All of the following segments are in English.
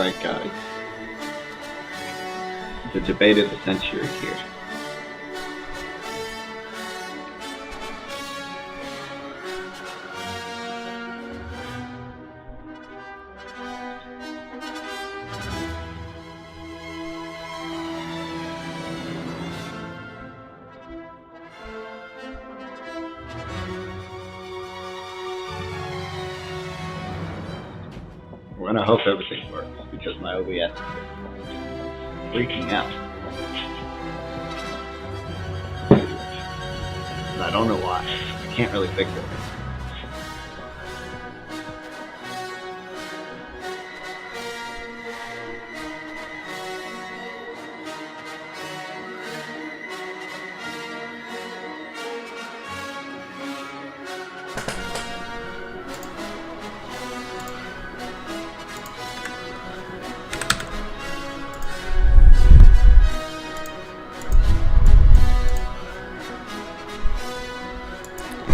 Alright guys, the debate of the century here. We're gonna hope everything works, because my OBS is freaking out. And I don't know why. I can't really fix it.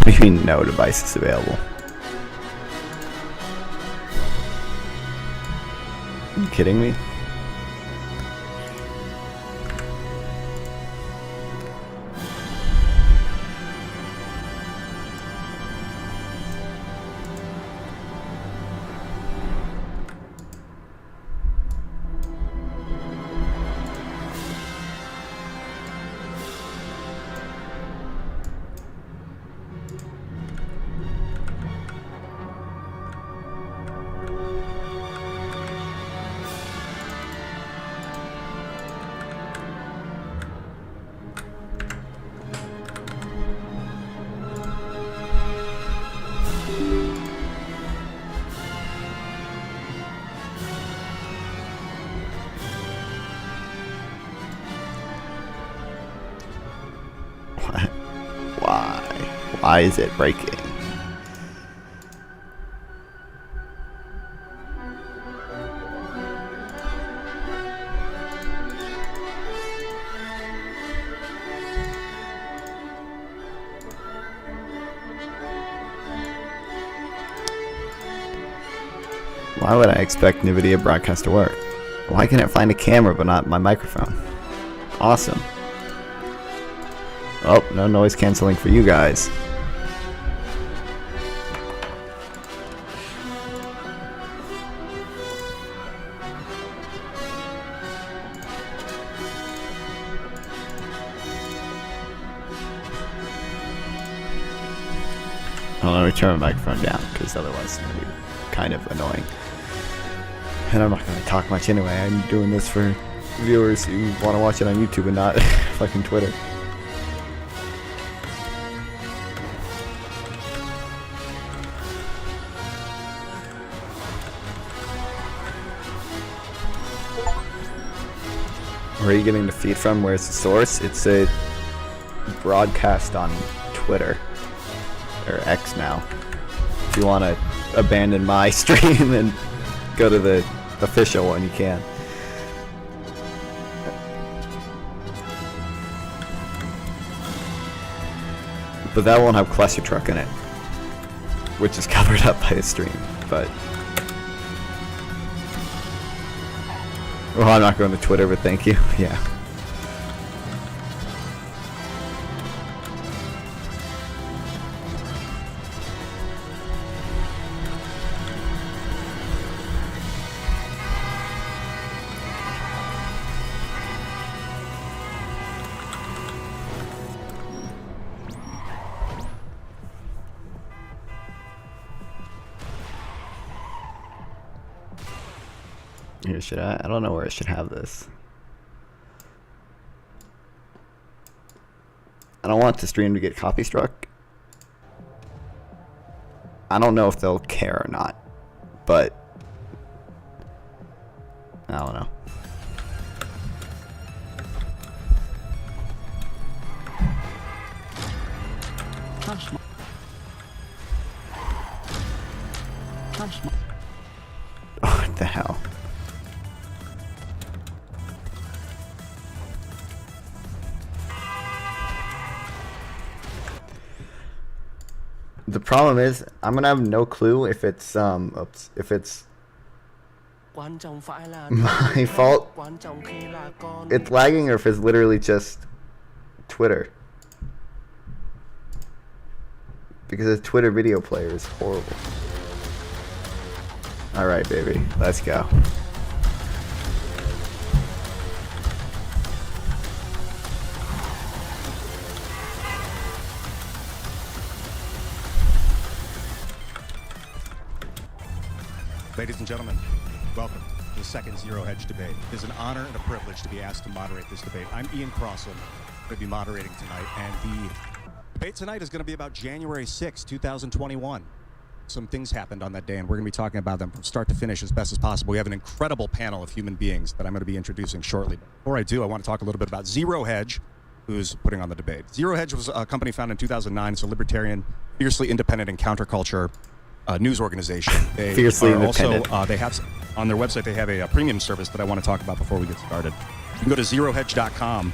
What do you mean no device is available? Are you kidding me? Why? Why is it breaking? Why would I expect NVIDIA broadcast to work? Why can't it find a camera but not my microphone? Awesome. Oh, no noise canceling for you guys. Let me turn my microphone down because otherwise it's going to be kind of annoying. And I'm not going to talk much anyway. I'm doing this for viewers who want to watch it on YouTube and not fucking Twitter. Where are you getting the feed from? Where's the source? It's a broadcast on Twitter. Or X now. If you want to abandon my stream and go to the official one, you can. But that won't have Cluster Truck in it, which is covered up by the stream. But well, I'm not going to Twitter, but thank you. Yeah. Here, should I don't know where I should have this. I don't want the stream to get copy struck. I don't know if they'll care or not, but I don't know. What the hell? The problem is, I'm gonna have no clue if it's My fault. It's lagging, or if it's literally just Twitter. Because the Twitter video player is horrible. Alright, baby. Let's go. Ladies and gentlemen, welcome to the second Zero Hedge debate. It is an honor and a privilege to be asked to moderate this debate. I'm Ian Crossland, going to be moderating tonight, and the debate tonight is going to be about January 6, 2021. Some things happened on that day, and we're going to be talking about them from start to finish as best as possible. We have an incredible panel of human beings that I'm going to be introducing shortly. Before I do, I want to talk a little bit about Zero Hedge, who's putting on the debate. Zero Hedge was a company founded in 2009. It's a libertarian, fiercely independent and counterculture news organization. They Fiercely are independent. Also, they have on their website, they have a premium service that I want to talk about before we get started. You can go to zerohedge.com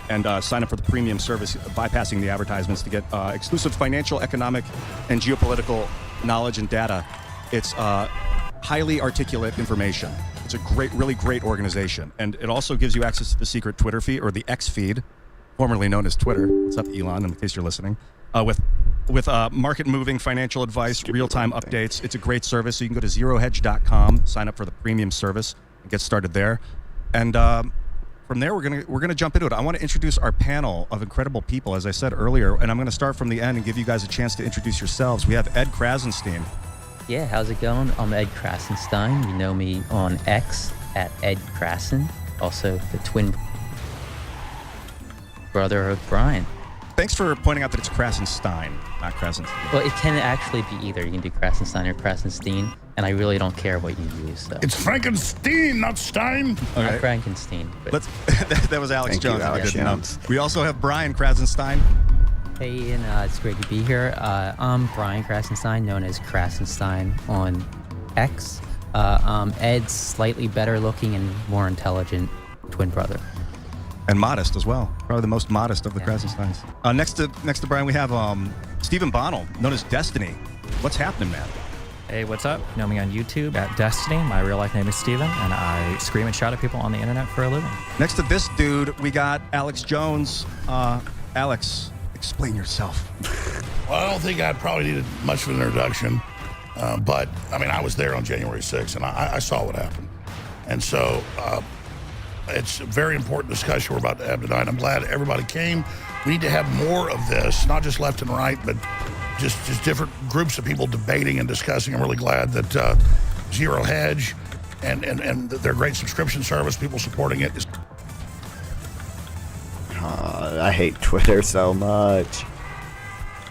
and sign up for the premium service, bypassing the advertisements to get exclusive financial, economic, and geopolitical knowledge and data. It's highly articulate information. It's a great, really great organization. And it also gives you access to the secret Twitter feed, or the X feed, formerly known as Twitter. What's up, Elon, in case you're listening. With market-moving financial advice, real-time updates. It's a great service. So you can go to zerohedge.com, sign up for the premium service, and get started there. And from there, we're gonna jump into it. I want to introduce our panel of incredible people, as I said earlier, and I'm going to start from the end and give you guys a chance to introduce yourselves. We have Ed Krasenstein. Yeah, how's it going? I'm Ed Krasenstein. You know me on X at Ed Krasen, also the twin brother of Brian. Thanks for pointing out that it's Krasenstein, not Krasenstein. Well, it can actually be either. You can do Krasenstein or Krasenstein, and I really don't care what you use. So. It's Frankenstein, not Stein. Not Frankenstein. But That was Alex Thank you, Jones. Alex Good to know. Jones. We also have Brian Krasenstein. Hey, Ian, it's great to be here. I'm Brian Krasenstein, known as Krasenstein on X. I'm Ed's slightly better looking and more intelligent twin brother. And modest as well. Probably the most modest of the Krasensteins. Next to Brian, we have Stephen Bonnell, known as Destiny. What's happening, man? Hey, what's up? You know me on YouTube at Destiny. My real life name is Steven, and I scream and shout at people on the internet for a living. Next to this dude, we got Alex Jones. Alex, explain yourself. Well, I don't think I probably needed much of an introduction, but I mean, I was there on January 6th, and I saw what happened. And so it's a very important discussion we're about to have tonight. I'm glad everybody came. We need to have more of this, not just left and right, but just different groups of people debating and discussing. I'm really glad that Zero Hedge and their great subscription service, people supporting it. I hate Twitter so much.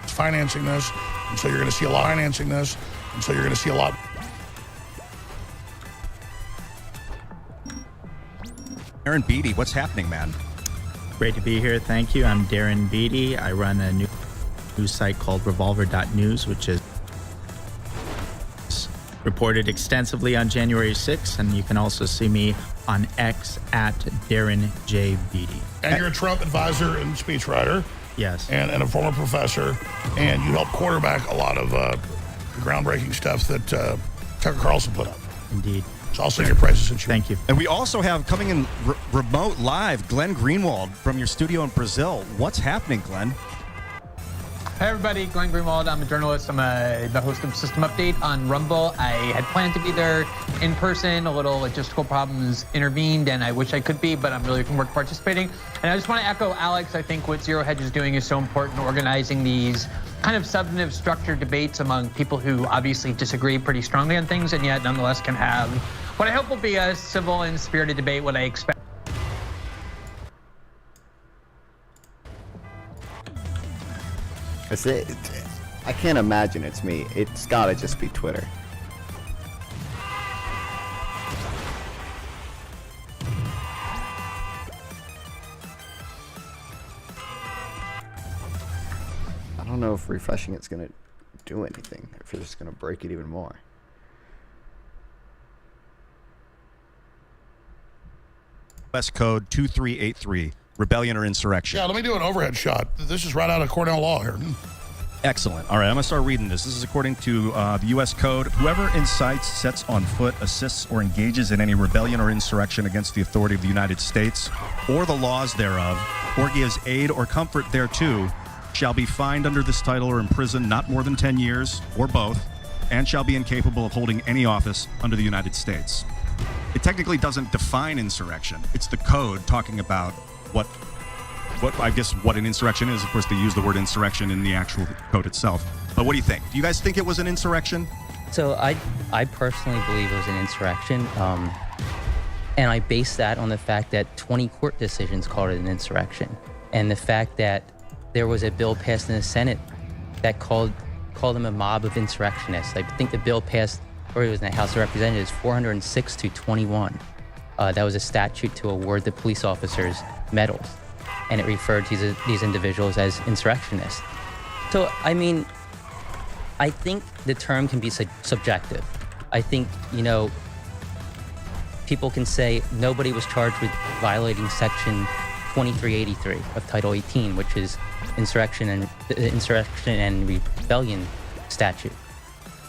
Financing this, and so you're going to see a lot financing this, and so you're going to see a lot. Darren Beatty, what's happening, man? Great to be here. Thank you. I'm Darren Beatty. I run a news site called Revolver.news, which is reported extensively on January 6th, and you can also see me on X at Darren J. Beatty. And you're a Trump advisor and speechwriter. Yes. And a former professor, and you helped quarterback a lot of the groundbreaking stuff that Tucker Carlson put up. Indeed. So I'll sing your praises since you. Thank you. And we also have coming in remote live, Glenn Greenwald from your studio in Brazil. What's happening, Glenn? Hi everybody, Glenn Greenwald. I'm a journalist. I'm the host of System Update on Rumble. I had planned to be there in person. A little logistical problems intervened, and I wish I could be, but I'm really looking forward to participating. And I just want to echo Alex. I think what Zero Hedge is doing is so important, organizing these kind of substantive, structured debates among people who obviously disagree pretty strongly on things, and yet nonetheless can have what I hope will be a civil and spirited debate. What I expect. I can't imagine it's me. It's gotta just be Twitter. I don't know if refreshing it's gonna do anything, or if it's just gonna break it even more. US code 2383, rebellion or insurrection. Yeah, let me do an overhead shot. This is right out of Cornell Law here. Excellent. All right, I'm going to start reading this. This is according to the U.S. Code. Whoever incites, sets on foot, assists, or engages in any rebellion or insurrection against the authority of the United States or the laws thereof, or gives aid or comfort thereto, shall be fined under this title or imprisoned not more than 10 years, or both, and shall be incapable of holding any office under the United States. It technically doesn't define insurrection. It's the code talking about what an insurrection is. Of course, they use the word insurrection in the actual code itself. But what do you think? Do you guys think it was an insurrection? So I personally believe it was an insurrection, and I base that on the fact that 20 court decisions called it an insurrection, and the fact that there was a bill passed in the Senate that called them a mob of insurrectionists. I think the bill passed, or it was in the House of Representatives, 406 to 21. That was a statute to award the police officers medals, and it referred to these individuals as insurrectionists. So, I mean, I think the term can be subjective. I think, people can say nobody was charged with violating Section 2383 of Title 18, which is insurrection and rebellion statute.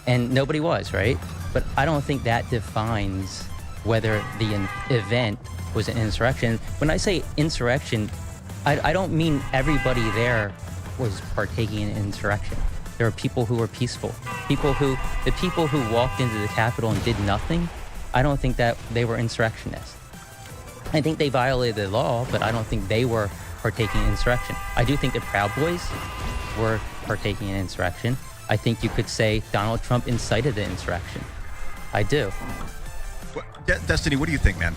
And nobody was, right? But I don't think that defines whether the event was an insurrection. When I say insurrection, I don't mean everybody there was partaking in insurrection. There were people who were peaceful. The people who walked into the Capitol and did nothing, I don't think that they were insurrectionists. I think they violated the law, but I don't think they were partaking in insurrection. I do think the Proud Boys were partaking in insurrection. I think you could say Donald Trump incited the insurrection. I do. Destiny, what do you think, man?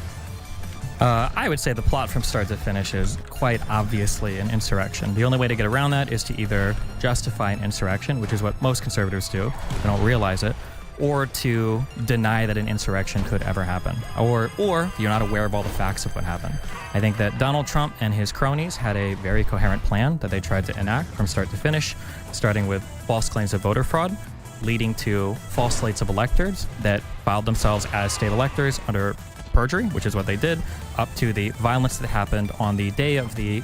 I would say the plot from start to finish is quite obviously an insurrection. The only way to get around that is to either justify an insurrection, which is what most conservatives do, they don't realize it, or to deny that an insurrection could ever happen, or you're not aware of all the facts of what happened. I think that Donald Trump and his cronies had a very coherent plan that they tried to enact from start to finish, starting with false claims of voter fraud, leading to false slates of electors that filed themselves as state electors under perjury, which is what they did, up to the violence that happened on the day of the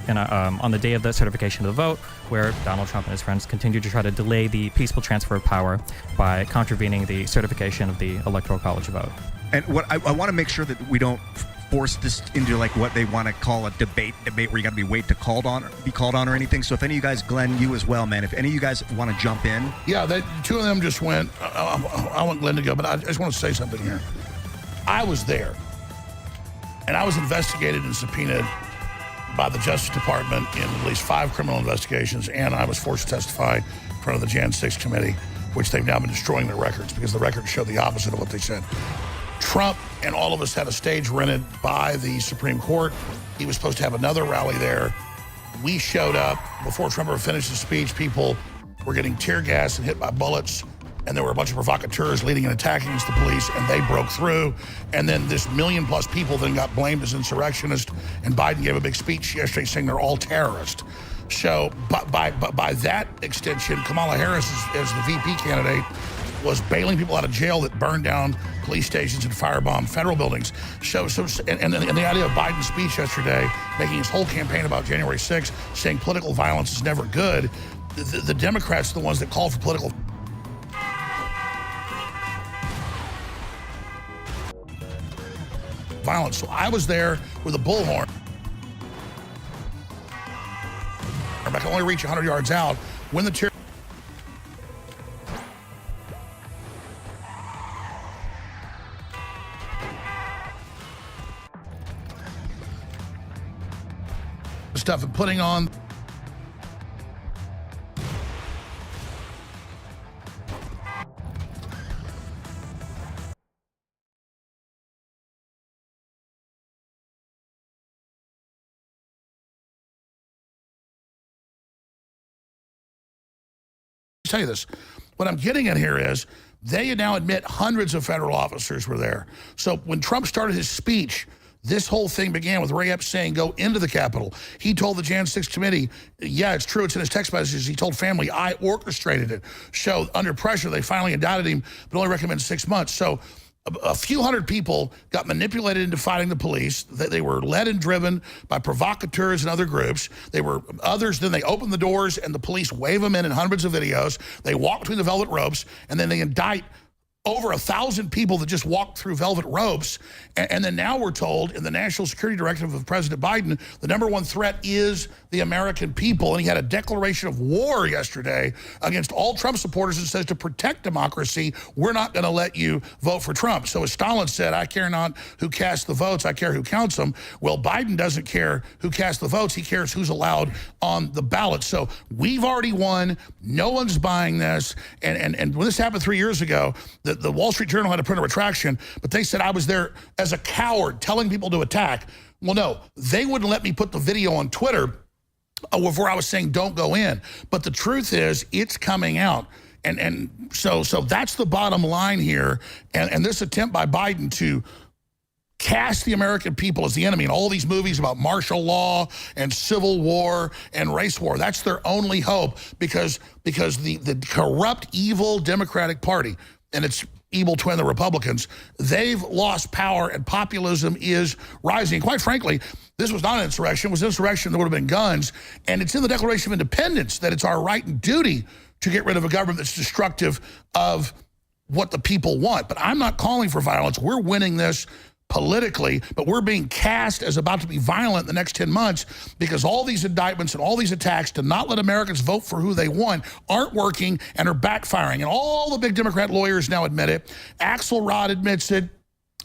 certification of the vote, where Donald Trump and his friends continued to try to delay the peaceful transfer of power by contravening the certification of the Electoral College vote. And what I want to make sure that we don't force this into like what they want to call a debate where you got to be called on or anything. So if any of you guys, Glenn, you as well, man, if any of you guys want to jump in. Yeah, two of them just went. I want Glenn to go, but I just want to say something here. I was there. And I was investigated and subpoenaed by the Justice Department in at least 5 criminal investigations, and I was forced to testify in front of the Jan 6 committee, which they've now been destroying their records because the records show the opposite of what they said. Trump and all of us had a stage rented by the Supreme Court. He was supposed to have another rally there. We showed up. Before Trump ever finished his speech, people were getting tear gas and hit by bullets. And there were a bunch of provocateurs leading an attack against the police, and they broke through. And then this 1 million+ people then got blamed as insurrectionists, and Biden gave a big speech yesterday saying they're all terrorists. So by that extension, Kamala Harris, as the VP candidate, was bailing people out of jail that burned down police stations and firebombed federal buildings. And the idea of Biden's speech yesterday, making his whole campaign about January 6th, saying political violence is never good, the Democrats are the ones that call for political violence. So I was there with a bullhorn. I can only reach 100 yards out when the tear stuff and putting on tell you this. What I'm getting at here is they now admit hundreds of federal officers were there. So when Trump started his speech, this whole thing began with Ray Epps saying, go into the Capitol. He told the Jan 6 committee, yeah, it's true, it's in his text messages. He told family, I orchestrated it. So under pressure, they finally indicted him, but only recommended 6 months. So a few hundred people got manipulated into fighting the police. They were led and driven by provocateurs and other groups. They were others, then they opened the doors and the police wave them in hundreds of videos. They walk between the velvet ropes and then they indict over 1,000 people that just walked through velvet ropes. And then now we're told in the National Security Directive of President Biden, the #1 threat is the American people. And he had a declaration of war yesterday against all Trump supporters and says to protect democracy, we're not going to let you vote for Trump. So as Stalin said, I care not who casts the votes, I care who counts them. Well, Biden doesn't care who casts the votes. He cares who's allowed on the ballot. So we've already won. No one's buying this. And when this happened 3 years ago, the Wall Street Journal had to print a retraction, but they said I was there as a coward telling people to attack. Well, no, they wouldn't let me put the video on Twitter where I was saying don't go in. But the truth is it's coming out. And so that's the bottom line here. And this attempt by Biden to cast the American people as the enemy in all these movies about martial law and civil war and race war, that's their only hope because the corrupt, evil Democratic Party and its evil twin, the Republicans, they've lost power and populism is rising. Quite frankly, this was not an insurrection. It was an insurrection that would have been guns. And it's in the Declaration of Independence that it's our right and duty to get rid of a government that's destructive of what the people want. But I'm not calling for violence. We're winning this politically, but we're being cast as about to be violent in the next 10 months because all these indictments and all these attacks to not let Americans vote for who they want aren't working and are backfiring. And all the big Democrat lawyers now admit it. Axelrod admits it.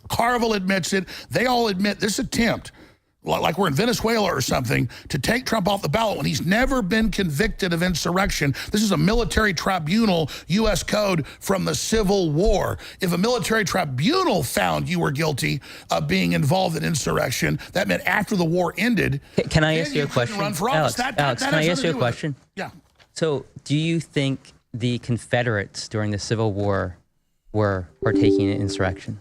Carville admits it. They all admit this attempt, like we're in Venezuela or something, to take Trump off the ballot when he's never been convicted of insurrection. This is a military tribunal, U.S. code from the Civil War. If a military tribunal found you were guilty of being involved in insurrection, that meant after the war ended. Can I ask you a question? Run for office. Alex, can I ask you a question? Yeah. So do you think the Confederates during the Civil War were partaking in insurrection?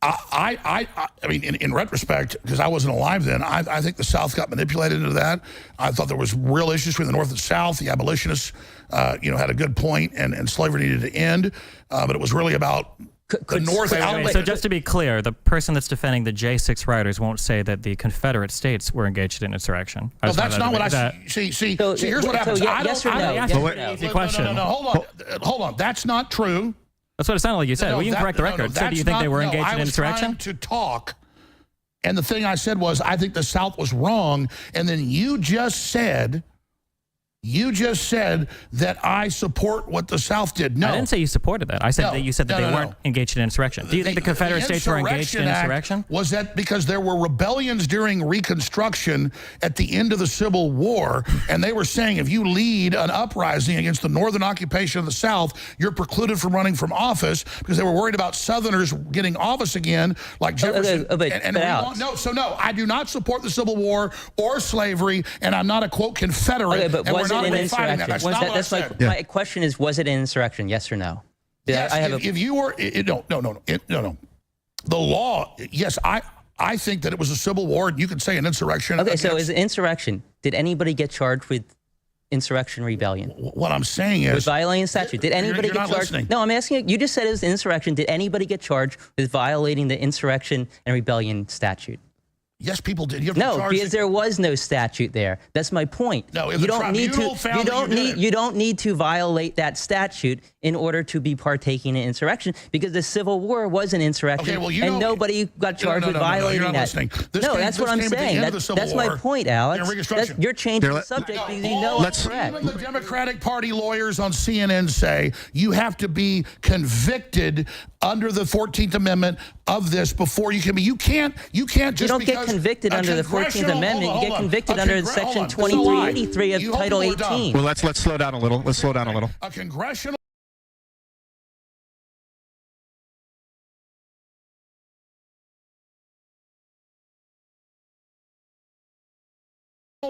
I mean, in retrospect, because I wasn't alive then, I think the South got manipulated into that. I thought there was real issues between the North and South. The abolitionists, had a good point, and slavery needed to end. But it was really about the North. So just to be clear, the person that's defending the J6 rioters won't say that the Confederate states were engaged in insurrection. Well, that's not what I see. Here's what happens. Yes or no? Easy question. No, hold on. That's not true. That's what it sounded like you said. Well, you can correct the record. So do you think they were engaged in insurrection? I was trying to talk, and the thing I said was I think the South was wrong, and then you just said that I support what the South did. No. I didn't say you supported that. I said that you said that they weren't engaged in insurrection. Do you think the Confederate states were engaged in insurrection? Was that because there were rebellions during Reconstruction at the end of the Civil War, and they were saying if you lead an uprising against the Northern occupation of the South, you're precluded from running from office because they were worried about Southerners getting office again, like Jefferson. No, I do not support the Civil War or slavery, and I'm not a, quote, Confederate. Okay, but was it an insurrection? That's my question is, was it an insurrection? Yes or no? Yes, if you were, no. The law, yes, I think that it was a civil war, and you could say an insurrection. Okay, so is it insurrection? Did anybody get charged with insurrection rebellion? What I'm saying is... With violating statute. Did anybody get charged? Listening. No, I'm asking you. You just said it was insurrection. Did anybody get charged with violating the insurrection and rebellion statute? Yes, people did. No, because there was no statute there. That's my point. No, if you don't need to. You don't need to violate that statute in order to be partaking in insurrection, because the Civil War was an insurrection, and nobody got charged with violating that. That's what I'm saying. That's my point, Alex. You're changing the subject because you know I'm correct. Even the Democratic Party lawyers on CNN say you have to be convicted under the 14th Amendment of this before you can be. You can't just. You don't get convicted under the 14th Amendment. You get convicted under Section 2383 of Title 18. Well, let's slow down a little. Let's slow down a little. A congressional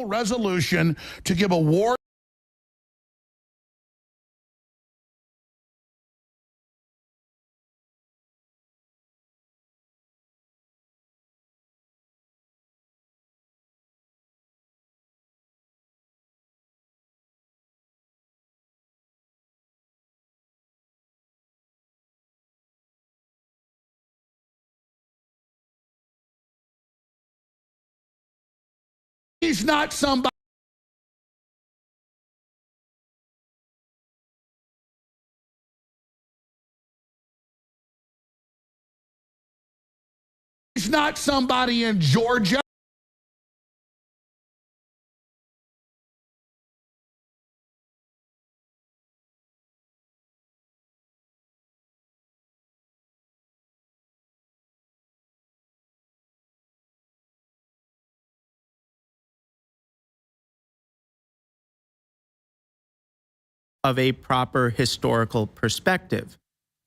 resolution to give a war He's not somebody. He's not somebody in Georgia. Of a proper historical perspective.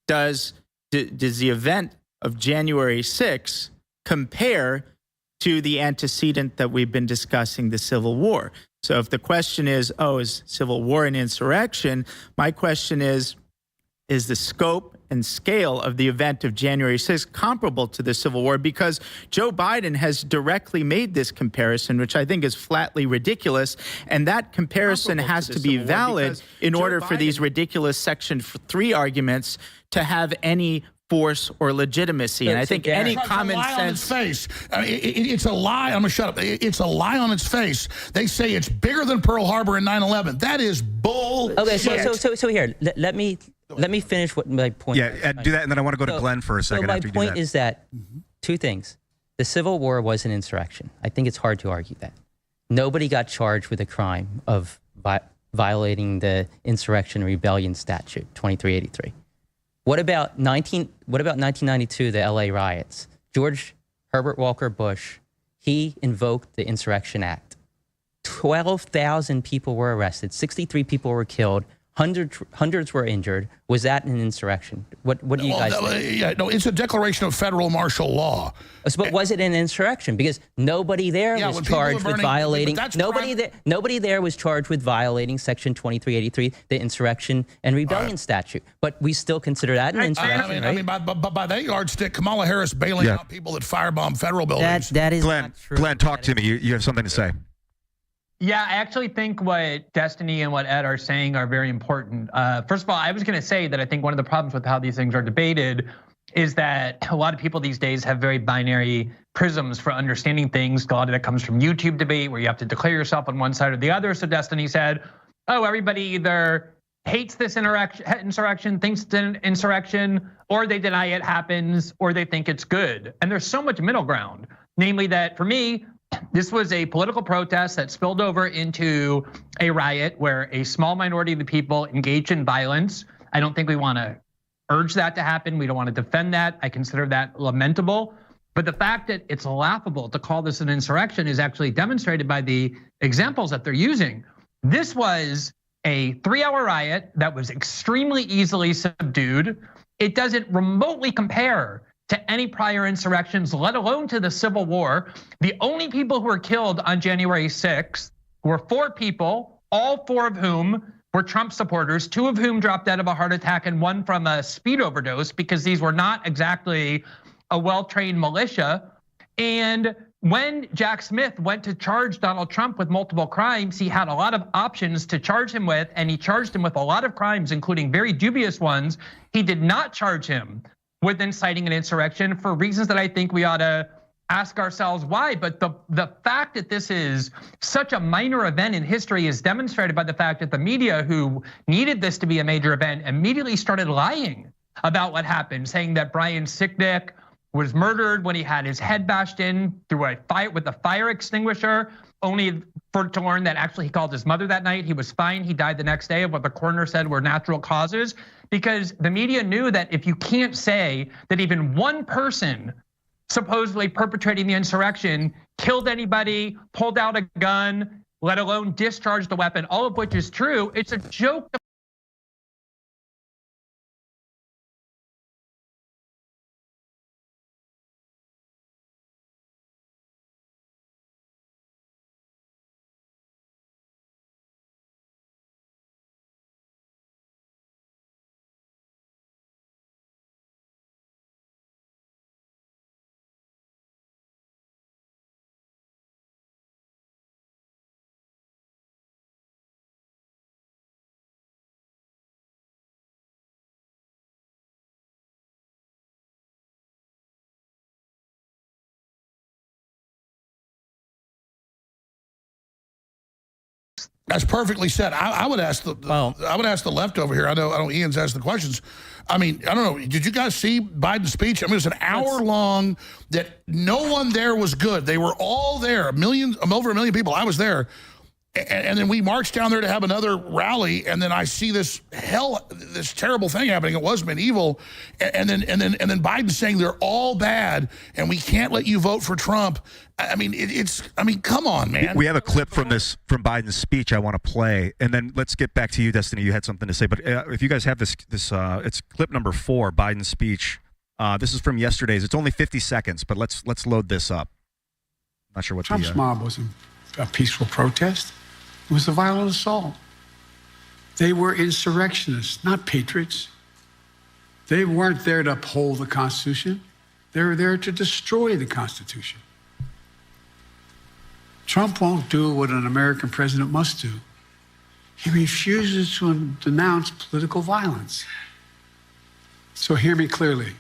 Does the event of January 6th compare to the antecedent that we've been discussing, the Civil War? So if the question is, is Civil War an insurrection? My question is the scope and scale of the event of January 6th comparable to the Civil War? Because Joe Biden has directly made this comparison, which I think is flatly ridiculous. And that comparison has to be valid in order for these ridiculous Section 3 arguments to have any force or legitimacy. And I think any common sense... It's a lie. I'm going to shut up. It's a lie on its face. They say it's bigger than Pearl Harbor and 9/11. That is bull. Okay, so here, let me finish what my point. Yeah, do that, and then I want to go to Glenn for a second. So my point is that two things: the Civil War was an insurrection. I think it's hard to argue that. Nobody got charged with a crime of violating the Insurrection and Rebellion Statute 2383. What about 1992, the LA riots? George Herbert Walker Bush, he invoked the Insurrection Act. 12,000 people were arrested, 63 people were killed, hundreds were injured. Was that an insurrection? What do you guys think? Yeah, no, it's a declaration of federal martial law. But was it an insurrection? Because nobody there was charged with violating. Nobody there was charged with violating Section 2383, the Insurrection and Rebellion Statute. But we still consider that an insurrection, right? By that yardstick, Kamala Harris bailing out people that firebomb federal buildings. That is not true. Glenn, talk to me. You have something to say. Yeah, I actually think what Destiny and what Ed are saying are very important. First of all, I was going to say that I think one of the problems with how these things are debated is that a lot of people these days have very binary prisms for understanding things. A lot of that comes from YouTube debate where you have to declare yourself on one side or the other. So Destiny said, everybody either hates this insurrection, thinks it's an insurrection, or they deny it happens, or they think it's good. And there's so much middle ground. Namely that for me, this was a political protest that spilled over into a riot where a small minority of the people engaged in violence. I don't think we want to urge that to happen. We don't want to defend that. I consider that lamentable. But the fact that it's laughable to call this an insurrection is actually demonstrated by the examples that they're using. This was a 3-hour riot that was extremely easily subdued. It doesn't remotely compare to any prior insurrections, let alone to the Civil War. The only people who were killed on January 6th were 4 people, all 4 of whom were Trump supporters, 2 of whom dropped dead of a heart attack and 1 from a speed overdose, because these were not exactly a well-trained militia. And when Jack Smith went to charge Donald Trump with multiple crimes, he had a lot of options to charge him with, and he charged him with a lot of crimes, including very dubious ones. He did not charge him with inciting an insurrection for reasons that I think we ought to ask ourselves why. But the fact that this is such a minor event in history is demonstrated by the fact that the media, who needed this to be a major event, immediately started lying about what happened, saying that Brian Sicknick was murdered when he had his head bashed in through a fight with a fire extinguisher, only to learn that actually he called his mother that night. He was fine. He died the next day of what the coroner said were natural causes, because the media knew that if you can't say that even one person supposedly perpetrating the insurrection killed anybody, pulled out a gun, let alone discharged the weapon, all of which is true, it's a joke. That's perfectly said. I would ask I would ask the left over here. I know Ian's asked the questions. I mean, I don't know. Did you guys see Biden's speech? I mean, it was an hour long that no one there was good. They were all there. Over a million people. I was there. And then we marched down there to have another rally, and then I see this terrible thing happening. It was medieval, and then Biden saying they're all bad, and we can't let you vote for Trump. I mean, come on, man. We have a clip from Biden's speech I want to play, and then let's get back to you, Destiny. You had something to say, but if you guys have this, it's clip number 4, Biden's speech. This is from yesterday's. It's only 50 seconds, but let's load this up. Not sure what Trump's mob wasn't a peaceful protest. It was a violent assault. They were insurrectionists, not patriots. They weren't there to uphold the Constitution. They were there to destroy the Constitution. Trump won't do what an American president must do. He refuses to denounce political violence. So hear me clearly.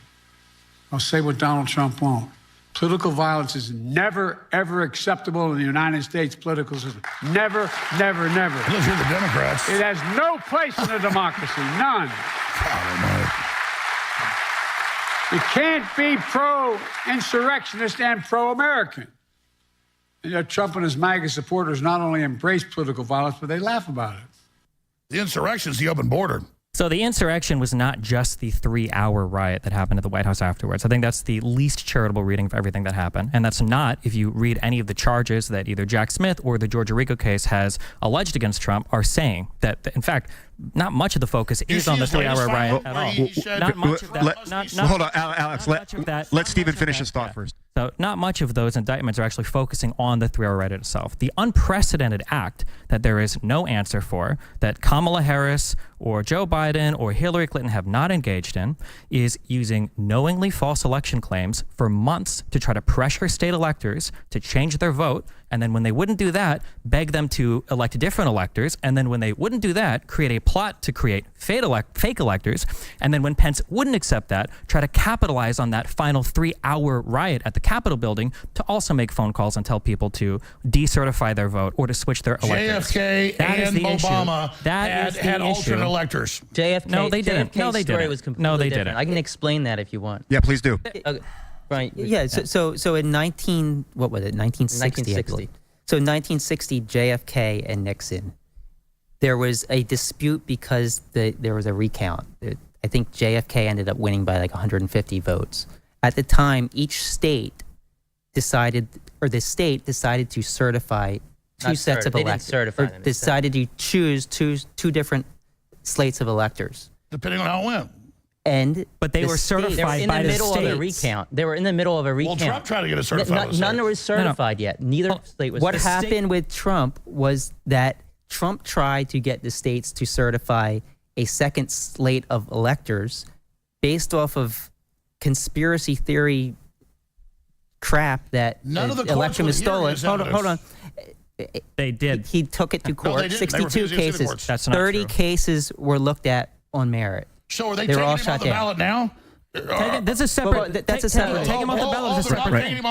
I'll say what Donald Trump won't. Political violence is never, ever acceptable in the United States political system. Never, never, never. Those are the Democrats. It has no place in a democracy. None. You can't be pro-insurrectionist and pro-American. And yet Trump and his MAGA supporters not only embrace political violence, but they laugh about it. The insurrection is the open border. So the insurrection was not just the 3-hour riot that happened at the White House afterwards. I think that's the least charitable reading of everything that happened. And that's not, if you read any of the charges that either Jack Smith or the Georgia RICO case has alleged against Trump, are saying that, in fact, not much of the focus is on the 3-hour riot at all. Not much of that. Hold on, Alex. Let Stephen finish his thought first. So not much of those indictments are actually focusing on the 3-hour riot itself. The unprecedented act that there is no answer for, that Kamala Harris or Joe Biden or Hillary Clinton have not engaged in, is using knowingly false election claims for months to try to pressure state electors to change their vote. And then when they wouldn't do that, beg them to elect different electors. And then when they wouldn't do that, create a plot to create fake electors. And then when Pence wouldn't accept that, try to capitalize on that final 3-hour riot at the Capitol building to also make phone calls and tell people to decertify their vote or to switch their electors. JFK and Obama had alternate electors. JFK. No, they didn't. No, they didn't. Was completely no, they different. didn't. I can explain that if you want. Yeah, please do. Okay. Right. Yeah. So in 1960. So in 1960, JFK and Nixon, there was a dispute because there was a recount. I think JFK ended up winning by like 150 votes. At the time, each state decided to certify two sets of electors. Or decided to choose two different slates of electors. Depending on how it went. But they were certified by the states. They were in the middle of a recount. They were in the middle of a recount. Well, Trump tried to get it certified. None was certified yet. Neither state was. What happened with Trump was that Trump tried to get the states to certify a second slate of electors based off of conspiracy theory crap that the election was stolen. Hold on. They did. He took it to court. No, 62 cases. That's not 30 true. cases were looked at on merit. So are they They were taking all him shot off the ballot now? That's a separate. That's a separate. Take him off the ballot is a separate thing.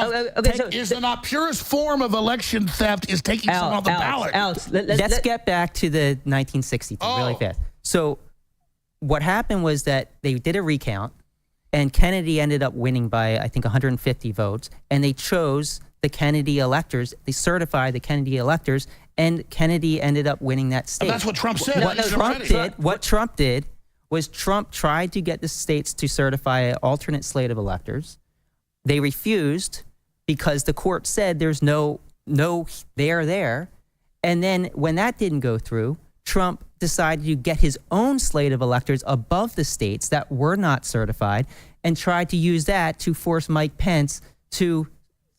Is the not purest form of election theft is taking someone off the ballot? Alex, let's get back to the 1962 really fast. So what happened was that they did a recount, and Kennedy ended up winning by, I think, 150 votes, and they chose the Kennedy electors. They certified the Kennedy electors, and Kennedy ended up winning that state. And that's what Trump said. What Trump did was Trump tried to get the states to certify an alternate slate of electors. They refused because the court said there's no there. And then when that didn't go through, Trump decided to get his own slate of electors above the states that were not certified and tried to use that to force Mike Pence to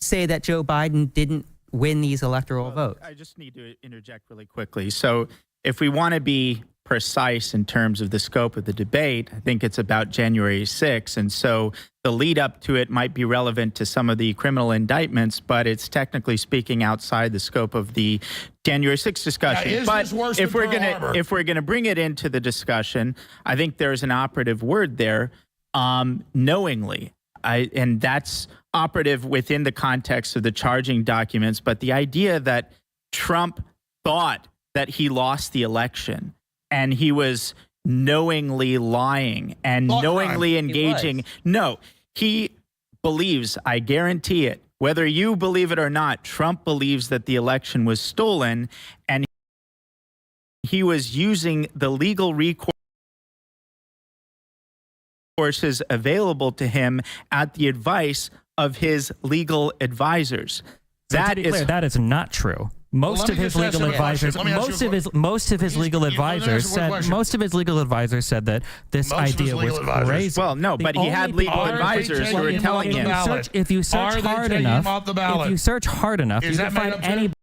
say that Joe Biden didn't win these electoral votes. I just need to interject really quickly. So if we want to be precise in terms of the scope of the debate, I think it's about January 6th. And so the lead up to it might be relevant to some of the criminal indictments, but it's technically speaking outside the scope of the January 6th discussion. But if we're going to bring it into the discussion, I think there's an operative word there, knowingly. And that's operative within the context of the charging documents. But the idea that Trump thought that he lost the election and he was knowingly lying and knowingly engaging. No, he believes, I guarantee it, whether you believe it or not, Trump believes that the election was stolen, and he was using the legal recourses available to him at the advice of his legal advisors. That is not true. Most of his legal advisors said that this idea was crazy. Well, no, but he had legal advisors who were telling him. If you search hard enough, you can find anybody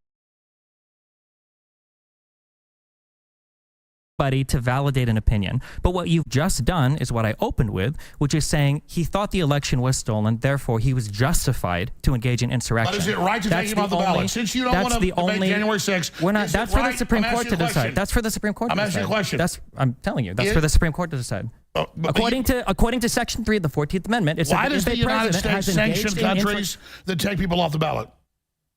to validate an opinion. But what you've just done is what I opened with, which is saying he thought the election was stolen, therefore he was justified to engage in insurrection. But is it right to take him off the ballot? Since you don't want to debate January 6th, we're not. That's for the Supreme Court to decide. That's for the Supreme Court to decide. I'm asking you a question. I'm telling you, that's for the Supreme Court to decide. According to Section 3 of the 14th Amendment, it's why does the United States sanction countries that take people off the ballot?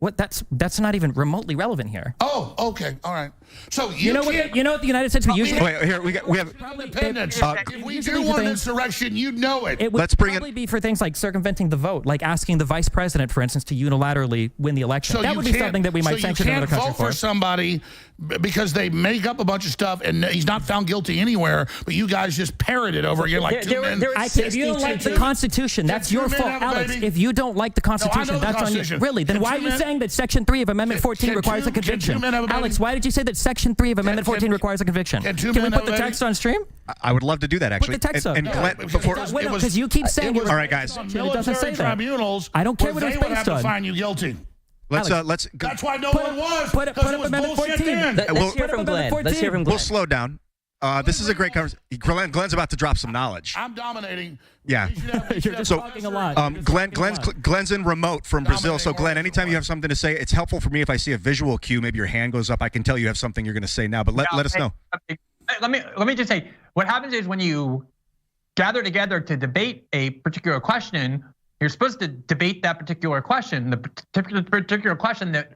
What? That's not even remotely relevant here. Oh, okay, all right. So you know what the United States usually. Wait, here we have independence. If we do want an insurrection, you know it. It would probably be for things like circumventing the vote, like asking the vice president, for instance, to unilaterally win the election. So that would be something that we might sanction another country for. So you can't vote for somebody because they make up a bunch of stuff and he's not found guilty anywhere, but you guys just parrot it over again like two men. If you don't like the Constitution, that's your fault, Alex. If you don't like the Constitution, that's on you. Really? Then why are you saying that Section 3 of Amendment 14 requires a conviction? Alex, why did you say that Section 3 of Amendment 14 requires a conviction? Can we put the text on stream? I would love to do that, actually. Put the text up. And Glenn, because you keep saying all right, guys. It doesn't say that. Tribunals, I don't care what it's they would have based on. to find you guilty. Let's. That's why no one was. Put up Amendment 14. Let's hear from Glenn. We'll slow down. This is a great conversation. Glenn's about to drop some knowledge. I'm dominating. Yeah. You're just talking a lot. Glenn's in remote from Brazil. So Glenn, anytime you have something to say, it's helpful for me if I see a visual cue. Maybe your hand goes up. I can tell you have something you're going to say now. But let us know. Let me just say, what happens is when you gather together to debate a particular question, you're supposed to debate that particular question. The particular question that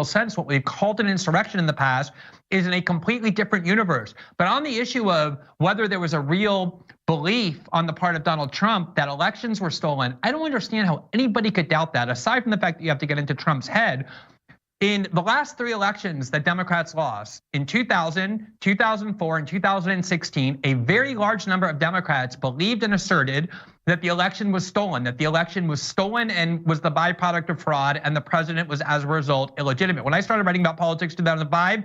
sense, what we've called an insurrection in the past is in a completely different universe. But on the issue of whether there was a real belief on the part of Donald Trump that elections were stolen, I don't understand how anybody could doubt that, aside from the fact that you have to get into Trump's head. In the last 3 elections that Democrats lost, in 2000, 2004, and 2016, a very large number of Democrats believed and asserted that the election was stolen, and was the byproduct of fraud, and the president was, as a result, illegitimate. When I started writing about politics in 2005,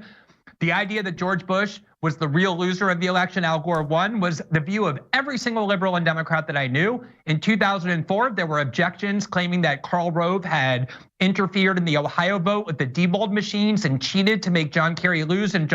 the idea that George Bush was the real loser of the election, Al Gore won, was the view of every single liberal and Democrat that I knew. In 2004, there were objections claiming that Karl Rove had interfered in the Ohio vote with the Diebold machines and cheated to make John Kerry lose and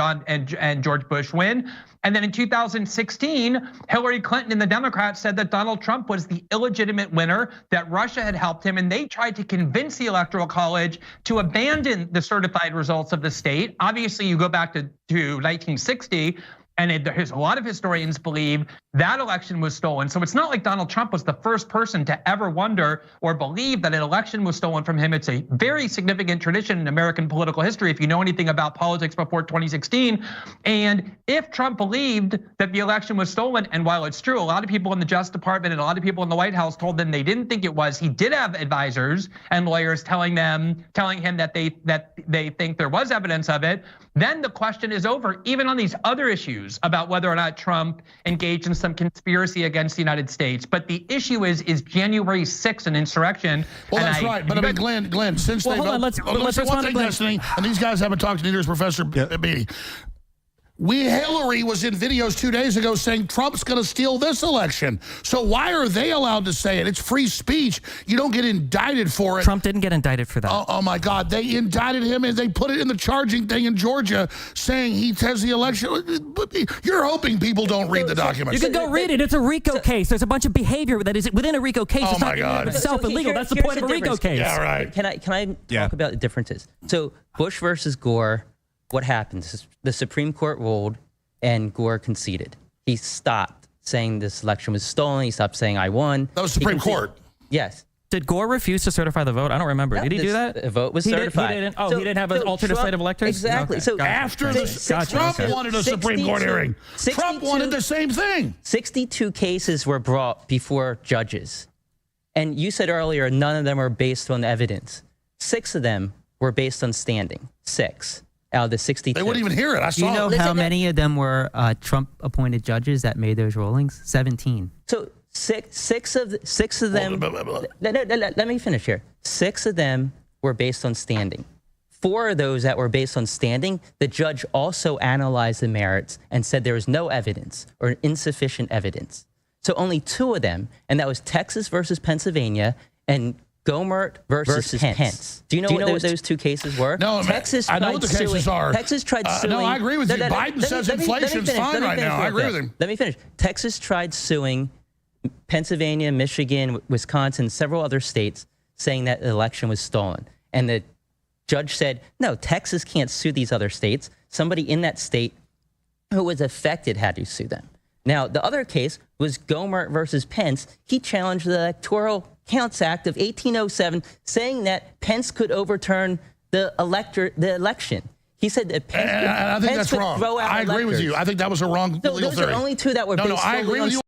George Bush win. And then in 2016, Hillary Clinton and the Democrats said that Donald Trump was the illegitimate winner, that Russia had helped him, and they tried to convince the Electoral College to abandon the certified results of the state. Obviously, you go back to 1960, and a lot of historians believe that election was stolen. So it's not like Donald Trump was the first person to ever wonder or believe that an election was stolen from him. It's a very significant tradition in American political history, if you know anything about politics before 2016. And if Trump believed that the election was stolen, and while it's true, a lot of people in the Justice Department and a lot of people in the White House told them they didn't think it was, he did have advisors and lawyers telling him that they think there was evidence of it. Then the question is over, even on these other issues about whether or not Trump engaged in some conspiracy against the United States. But the issue is January 6th an insurrection? Well, that's right. But I mean, Glenn, since let's one thing, Destiny, and these guys haven't talked to neither is Professor Beatty. Hillary was in videos 2 days ago saying Trump's going to steal this election. So why are they allowed to say it? It's free speech. You don't get indicted for it. Trump didn't get indicted for that. Oh my God. They indicted him and they put it in the charging thing in Georgia saying he has the election. You're hoping people don't read the documents. You can go read it. It's a RICO case. There's a bunch of behavior that is within a RICO case. Oh it's my God. It's itself illegal. That's the point of a RICO case. Yeah, right. Can I talk about the differences? So Bush versus Gore, what happened? The Supreme Court ruled and Gore conceded. He stopped saying this election was stolen. He stopped saying I won. That was Supreme Court. Yes. Did Gore refuse to certify the vote? I don't remember. No, did he do that? The vote was certified. He didn't have an alternate slate of electors? Exactly. Okay. So after Trump wanted a Supreme Court hearing. Trump wanted the same thing. 62 cases were brought before judges. And you said earlier none of them were based on evidence. 6 of them were based on standing. 6 out of the 62. They wouldn't even hear it. I saw. Do you know how many of them were Trump-appointed judges that made those rulings? 17. So six of them. Let me finish here. 6 of them were based on standing. 4 of those that were based on standing, the judge also analyzed the merits and said there was no evidence or insufficient evidence. So only 2 of them, and that was Texas versus Pennsylvania and Gohmert versus Pence. Do you know what those 2 cases were? No, Texas I know what the cases are. Texas tried suing. No, I agree with you. Biden says inflation's fine right now. I agree with him. Let me finish. Texas tried suing Pennsylvania, Michigan, Wisconsin, several other states, saying that the election was stolen. And the judge said, no, Texas can't sue these other states. Somebody in that state who was affected had to sue them. Now, the other case was Gohmert versus Pence. He challenged the Electoral Counts Act of 1807, saying that Pence could overturn the election. He said that Pence could, I think that's wrong. I agree with you. I think that was a wrong legal theory. Those are only 2 that were based on. I agree with you.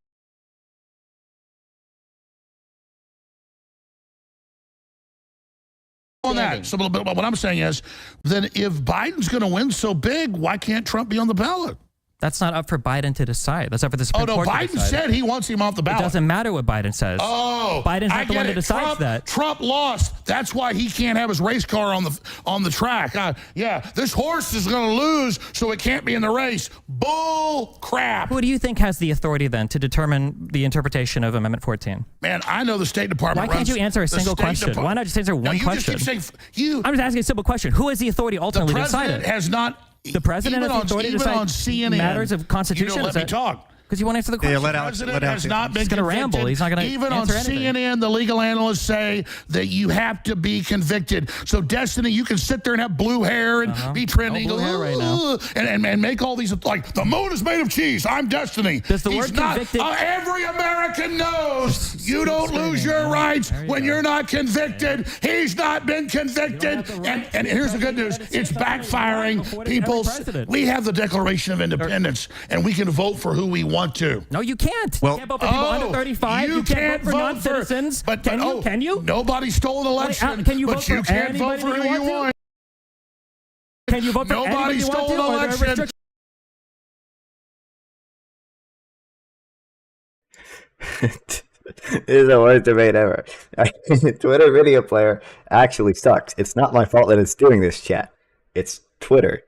On that. So what I'm saying is, then if Biden's going to win so big, why can't Trump be on the ballot? That's not up for Biden to decide. That's up for the Supreme Court to decide. Biden said he wants him off the ballot. It doesn't matter what Biden says. Oh, Biden's not the one who decides that. Trump lost. That's why he can't have his race car on the track. Yeah, this horse is going to lose, so it can't be in the race. Bull crap. Who do you think has the authority then to determine the interpretation of Amendment 14? Man, I know the State Department. Why can't you answer a single question? Why not just answer one question? I'm just asking a simple question. Who has the authority ultimately to decide it? The president has not. The president has the authority to decide matters of constitution. You don't let me talk. Because you won't answer the question. Yeah, the president has not been He's going to ramble. He's not going to even answer on anything. CNN, the legal analysts say that you have to be convicted. So, Destiny, you can sit there and have blue hair and be trending. No blue hair right now. And make all these, like, the moon is made of cheese. I'm Destiny. Does the word convicted... every American knows you don't lose your rights when you're not convicted. He's not been convicted. And here's the good news. It's backfiring. We have the Declaration of Independence, and we can vote for who we want to. No, you can't. Well, you can't vote for people under 35. You can't vote for non-citizens. But can you? Nobody stole an election. Can you vote but you for can't vote for who you want. Can you vote for nobody stole an election. This is the worst debate ever. Twitter video player actually sucks. It's not my fault that it's doing this, chat. It's Twitter.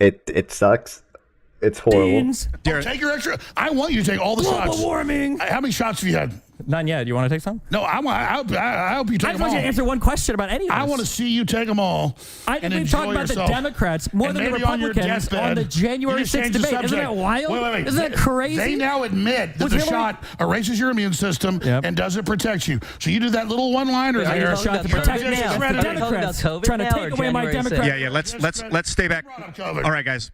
It sucks. It's horrible. Take your extra. I want you to take all the shots. Global warming. How many shots have you had? None yet. You want to take some? No, I hope you take them all. I just want you to answer one question about any of this. I want to see you take them all. We've talked about the Democrats more than the Republicans on the January 6th debate. Isn't that wild? Wait. Isn't that crazy? They now admit that the shot erases your immune system and doesn't protect you. So you do that little one-liner there. The shot to protect me. The Democrats trying to take away my Democrat. Yeah. Let's stay back. All right, guys.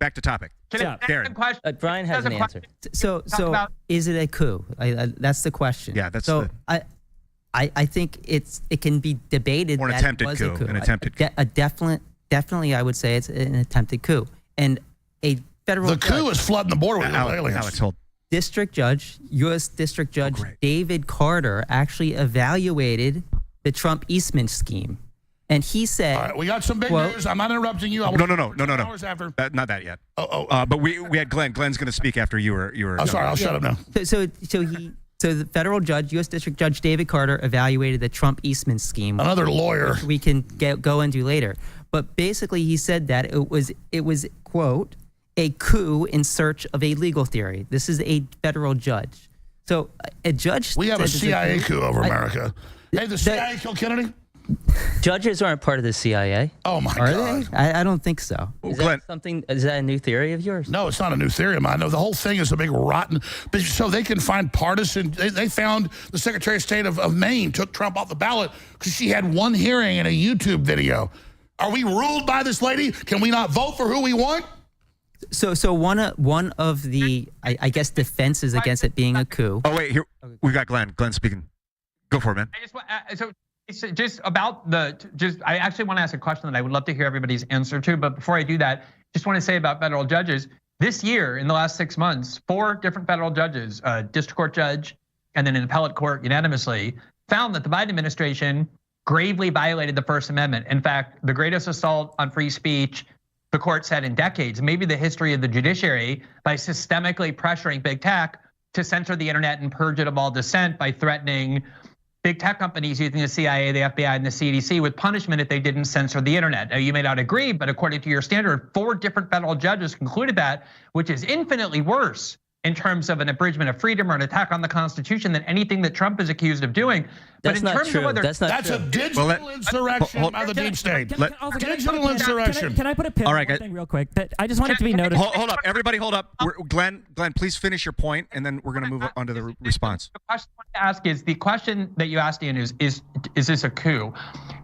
Back to topic. Darren. Brian has an answer. So is it a coup? That's the question. Yeah, that's so. I think it can be debated. Or an attempted coup. An attempted coup. Definitely, I would say it's an attempted coup. And a federal the coup is flooding the border with aliens. District Judge, U.S. District Judge David Carter actually evaluated the Trump Eastman scheme. And he said, all right, we got some big news. I'm not interrupting you. No. Hours after. Not that yet. But we had Glenn. Glenn's going to speak after you were. I'm sorry. I'll shut up now. So the federal judge, U.S. District Judge David Carter, evaluated the Trump Eastman scheme. Another lawyer. Which we can go into later. But basically, he said that it was quote, a coup in search of a legal theory. This is a federal judge. So a judge. We have a CIA coup over America. Hey, the CIA killed Kennedy? Judges aren't part of the CIA. Oh my Are God! they? I don't think so. Is that something? Is that a new theory of yours? No, it's not a new theory of mine. No, the whole thing is a big rotten. But so they can find partisan. They found the Secretary of State of Maine took Trump off the ballot because she had one hearing in a YouTube video. Are we ruled by this lady? Can we not vote for who we want? So one of the I guess defenses against it being a coup. Oh wait, here we got Glenn. Glenn speaking. Go for it, man. I just want so. It's just about I actually want to ask a question that I would love to hear everybody's answer to. But before I do that, just want to say about federal judges. This year, in the last 6 months, 4 different federal judges, a district court judge, and then an appellate court unanimously found that the Biden administration gravely violated the First Amendment. In fact, the greatest assault on free speech, the court said, in decades, maybe the history of the judiciary, by systemically pressuring big tech to censor the internet and purge it of all dissent by threatening big tech companies using the CIA, the FBI, and the CDC with punishment if they didn't censor the internet. Now, you may not agree, but according to your standard, 4 different federal judges concluded that, which is infinitely worse in terms of an abridgment of freedom or an attack on the Constitution than anything that Trump is accused of doing. That's not true. That's a digital insurrection by the deep state. Digital insurrection. Can I put a pin on one thing real quick? That I just want it to be noted. Hold up, everybody, hold up. Glenn, please finish your point, and then we're going to move on to the response. The question I want to ask is the question that you asked, Ian, is this a coup?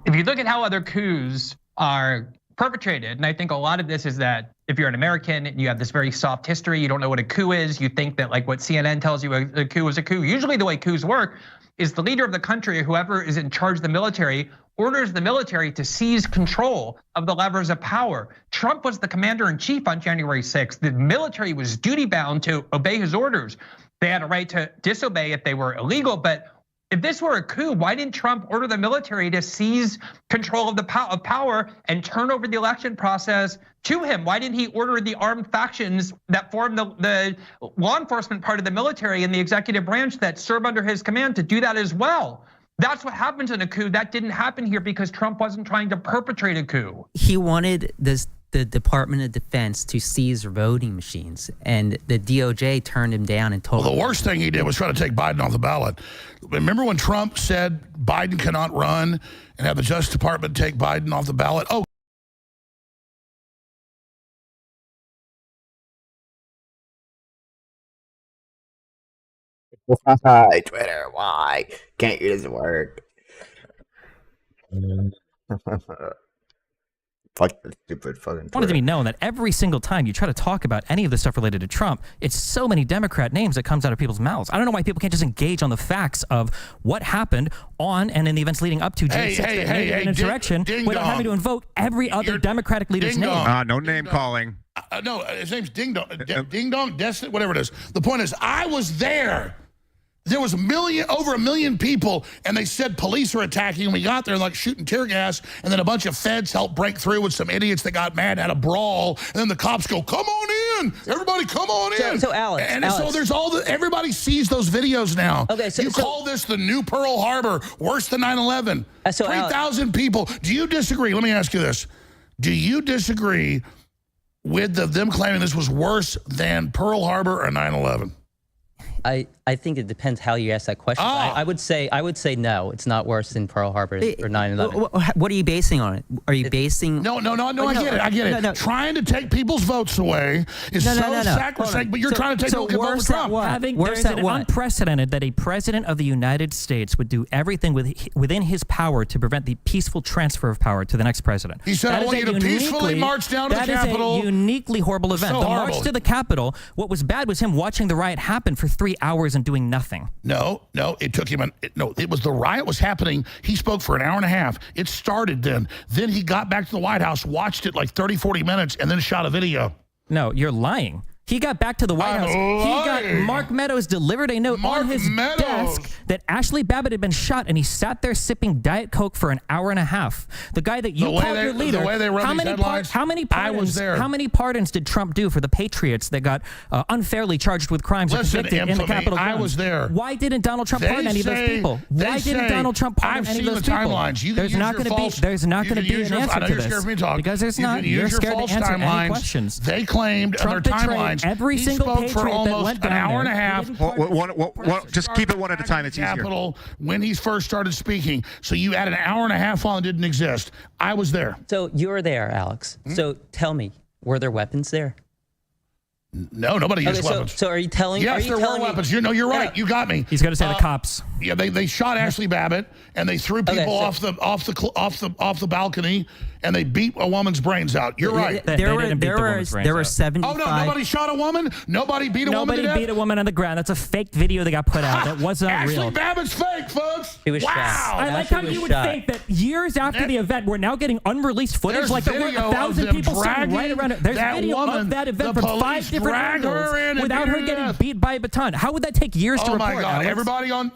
If you look at how other coups are perpetrated, and I think a lot of this is that if you're an American and you have this very soft history, you don't know what a coup is, you think that like what CNN tells you a coup is a coup. Usually the way coups work is the leader of the country or whoever is in charge of the military orders the military to seize control of the levers of power. Trump was the commander-in-chief on January 6th. The military was duty-bound to obey his orders. They had a right to disobey if they were illegal, but if this were a coup, why didn't Trump order the military to seize control of the power and turn over the election process to him? Why didn't he order the armed factions that form the law enforcement part of the military and the executive branch that serve under his command to do that as well? That's what happens in a coup. That didn't happen here because Trump wasn't trying to perpetrate a coup. He wanted the Department of Defense to seize voting machines, and the DOJ turned him down and told him. Well, the worst thing he did was try to take Biden off the ballot. Remember when Trump said Biden cannot run and have the Justice Department take Biden off the ballot? Oh. Why, Twitter? Why? Can't use the word. Fuck the stupid fucking Twitter. I wanted to be known that every single time you try to talk about any of the stuff related to Trump, it's so many Democrat names that comes out of people's mouths. I don't know why people can't just engage on the facts of what happened on and in the events leading up to June 6th an insurrection without having to invoke every other Democratic leader's name. No name calling. No, his name's Ding Dong. Ding Dong, Destiny, whatever it is. The point is, I was there. There was over a million people, and they said police are attacking, and we got there like shooting tear gas, and then a bunch of feds helped break through with some idiots that got mad, had a brawl, and then the cops go, "Come on in, everybody, come on in." So Alex, so there's everybody sees those videos now. Okay, you call this the new Pearl Harbor, worse than 9/11. 3,000 people. Do you disagree? Let me ask you this: do you disagree with them claiming this was worse than Pearl Harbor or 9/11? I think it depends how you ask that question. I would say no, it's not worse than Pearl Harbor or 9/11. What are you basing on it? Are you basing? No, I get it. Trying to take people's votes away is so sacrosanct, but you're trying to take people vote for Trump. There's an unprecedented that a president of the United States would do everything within his power to prevent the peaceful transfer of power to the next president. He said, "I want you to peacefully march down to the Capitol." That is a uniquely horrible event. The march to the Capitol. What was bad was him watching the riot happen for 3 hours and doing nothing. No, it took him. It was the riot was happening. He spoke for an hour and a half. It started then. Then he got back to the White House, watched it like 30, 40 minutes, and then shot a video. No, you're lying. He got back to the White House. He got Mark Meadows delivered a note on his desk that Ashley Babbitt had been shot, and he sat there sipping Diet Coke for an hour and a half. The guy that you called your leader. The way they run these headlines, how many I was there. How many pardons did Trump do for the patriots that got unfairly charged with crimes or convicted in the Capitol grounds? I was there. Why didn't Donald Trump pardon any of those people? Why didn't Donald Trump pardon any of those people? Timelines. There's not going to be an answer to this. Because there's not. You're scared to answer any questions. They claimed in their timelines. Every single for almost an hour and a half. Just keep it one at a time. It's easier. When he first started speaking. So you had an hour and a half on it didn't exist. I was there. So you were there, Alex. So tell me, were there weapons there? No, nobody used weapons. So are you telling? Yes, there were weapons. You're right. You got me. He's going to say the cops. Yeah, they shot Ashley Babbitt and they threw people off the balcony and they beat a woman's brains out. You're right. There were 75. Oh no, nobody shot a woman. Nobody beat a woman to death. Nobody beat a woman on the ground. That's a fake video that got put out. That wasn't real. Ashley Babbitt's fake, folks. He was shot. I like how you would think that years after the event, we're now getting unrunreleased footage like there were 1,000 people sitting right around it. There's video of that event from 5 different angles without her getting beat by a baton. How would that take years to report? Oh my God! Alex?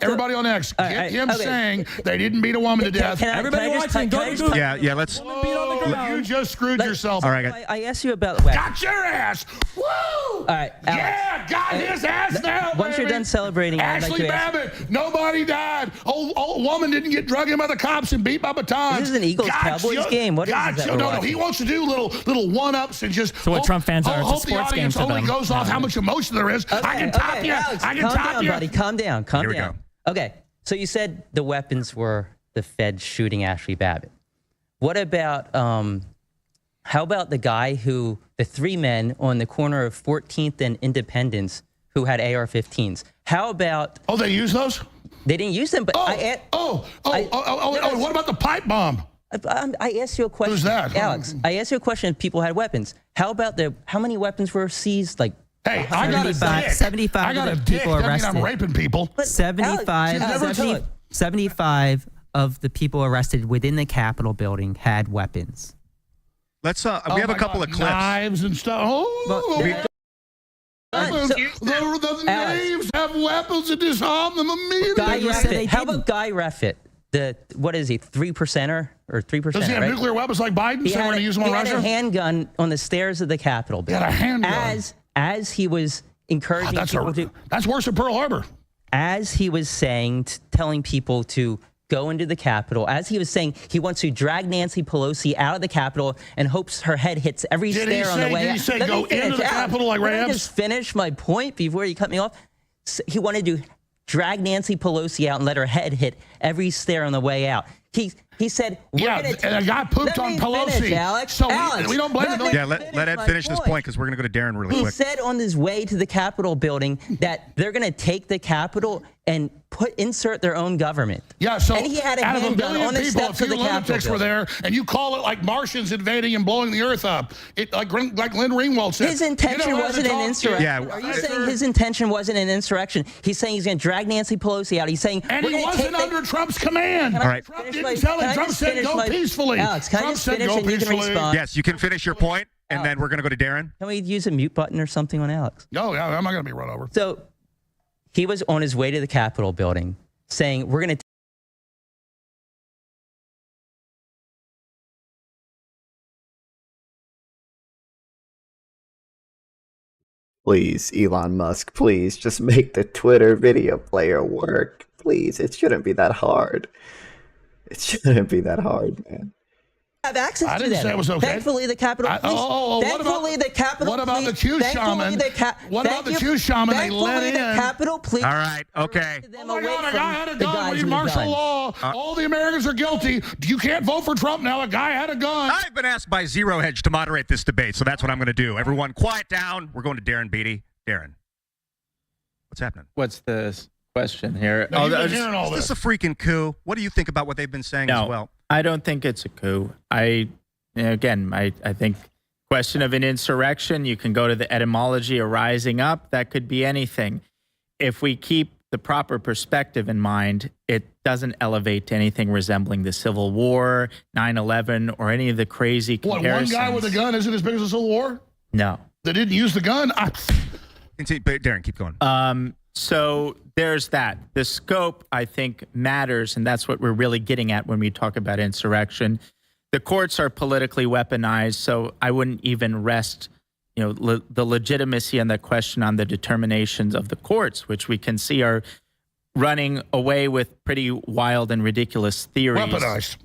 Everybody on X, get him saying they didn't beat a woman to death. Everybody watching, go to Google. Yeah, let's. You just screwed yourself. All right, I asked you about weapons. Got your ass. Woo! All right, Alex, yeah, got his ass now. Once you're done celebrating, Ashley Babbitt, nobody died. Old woman didn't get drugged in by the cops and beat by batons. This is an Eagles-Cowboys game. What is that? No, he wants to do little one-ups and just. So what Trump fans are, hope the audience only goes off how much emotion there is. I can top you. Alex, I can top you. Buddy, calm down. Calm Here down. we go. Okay, so you said the weapons were the Fed shooting Ashley Babbitt. What about how about the the 3 men on the corner of 14th and Independence who had AR-15s? How about? Oh, they used those? They didn't use them, but what about the pipe bomb? I asked you a question. Who's that? Alex, I asked you a question if people had weapons. How about how many weapons were seized? Like, hey, I got a dick. 75 I got a dick. people arrested. I mean, I'm raping people. 75 of the people arrested within the Capitol building had weapons. Let's. We have a couple of clips. Knives and stuff. The knaves have weapons and disarm them immediately. How about Guy Reffitt? What is he, 3%er or 3%? Does he have nuclear weapons like Biden? So we're going to use them on Russia? He had a handgun on the stairs of the Capitol building. He had a handgun. As he was encouraging people to. That's worse than Pearl Harbor. As he was telling people to go into the Capitol, as he was saying he wants to drag Nancy Pelosi out of the Capitol and hopes her head hits every stair on the way out. Did he say go into the Capitol like Rams? Can I just finish my point before you cut me off? He wanted to drag Nancy Pelosi out and let her head hit every stair on the way out. He said, and a guy pooped on Pelosi. Finish, Alex. So Alex, we don't blame him. Yeah, let Ed finish this point because we're going to go to Darren really quick. He said on his way to the Capitol building that they're going to take the Capitol and insert their own government. Yeah, so and he had a out of a handgun billion on the people, steps a of the few Capitol lunatics were there, and you call it like Martians invading and blowing the earth up. Like Glenn Ringwald said. His intention wasn't an insurrection. Yeah. Are you saying his intention wasn't an insurrection? He's saying he's going to drag Nancy Pelosi out. He's saying, and he wasn't under Trump's command. All right. Trump didn't tell him. Trump said go peacefully. Alex, can I just finish and you can respond? Yes, you can finish your point, and then we're going to go to Darren. Can we use a mute button or something on Alex? No, I'm not going to be run over. So he was on his way to the Capitol building saying, we're going to Please, Elon Musk, please just make the Twitter video player work. Please, it shouldn't be that hard. It shouldn't be that hard, man. Have access to them. I didn't say it was okay. Thankfully, the Capitol Police. What about the Q shaman? What about the Q shaman they let in? The Capitol Police. All right, okay. Oh my God, a guy had a gun. We martial law. All the Americans are guilty. You can't vote for Trump now. A guy had a gun. I've been asked by Zero Hedge to moderate this debate, so that's what I'm going to do. Everyone, quiet down. We're going to Darren Beatty. Darren, what's happening? What's the question here? No, you've been hearing all Is this a freaking coup? What do you think about what they've been saying as well? I don't think it's a coup. I think question of an insurrection, you can go to the etymology of rising up. That could be anything. If we keep the proper perspective in mind, it doesn't elevate to anything resembling the Civil War, 9/11, or any of the crazy comparisons. What, one guy with a gun isn't as big as the Civil War? No. They didn't use the gun? Darren, keep going. So there's that. The scope, I think, matters, and that's what we're really getting at when we talk about insurrection. The courts are politically weaponized, so I wouldn't even rest, the legitimacy and the question on the determinations of the courts, which we can see are running away with pretty wild and ridiculous theories.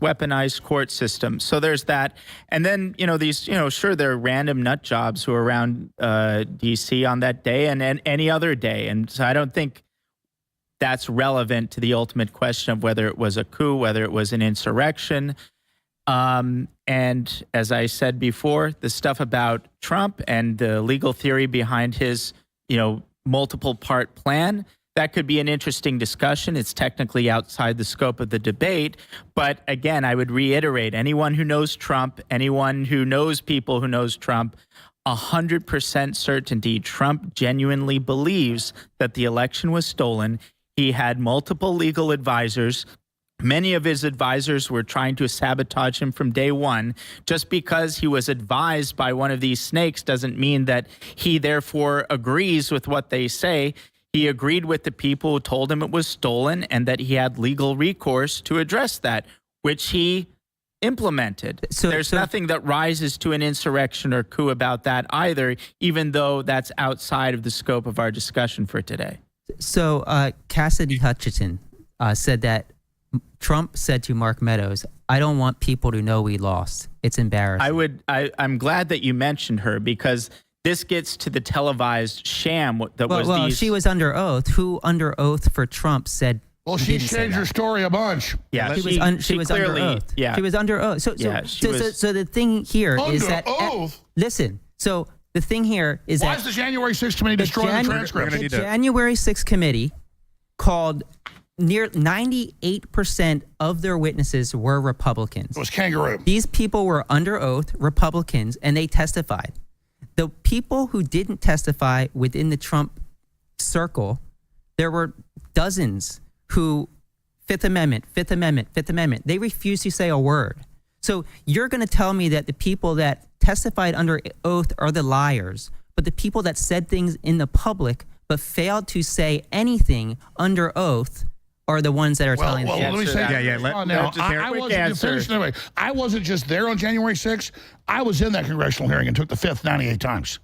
Weaponized court system. So there's that. And then, these, sure, there are random nut jobs who are around D.C. on that day and any other day. And so I don't think that's relevant to the ultimate question of whether it was a coup, whether it was an insurrection. And as I said before, the stuff about Trump and the legal theory behind his, multiple part plan, that could be an interesting discussion. It's technically outside the scope of the debate. But again, I would reiterate, anyone who knows Trump, anyone who knows people who knows Trump, 100% certainty Trump genuinely believes that the election was stolen. He had multiple legal advisors. Many of his advisors were trying to sabotage him from day one. Just because he was advised by one of these snakes doesn't mean that he therefore agrees with what they say. He agreed with the people who told him it was stolen and that he had legal recourse to address that, which he implemented. So there's nothing that rises to an insurrection or coup about that either, even though that's outside of the scope of our discussion for today. So Cassidy Hutchinson said that Trump said to Mark Meadows, "I don't want people to know we lost. It's embarrassing." I'm glad that you mentioned her, because this gets to the televised sham that was well, these... she was under oath. Who under oath for Trump said... Well, she changed her story a bunch. Yeah, she was under oath. Yeah. She was under oath. So the thing here is that... oath? Listen, so the thing here is Why that... Why is the January 6th committee destroying the transcript? The January 6th committee called... Near 98% of their witnesses were Republicans. It was kangaroo. These people were under oath, Republicans, and they testified. The people who didn't testify within the Trump circle, there were dozens who, Fifth Amendment, they refused to say a word. So you're going to tell me that the people that testified under oath are the liars, but the people that said things in the public but failed to say anything under oath are the ones that are telling the truth. Let me say I wasn't just there on January 6th. I was in that congressional hearing and took the Fifth 98 times.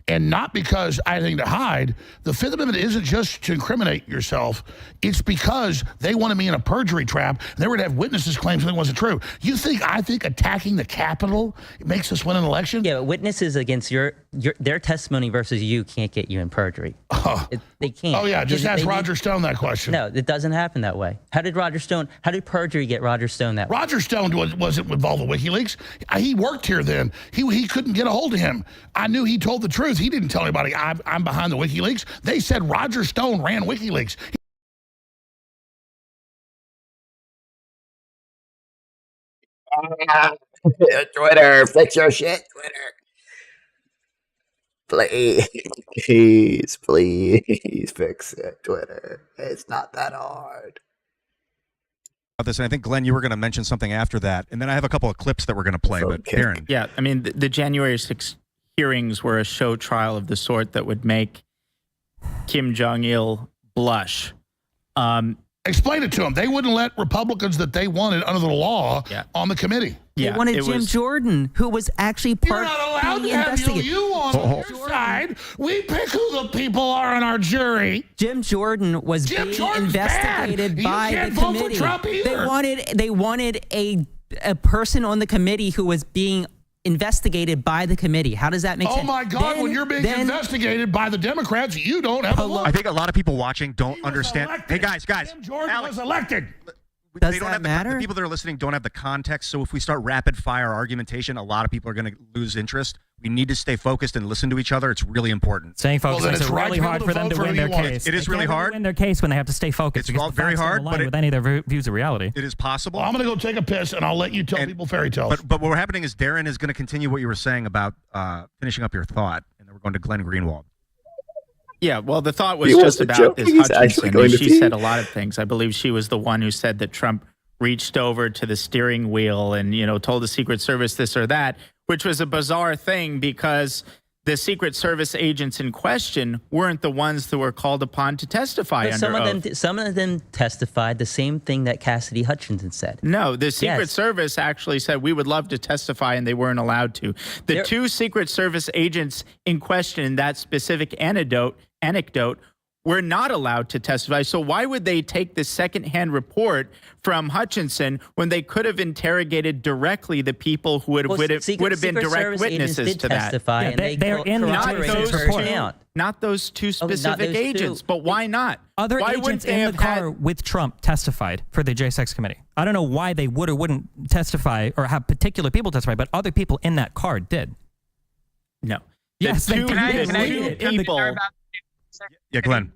And not because I had anything to hide. The Fifth Amendment isn't just to incriminate yourself. It's because they wanted me in a perjury trap, and they were to have witnesses claim something wasn't true. I think attacking the Capitol makes us win an election? Yeah, but witnesses against their testimony versus you can't get you in perjury. They can't. Oh, yeah, just ask Roger Stone that question. No, it doesn't happen that way. How did perjury get Roger Stone that way? Roger Stone wasn't involved with WikiLeaks. He worked here then. He couldn't get a hold of him. I knew he told the truth. He didn't tell anybody I'm behind the WikiLeaks. They said Roger Stone ran WikiLeaks. Twitter, fix your shit, Twitter. Please fix it, Twitter. It's not that hard. This, and I think, Glenn, you were going to mention something after that, and then I have a couple of clips that we're going to play. But Darren, yeah, I mean, the January 6th hearings were a show trial of the sort that would make Kim Jong-il blush. Explain it to them. They wouldn't let Republicans that they wanted under the law on the committee. They wanted Jim Jordan, who was actually part of the investigation. You on your side. We pick who the people are on our jury. Jim Jordan was being investigated by the committee. They wanted a person on the committee who was being investigated by the committee. How does that make sense? Oh my God, when you're being investigated by the Democrats, you don't have a vote. I think a lot of people watching don't understand. Hey, guys. Jim Jordan was elected. Does that matter? The people that are listening don't have the context, so if we start rapid fire argumentation, a lot of people are going to lose interest. We need to stay focused and listen to each other. It's really important. Staying focused makes it really hard for them to win their case. It is really hard. Win their case when they have to stay focused. It's very hard, but with any of their views of reality. It is possible. Well, I'm going to go take a piss, and I'll let you tell people fairy tales. But what's happening is Darren is going to continue what you were saying about finishing up your thought, and then we're going to Glenn Greenwald. Yeah, well, the thought was just about this Hutchinson. She said a lot of things. I believe she was the one who said that Trump reached over to the steering wheel and, told the Secret Service this or that, which was a bizarre thing because the Secret Service agents in question weren't the ones that were called upon to testify under oath. Some of them testified the same thing that Cassidy Hutchinson said. No, the Secret Service actually said we would love to testify, and they weren't allowed to. The two Secret Service agents in question in that specific anecdote were not allowed to testify. So why would they take the secondhand report from Hutchinson when they could have interrogated directly the people who would have been direct witnesses to that? They're in the report. Not those two specific agents, but why not? Other agents in the car with Trump testified for the J6 committee. I don't know why they would or wouldn't testify or have particular people testify, but other people in that car did. No. Yes, they did. Yeah, Glenn.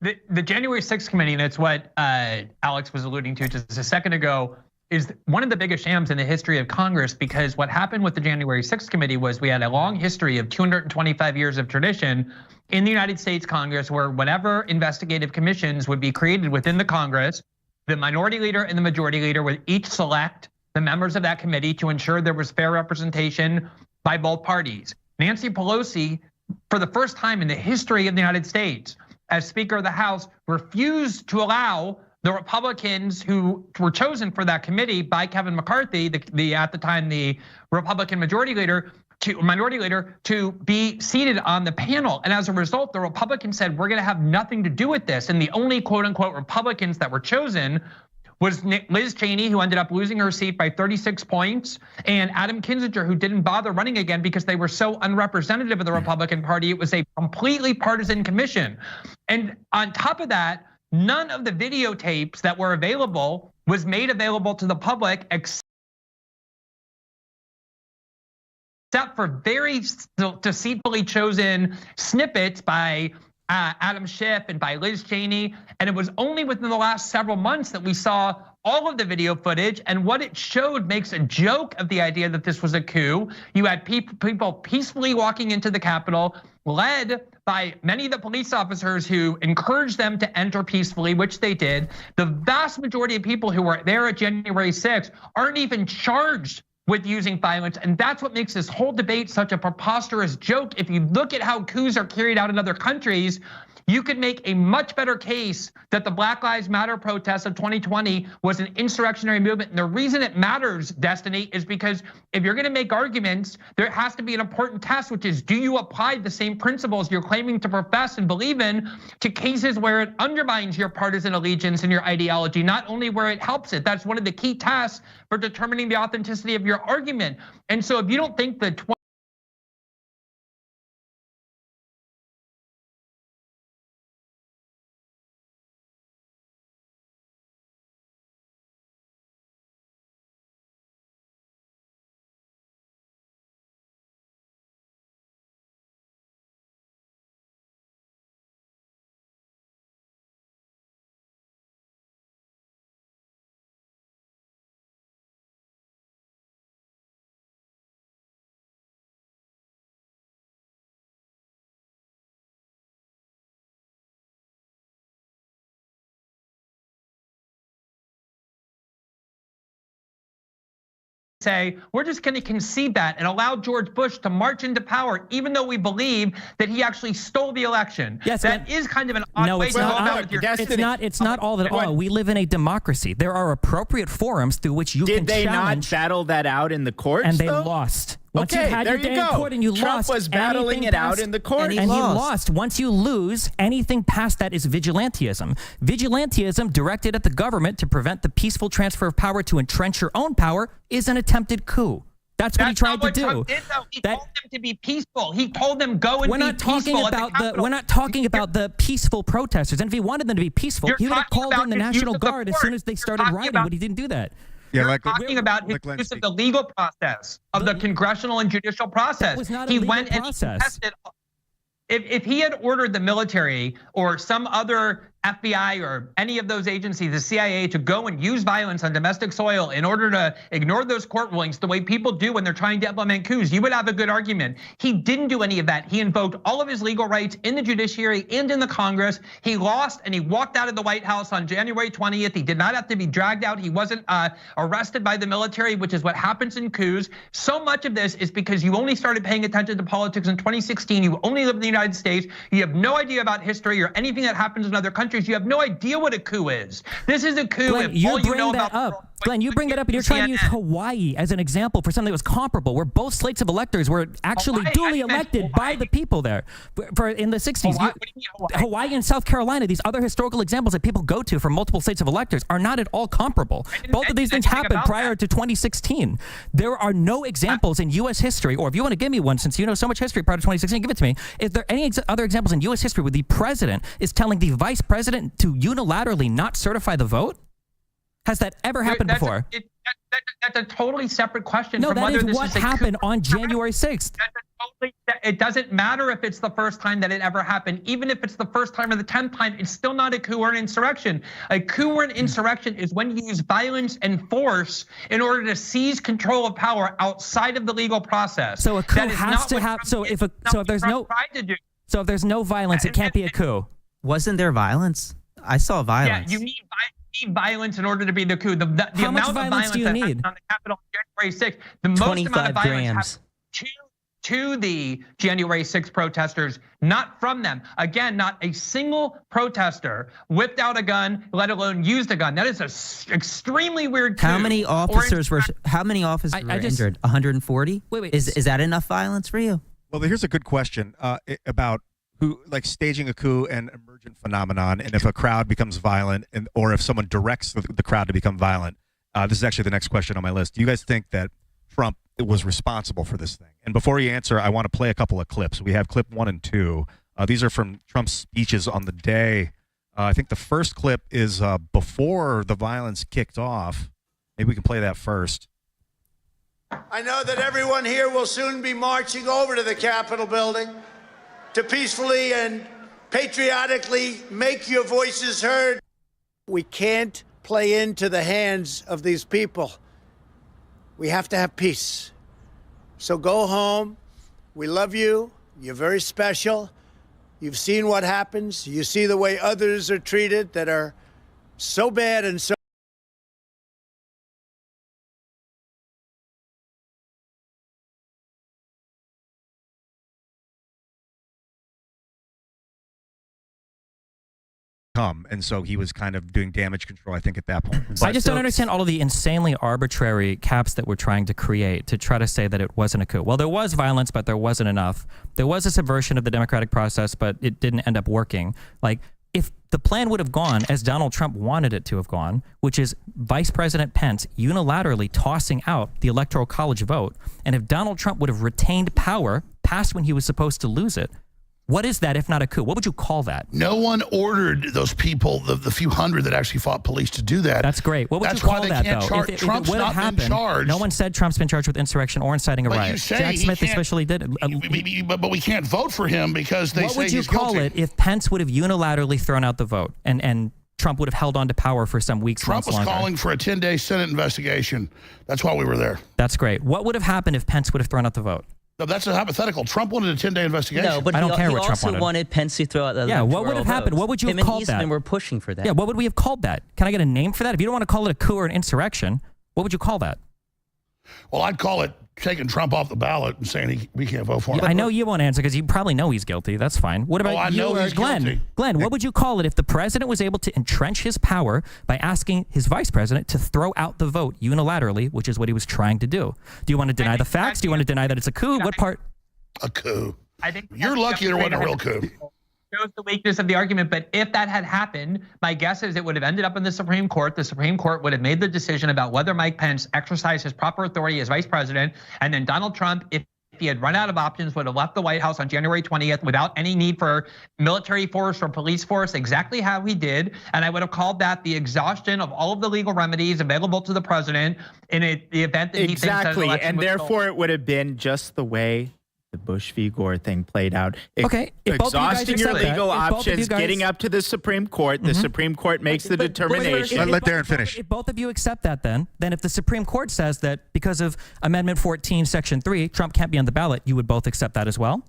The January 6th committee, and it's what Alex was alluding to just a second ago, is one of the biggest shams in the history of Congress, because what happened with the January 6th committee was we had a long history of 225 years of tradition in the United States Congress where whatever investigative commissions would be created within the Congress, the minority leader and the majority leader would each select the members of that committee to ensure there was fair representation by both parties. Nancy Pelosi, for the first time in the history of the United States, as Speaker of the House, refused to allow the Republicans who were chosen for that committee by Kevin McCarthy, at the time the Republican minority leader, to be seated on the panel. And as a result, the Republicans said, we're gonna have nothing to do with this. And the only quote unquote Republicans that were chosen was Liz Cheney, who ended up losing her seat by 36 points, and Adam Kinzinger, who didn't bother running again because they were so unrepresentative of the Republican Party. It was a completely partisan commission. And on top of that, none of the videotapes that were available was made available to the public except for very deceitfully chosen snippets by Adam Schiff and by Liz Cheney. And it was only within the last several months that we saw all of the video footage, and what it showed makes a joke of the idea that this was a coup. You had people peacefully walking into the Capitol, led by many of the police officers who encouraged them to enter peacefully, which they did. The vast majority of people who were there at January 6th aren't even charged with using violence. And that's what makes this whole debate such a preposterous joke. If you look at how coups are carried out in other countries, you could make a much better case that the Black Lives Matter protests of 2020 was an insurrectionary movement. And the reason it matters, Destiny, is because if you're gonna make arguments, there has to be an important test, which is, do you apply the same principles you're claiming to profess and believe in to cases where it undermines your partisan allegiance and your ideology, not only where it helps it. That's one of the key tests for determining the authenticity of your argument. And so if you don't think the say, we're just gonna concede that and allow George Bush to march into power, even though we believe that he actually stole the election. Yes, that is kind of an odd way to go about with your destiny. It's not all that all. We live in a democracy. There are appropriate forums through which you can challenge. Did they not battle that out in the courts? And they lost. Once okay, you had there your day you go. in court and you Trump lost, was battling it out in the court, and he lost. Once you lose, anything past that is vigilantism. Vigilantism directed at the government to prevent the peaceful transfer of power to entrench your own power is an attempted coup. That's what he tried to do. Trump did, though. He told them to be peaceful. He told them go and we're not be talking peaceful about the. We're not talking about the peaceful protesters. And if he wanted them to be peaceful, he would have called in the National Guard as soon as they started rioting. But he didn't do that. Yeah, You're talking about his use of the legal process, of the congressional and judicial process. That was not he a legal went process. And he tested. If he had ordered the military or some other FBI or any of those agencies, the CIA, to go and use violence on domestic soil in order to ignore those court rulings the way people do when they're trying to implement coups, you would have a good argument. He didn't do any of that. He invoked all of his legal rights in the judiciary and in the Congress. He lost and he walked out of the White House on January 20th. He did not have to be dragged out. He wasn't arrested by the military, which is what happens in coups. So much of this is because you only started paying attention to politics in 2016. You only live in the United States. You have no idea about history or anything that happens in other countries. You have no idea what a coup is. This is a coup. Glenn, if all you know about Glenn, you bring that up and you're trying to use Hawaii as an example for something that was comparable, where both slates of electors were actually duly elected by the people there. For in the 60s, Hawaii and South Carolina, these other historical examples that people go to for multiple states of electors are not at all comparable. Both of these things happened prior to 2016. There are no examples in U.S. history, or if you want to give me one, since you know so much history prior to 2016, give it to me. Is there any other examples in U.S. history where the president is telling the vice president to unilaterally not certify the vote? Has that ever happened before? That's a totally separate question. No, from that whether is this what is a happened coup. on January 6th. It doesn't matter if it's the first time that it ever happened. Even if it's the first time or the 10th time, it's still not a coup or an insurrection. A coup or an insurrection is when you use violence and force in order to seize control of power outside of the legal process. So a coup has to have. So if there's no violence, it can't be a coup. Wasn't there violence? I saw violence. Yeah, you need violence in order to be the coup. The How amount much of violence do you that need? happened on the Capitol on January 6th, the most amount of 25 violence grams. happened to the January 6th protesters, not from them. Again, not a single protester whipped out a gun, let alone used a gun. That is an extremely weird coup. How many officers were injured? 140? Wait. Is that enough violence for you? Well, here's a good question about who, like, staging a coup and emergent phenomenon, and if a crowd becomes violent, or if someone directs the crowd to become violent. This is actually the next question on my list. Do you guys think that Trump was responsible for this thing? And before you answer, I want to play a couple of clips. We have clip 1 and 2. These are from Trump's speeches on the day. I think the first clip is before the violence kicked off. Maybe we can play that first. I know that everyone here will soon be marching over to the Capitol building to peacefully and patriotically make your voices heard. We can't play into the hands of these people. We have to have peace. So go home. We love you. You're very special. You've seen what happens. You see the way others are treated that are so bad and so and so he was kind of doing damage control, I think, at that point. I just don't understand all of the insanely arbitrary caps that we're trying to create to try to say that it wasn't a coup. Well, there was violence, but there wasn't enough. There was a subversion of the democratic process, but it didn't end up working. Like, if the plan would have gone as Donald Trump wanted it to have gone, which is Vice President Pence unilaterally tossing out the Electoral College vote, and if Donald Trump would have retained power past when he was supposed to lose it, what is that if not a coup? What would you call that? No one ordered those people, the few hundred that actually fought police, to do that. That's great. What would you call that, though? If Trump's it not happened, been charged. No one said Trump's been charged with insurrection or inciting a riot. Jack Smith especially did it. But we can't vote for him because they say he's guilty. What would you call it if Pence would have unilaterally thrown out the vote and Trump would have held on to power for some weeks, Trump was calling for a 10-day Senate investigation. That's why we were there. That's great. What would have happened if Pence would have thrown out the vote? No, that's a hypothetical. Trump wanted a 10-day investigation. No, but I don't care he what Trump also wanted Pence to throw out the what would have happened? What would you have called that? And we're pushing for that. Yeah, what would we have called that? Can I get a name for that? If you don't want to call it a coup or an insurrection, what would you call that? Well, I'd call it taking Trump off the ballot and saying we can't vote for him. I know you won't answer because you probably know he's guilty. That's fine. What about you or Glenn? Guilty. Glenn, what would you call it if the president was able to entrench his power by asking his vice president to throw out the vote unilaterally, which is what he was trying to do? Do you want to deny the facts? Do you want to deny that it's a coup? What part? A coup. I think you're lucky there wasn't a real coup. Shows the weakness of the argument, but if that had happened, my guess is it would have ended up in the Supreme Court. The Supreme Court would have made the decision about whether Mike Pence exercised his proper authority as vice president, and then Donald Trump, if he had run out of options, would have left the White House on January 20th without any need for military force or police force, exactly how he did. And I would have called that the exhaustion of all of the legal remedies available to the president in the event that he thinks that an election and was therefore it would have been just the way the Bush v. Gore thing played out. Okay, if both of you guys Exhausting your accept that, legal if both of options, you guys- getting up to the Supreme Court. The Supreme Court makes the determination. Let Darren finish. If both of you accept that, then if the Supreme Court says that because of Amendment 14, Section 3, Trump can't be on the ballot, you would both accept that as well?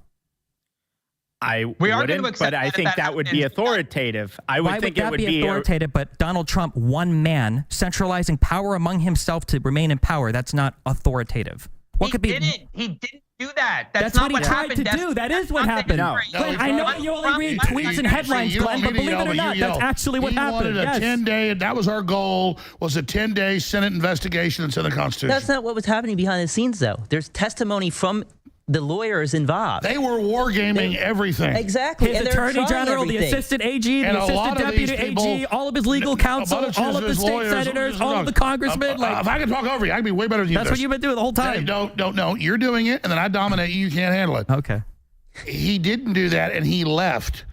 I We are going to wouldn't, accept but I that think if that that would be happens. authoritative. I would Why think would it that would be be authoritative? But Donald Trump, one man, centralizing power among himself to remain in power, that's not authoritative. What could be? He didn't do that. That's not what he tried happened. to do. That is what That's happened. not the Glenn, I know you only read tweets and headlines, Glenn, but believe it or not, that's actually what happened. He wanted a Yes. 10-day, that was our goal, was a 10-day Senate investigation into the Constitution. That's not what was happening behind the scenes, though. There's testimony from the lawyers involved. They were wargaming everything. Exactly. His and they're attorney trying general, the everything. assistant AG, And the a lot assistant of these deputy people- AG, all of his legal a counsel, bunch all of the his state lawyers- senators, all of the congressmen. if I can talk over you, I can be way better than you. That's what you've been doing the whole time. No, you're doing it, and then I dominate you. You can't handle it. Okay. He didn't do that, and he left,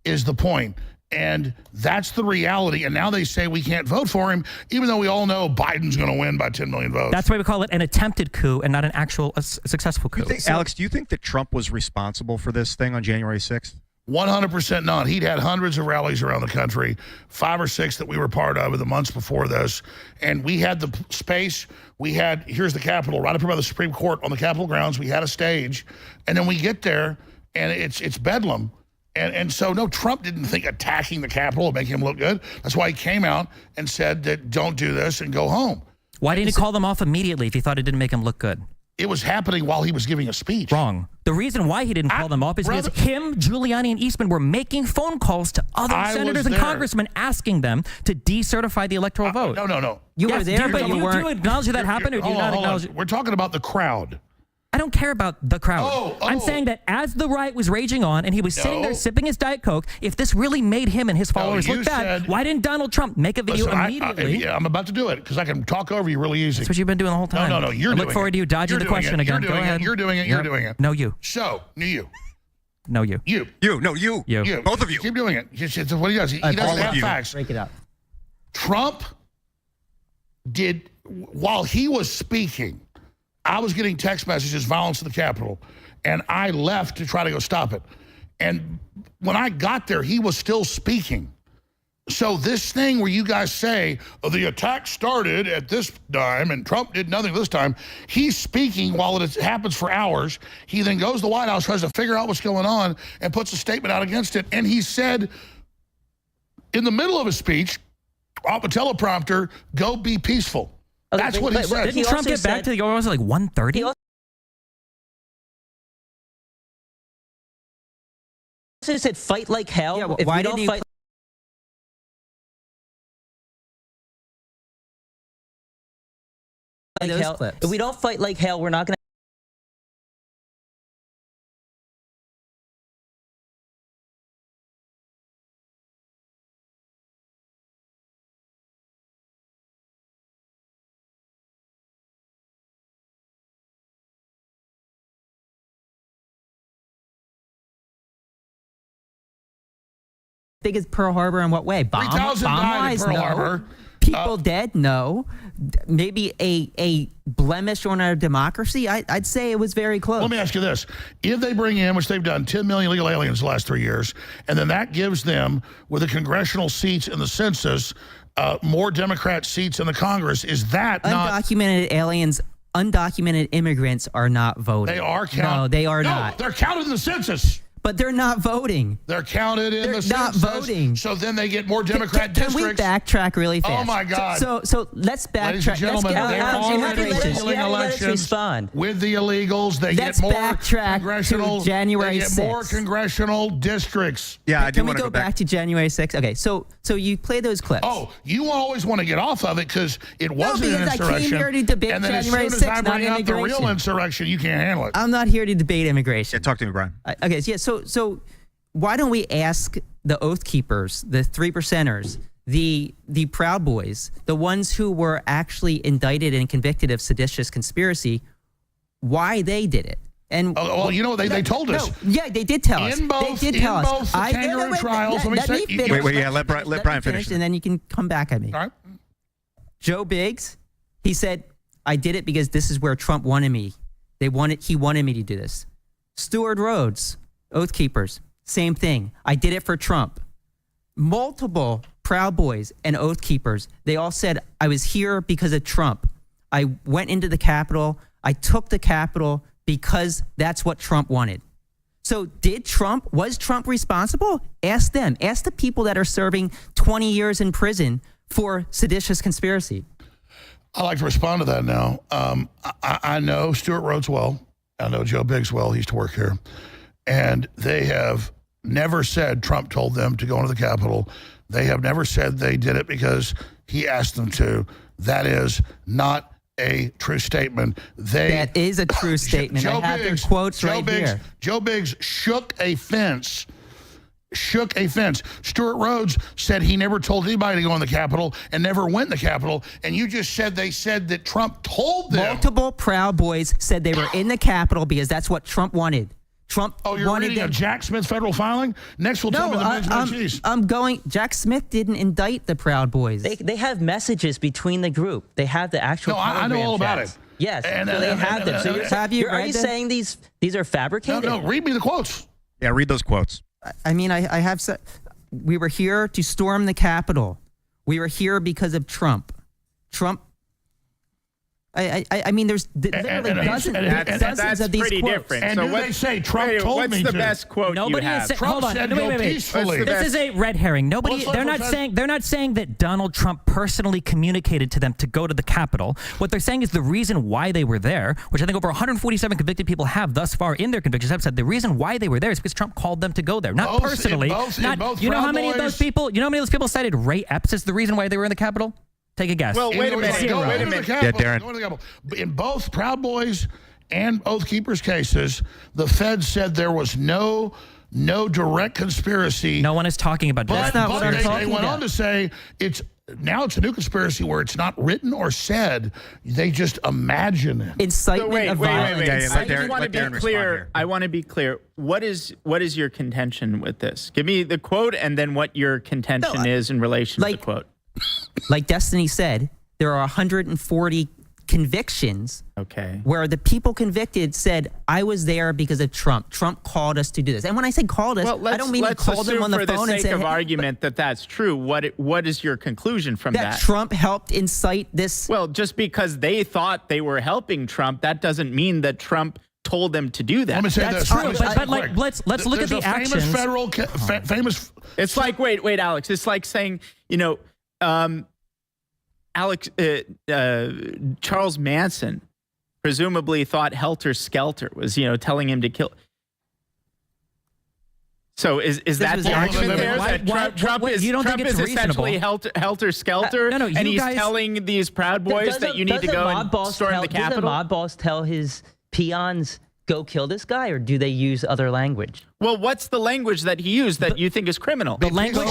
is the point. And that's the reality. And now they say we can't vote for him, even though we all know Biden's going to win by 10 million votes. That's why we call it an attempted coup and not an actual successful coup. Alex, do you think that Trump was responsible for this thing on January 6th? 100% not. He'd had hundreds of rallies around the country, 5 or 6 that we were part of in the months before this. And we had the space. We had, here's the Capitol, right up here by the Supreme Court on the Capitol grounds. We had a stage. And then we get there, and it's bedlam. And so, no, Trump didn't think attacking the Capitol would make him look good. That's why he came out and said that don't do this and go home. Why didn't he call them off immediately if he thought it didn't make him look good? It was happening while he was giving a speech. Wrong. The reason why he didn't call them off is because him, Giuliani, and Eastman were making phone calls to other senators and congressmen asking them to decertify the electoral vote. No. You were there, but you weren't. Do you acknowledge that happened, or do you not acknowledge it? We're talking about the crowd. I don't care about the crowd. I'm saying that as the riot was raging on and he was sitting there sipping his Diet Coke, if this really made him and his followers look bad, why didn't Donald Trump make a video immediately? I'm about to do it because I can talk over you really easy. That's what you've been doing the whole time. No, you're doing it. I look forward to you dodging the question again. Go ahead. You're doing it. You're doing it. No, you. So, you. No, you. You. No, you. You. Both of you. Keep doing it. It's what he does. He doesn't have facts. Break it up. Trump did, while he was speaking, I was getting text messages, violence in the Capitol, and I left to try to go stop it. And when I got there, he was still speaking. So this thing where you guys say, the attack started at this time and Trump did nothing this time, he's speaking while it happens for hours. He then goes to the White House, tries to figure out what's going on, and puts a statement out against it. And he said, in the middle of his speech, off a teleprompter, go be peaceful. Okay, That's what he said. Didn't Trump get back to the was it like 1:30? He also said fight like hell. Yeah, if why we didn't don't he fight like those hell, clips? if we don't fight like hell, we're not going to. Big as Pearl Harbor in what way? 3,000 died in Pearl no. Harbor. People dead? No. Maybe a blemish on our democracy? I'd say it was very close. Let me ask you this. If they bring in, which they've done, 10 million illegal aliens the last 3 years, and then that gives them, with the congressional seats in the census, more Democrat seats in the Congress, is that undocumented aliens, undocumented immigrants are not voting. They are counted. No, they are not. They're counted in the census. But they're not voting. They're counted in the census. They're not voting. So then they get more Democrat Can we districts. backtrack really fast? Oh, my God. So let's backtrack. Ladies and gentlemen, let's they're get out already immigration. stealing elections with the illegals. They Let's get more backtrack congressional. to January they get more 6th. congressional districts. Yeah, I do Can we want to go back to January 6th? Okay, so you play those clips. Oh, you always want to get off of it because it wasn't an because I insurrection. came here to debate and then January as soon as 6th, I not bring up the real immigration. insurrection, you can't handle it. I'm not here to debate immigration. Yeah, talk to me, Brian. Okay, yeah, so why don't we ask the Oath Keepers, the 3%ers, the Proud Boys, the ones who were actually indicted and convicted of seditious conspiracy, why they did it? And well, you know, they told us. No, yeah, they did tell us. In both, they did tell both us. the kangaroo trials. Let me say. Let Brian finish. And then you can come back at me. All right. Joe Biggs, he said, I did it because this is where Trump wanted me. He wanted me to do this. Stewart Rhodes, Oath Keepers, same thing. I did it for Trump. Multiple Proud Boys and Oath Keepers, they all said, I was here because of Trump. I went into the Capitol. I took the Capitol because that's what Trump wanted. So was Trump responsible? Ask them. Ask the people that are serving 20 years in prison for seditious conspiracy. I'd like to respond to that now. I know Stewart Rhodes well. I know Joe Biggs well. He used to work here. And they have never said Trump told them to go into the Capitol. They have never said they did it because he asked them to. That is not a true statement. That is a true statement. I have their quotes right here. Joe Biggs shook a fence. Stewart Rhodes said he never told anybody to go in the Capitol and never went in the Capitol. And you just said they said that Trump told them. Multiple Proud Boys said they were in the Capitol because that's what Trump wanted. You're reading a Jack Smith federal filing? Next we'll tell me the cheese. Jack Smith didn't indict the Proud Boys. They have messages between the group. They have the actual I know all about it. Yes, so they have them. So are you saying these are fabricated? No, read me the quotes. Yeah, read those quotes. I mean, I have said, we were here to storm the Capitol. We were here because of Trump. I mean, there's literally dozens of these pretty quotes. Different. And so do they say Trump told me to? What's the best quote Nobody you have? is saying, Trump hold on. said No, go wait. peacefully. This is a red herring. They're not saying that Donald Trump personally communicated to them to go to the Capitol. What they're saying is the reason why they were there, which I think over 147 convicted people have thus far in their convictions, have said the reason why they were there is because Trump called them to go there. Not personally. You know how many of those people cited Ray Epps as the reason why they were in the Capitol? Take a guess. Well, wait a minute. Yeah, Darren. In both Proud Boys and Oath Keepers cases, the Fed said there was no direct conspiracy. No one is talking about that. That's not what I'm talking about. They went on to say it's a new conspiracy where it's not written or said. They just imagine it. Incitement of violence. I want to be clear. What is your contention with this? Give me the quote and then what your contention is in relation to the quote. Like Destiny said, there are 140 convictions where the people convicted said, I was there because of Trump. Trump called us to do this. And when I say called us, I don't mean to call them on the phone and say, for the sake of argument that that's true, what is your conclusion from that? That Trump helped incite this? Well, just because they thought they were helping Trump, that doesn't mean that Trump told them to do that. Let me say that's this. true. But let's look at the actions. Famous. It's like, wait, Alex. It's like saying, Charles Manson presumably thought Helter Skelter was, telling him to kill. So is that the argument there? That Trump is essentially Helter Skelter, and he's telling these Proud Boys that you need to go and storm the Capitol? Does the mob boss tell his peons, go kill this guy, or do they use other language? Well, what's the language that he used that you think is criminal? The language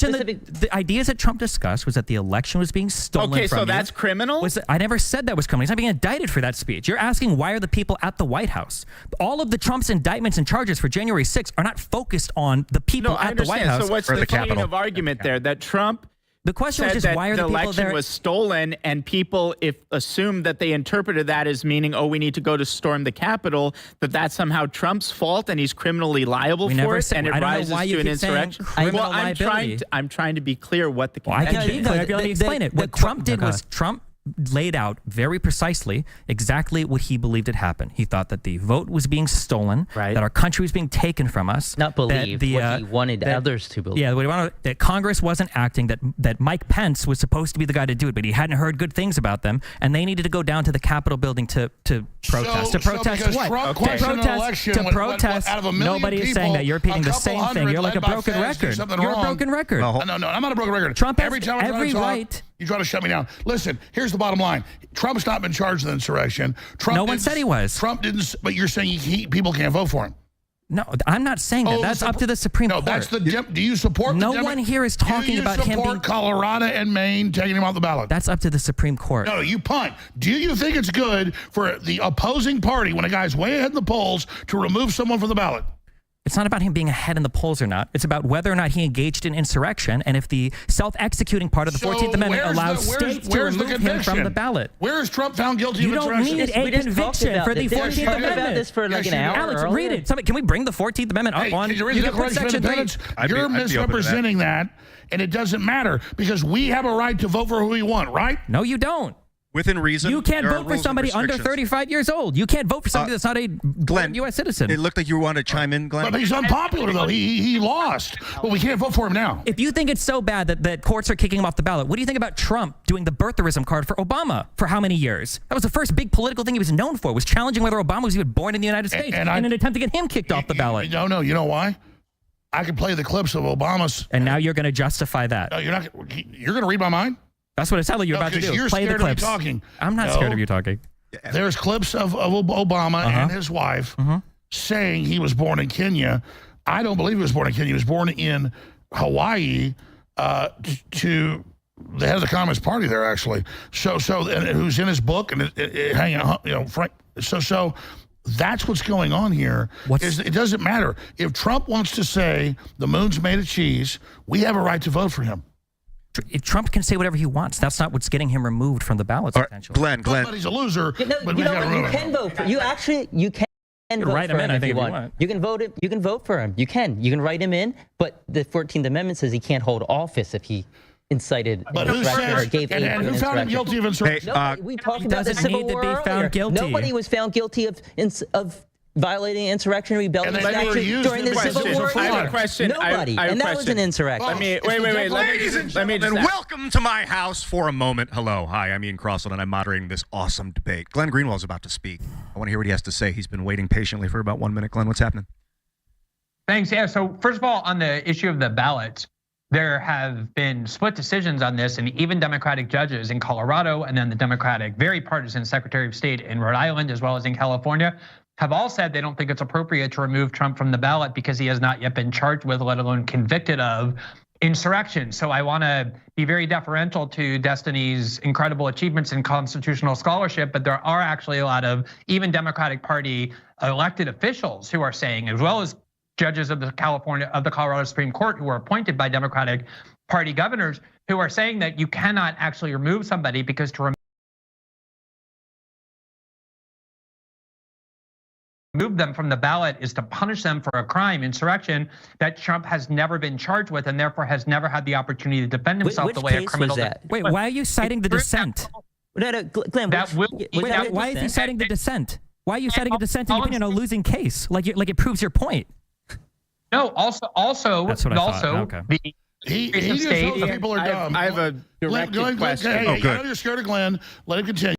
and the ideas that Trump discussed was that the election was being stolen from you. Okay, so that's criminal? I never said that was criminal. He's not being indicted for that speech. You're asking why are the people at the White House? All of the Trump's indictments and charges for January 6th are not focused on the people at the White House. So what's the chain of argument there? That Trump The question was just why are the people there? The election was stolen, and people assumed that they interpreted that as meaning, we need to go to storm the Capitol, that's somehow Trump's fault and he's criminally liable for it, and it rises to an insurrection. Well, I'm trying to be clear what the contention is. Let me explain it. What Trump did was Trump laid out very precisely exactly what he believed had happened. He thought that the vote was being stolen, that our country was being taken from us. Not believe, what he wanted others to believe. Yeah, what he wanted, that Congress wasn't acting, that Mike Pence was supposed to be the guy to do it, but he hadn't heard good things about them, and they needed to go down to the Capitol building to protest. To protest what? To protest. Nobody is saying that. You're repeating the same thing. You're like a broken record. You're a broken record. No, I'm not a broken record. Trump has every right. You try to shut me down. Listen, here's the bottom line. Trump's not been charged with insurrection. No one said he was. Trump didn't, but you're saying people can't vote for him. No, I'm not saying that. That's up to the Supreme Court. No, that's do you support No one here is talking about him being... Do you support Colorado and Maine taking him off the ballot? That's up to the Supreme Court. No, you punt. Do you think it's good for the opposing party, when a guy's way ahead in the polls, to remove someone from the ballot? It's not about him being ahead in the polls or not. It's about whether or not he engaged in insurrection, and if the self-executing part of the 14th Amendment allows states to remove him from the ballot. Where is Trump found guilty of insurrection? You don't need a conviction for the 14th Amendment. About this for like an hour. Alex, read it. Can we bring the 14th Amendment up on? Can you read the Declaration of Independence? You're misrepresenting that, and it doesn't matter because we have a right to vote for who we want, right? No, you don't. Within reason. You can't vote for somebody under 35 years old. You can't vote for somebody that's not a U.S. citizen. It looked like you wanted to chime in, Glenn. But he's unpopular, though. He lost. But we can't vote for him now. If you think it's so bad that courts are kicking him off the ballot, what do you think about Trump doing the birtherism card for Obama for how many years? That was the first big political thing he was known for, was challenging whether Obama was even born in the United States in an attempt to get him kicked off the ballot. No, you know why? I can play the clips of Obama's. And now you're going to justify that. No, you're not. You're going to read my mind? That's what it sounded like you're about to do. You're Play the scared clips. of me talking. I'm not scared of you talking. There's clips of Obama and his wife saying he was born in Kenya. I don't believe he was born in Kenya. He was born in Hawaii to the head of the Communist Party there, actually. So and who's in his book and hanging out, Frank. So that's what's going on here. It doesn't matter. If Trump wants to say the moon's made of cheese, we have a right to vote for him. Trump can say whatever he wants. That's not what's getting him removed from the ballot, potentially. Glenn. But he's a loser. You can vote for. You can vote write for him in, him I if think, you if you want. want. You can vote it. You can vote for him. You can write him in. But the 14th Amendment says he can't hold office if he incited insurrection or gave aid and to who found him guilty of insurrection? We talked about the Civil War earlier. Nobody was found guilty of violating insurrection and rebellion statute during the Civil War. I have a question. Nobody, and that was an insurrection. Wait. Ladies and gentlemen, let me welcome to my house for a moment. Hello. Hi, I'm Ian Crossland, and I'm moderating this awesome debate. Glenn Greenwald is about to speak. I want to hear what he has to say. He's been waiting patiently for about 1 minute. Glenn, what's happening? Thanks. Yeah, so first of all, on the issue of the ballots, there have been split decisions on this, and even Democratic judges in Colorado and then the Democratic, very partisan Secretary of State in Rhode Island, as well as in California, have all said they don't think it's appropriate to remove Trump from the ballot because he has not yet been charged with, let alone convicted of, insurrection. So I want to be very deferential to Destiny's incredible achievements in constitutional scholarship, but there are actually a lot of even Democratic Party elected officials who are saying, as well as judges of the Colorado Supreme Court who were appointed by Democratic Party governors, who are saying that you cannot actually remove somebody because to remove them from the ballot is to punish them for a crime, insurrection, that Trump has never been charged with and therefore has never had the opportunity to defend himself the way a criminal did. Wait, why are you citing the dissent? Glenn, why is he citing the dissent? Why are you citing a dissenting opinion on a losing case? Like it proves your point. No, also, that's what I thought. Okay. He just knows people are dumb. I have a directed question. Hey, I know you're scared of Glenn. Let him continue.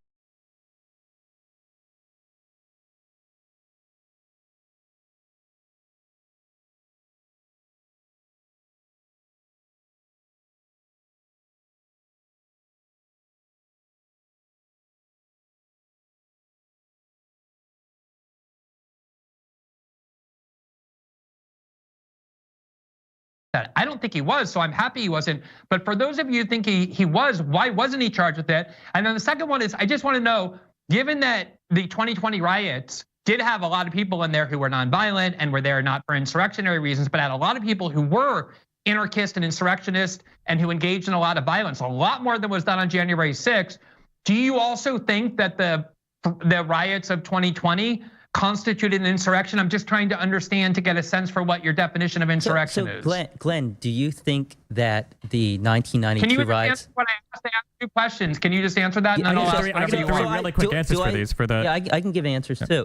I don't think he was, so I'm happy he wasn't. But for those of you who think he was, why wasn't he charged with it? And then the second one is, I just want to know, given that the 2020 riots did have a lot of people in there who were nonviolent and were there not for insurrectionary reasons, but had a lot of people who were anarchist and insurrectionist and who engaged in a lot of violence, a lot more than was done on January 6th. Do you also think that the riots of 2020 constituted an insurrection? I'm just trying to understand to get a sense for what your definition of insurrection is. Glenn, do you think that the 1992 Can you riots? answer what I asked? I asked 2 questions. Can you just answer that? And then I'll ask whatever you want. Really quick answers for these. Yeah, I can give answers too.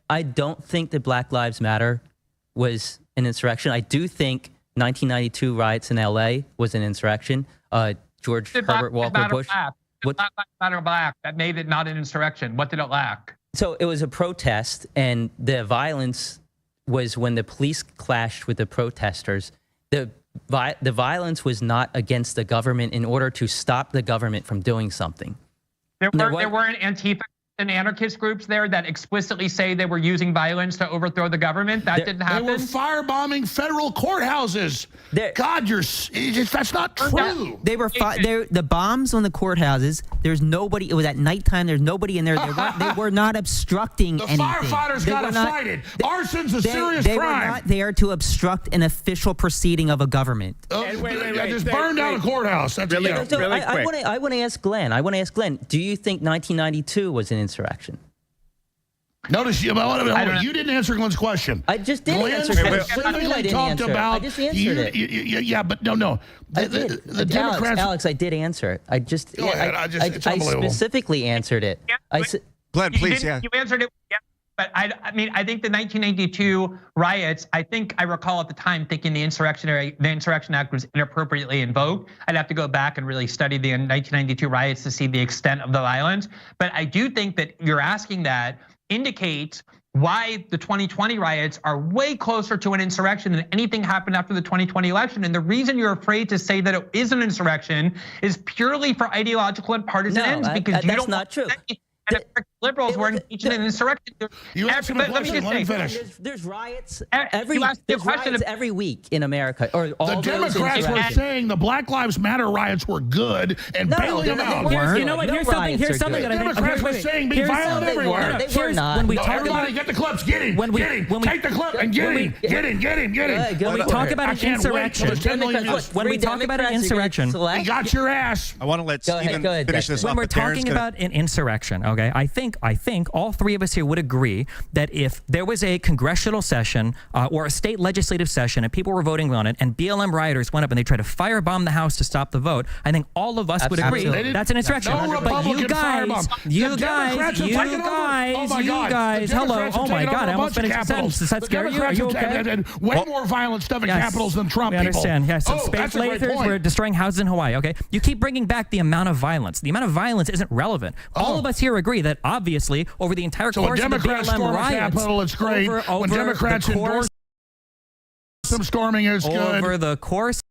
I don't think that Black Lives Matter was an insurrection. I do think 1992 riots in LA was an insurrection. George Herbert Walker Bush. Black Lives Matter black that made it not an insurrection. What did it lack? So it was a protest, and the violence was when the police clashed with the protesters. The violence was not against the government in order to stop the government from doing something. There weren't Antifa and anarchist groups there that explicitly say they were using violence to overthrow the government? That didn't happen. They were firebombing federal courthouses. God, that's not true. They were the bombs on the courthouses. There's nobody. It was at nighttime. There's nobody in there. They were not obstructing anything. The firefighters got to fight it. Arson's a serious crime. They crime. were not there to obstruct an official proceeding of a government. I just burned down a courthouse. That's really quick. I want to ask Glenn. Do you think 1992 was an insurrection? Notice you didn't answer Glenn's question. I just did answer it. I just answered it. Yeah, but no. The Democrats. Alex, I did answer it. I specifically answered it. Glenn, please, You answered it. Yeah. But I think the 1992 riots, I recall at the time thinking the Insurrection Act was inappropriately invoked. I'd have to go back and really study the 1992 riots to see the extent of the violence. But I do think that you're asking that indicates why the 2020 riots are way closer to an insurrection than anything happened after the 2020 election. And the reason you're afraid to say that it is an insurrection is purely for ideological and partisan ends, because you don't. That's not true. And liberals were engaged in an insurrection. You asked him a question. Let me finish. There's riots every week in America. Or all the Democrats were saying the Black Lives Matter riots were good and bailing them out. You know what? Here's something that I think. Democrats were saying be violent everywhere. They were not. When we talk Everybody get the clips. Get him. Take the clip and get him. When we talk about an insurrection, he got your ass. I want to let Stephen finish this up. When we're talking about an insurrection, okay, I think all three of us here would agree that if there was a congressional session or a state legislative session and people were voting on it and BLM rioters went up and they tried to firebomb the House to stop the vote, I think all of us would agree that's an insurrection. No but you guys, hello, oh my God, I almost finished the sentence. Does that scare you? Are you okay? Way more violent stuff in capitals than Trump people. I understand. Yes, space lasers were destroying houses in Hawaii. Okay, you keep bringing back the amount of violence. The amount of violence isn't relevant. All of us here agree that obviously over the entire course of the BLM riots, it's great. When Democrats endorse some storming, is good. Over the course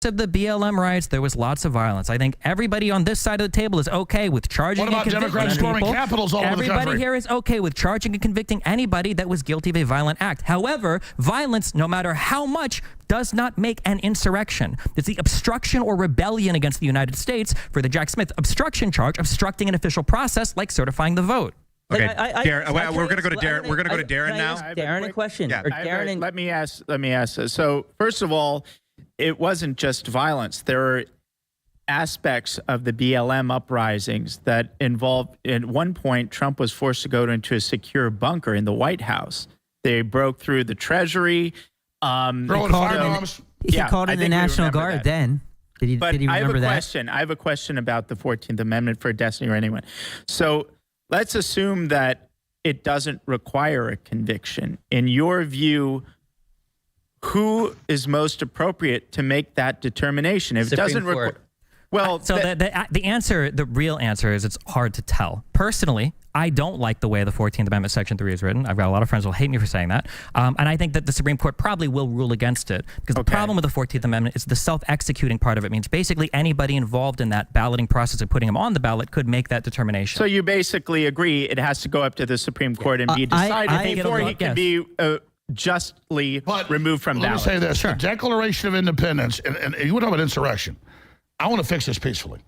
of the BLM riots, there was lots of violence. I think everybody on this side of the table is okay with charging and convicting Democrats storming people. Capitals all over the country? Everybody here is okay with charging and convicting anybody that was guilty of a violent act. However, violence, no matter how much, does not make an insurrection. It's the obstruction or rebellion against the United States for the Jack Smith obstruction charge, obstructing an official process like certifying the vote. Okay, Darren, we're going to go to Darren. We're going to go to Darren now. Darren, a question. Yeah. Let me ask. So first of all, it wasn't just violence. There were aspects of the BLM uprisings that involved, at one point, Trump was forced to go into a secure bunker in the White House. They broke through the Treasury. He called in the National Guard then. Did he remember that? I have a question about the 14th Amendment for Destiny or anyone. So let's assume that it doesn't require a conviction. In your view, who is most appropriate to make that determination? If it doesn't require, well, so the answer, the real answer is it's hard to tell. Personally, I don't like the way the 14th Amendment Section 3 is written. I've got a lot of friends who will hate me for saying that. And I think that the Supreme Court probably will rule against it because the problem with the 14th Amendment is the self-executing part of it means basically anybody involved in that balloting process of putting them on the ballot could make that determination. So you basically agree it has to go up to the Supreme Court and be decided before he can be justly removed from ballot. Let me say this. The Declaration of Independence, and you were talking about insurrection. I want to fix this peacefully.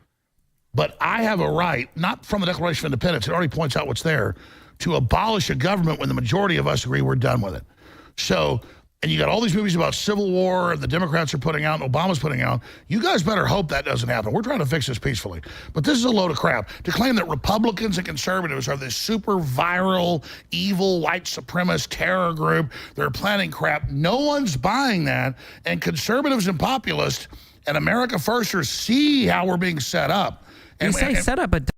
But I have a right, not from the Declaration of Independence, it already points out what's there, to abolish a government when the majority of us agree we're done with it. So, and you got all these movies about Civil War the Democrats are putting out and Obama's putting out. You guys better hope that doesn't happen. We're trying to fix this peacefully. But this is a load of crap. To claim that Republicans and conservatives are this super viral, evil, white supremacist terror group, they're planning crap. No one's buying that. And conservatives and populists and America Firsters see how we're being set up. You say set up, but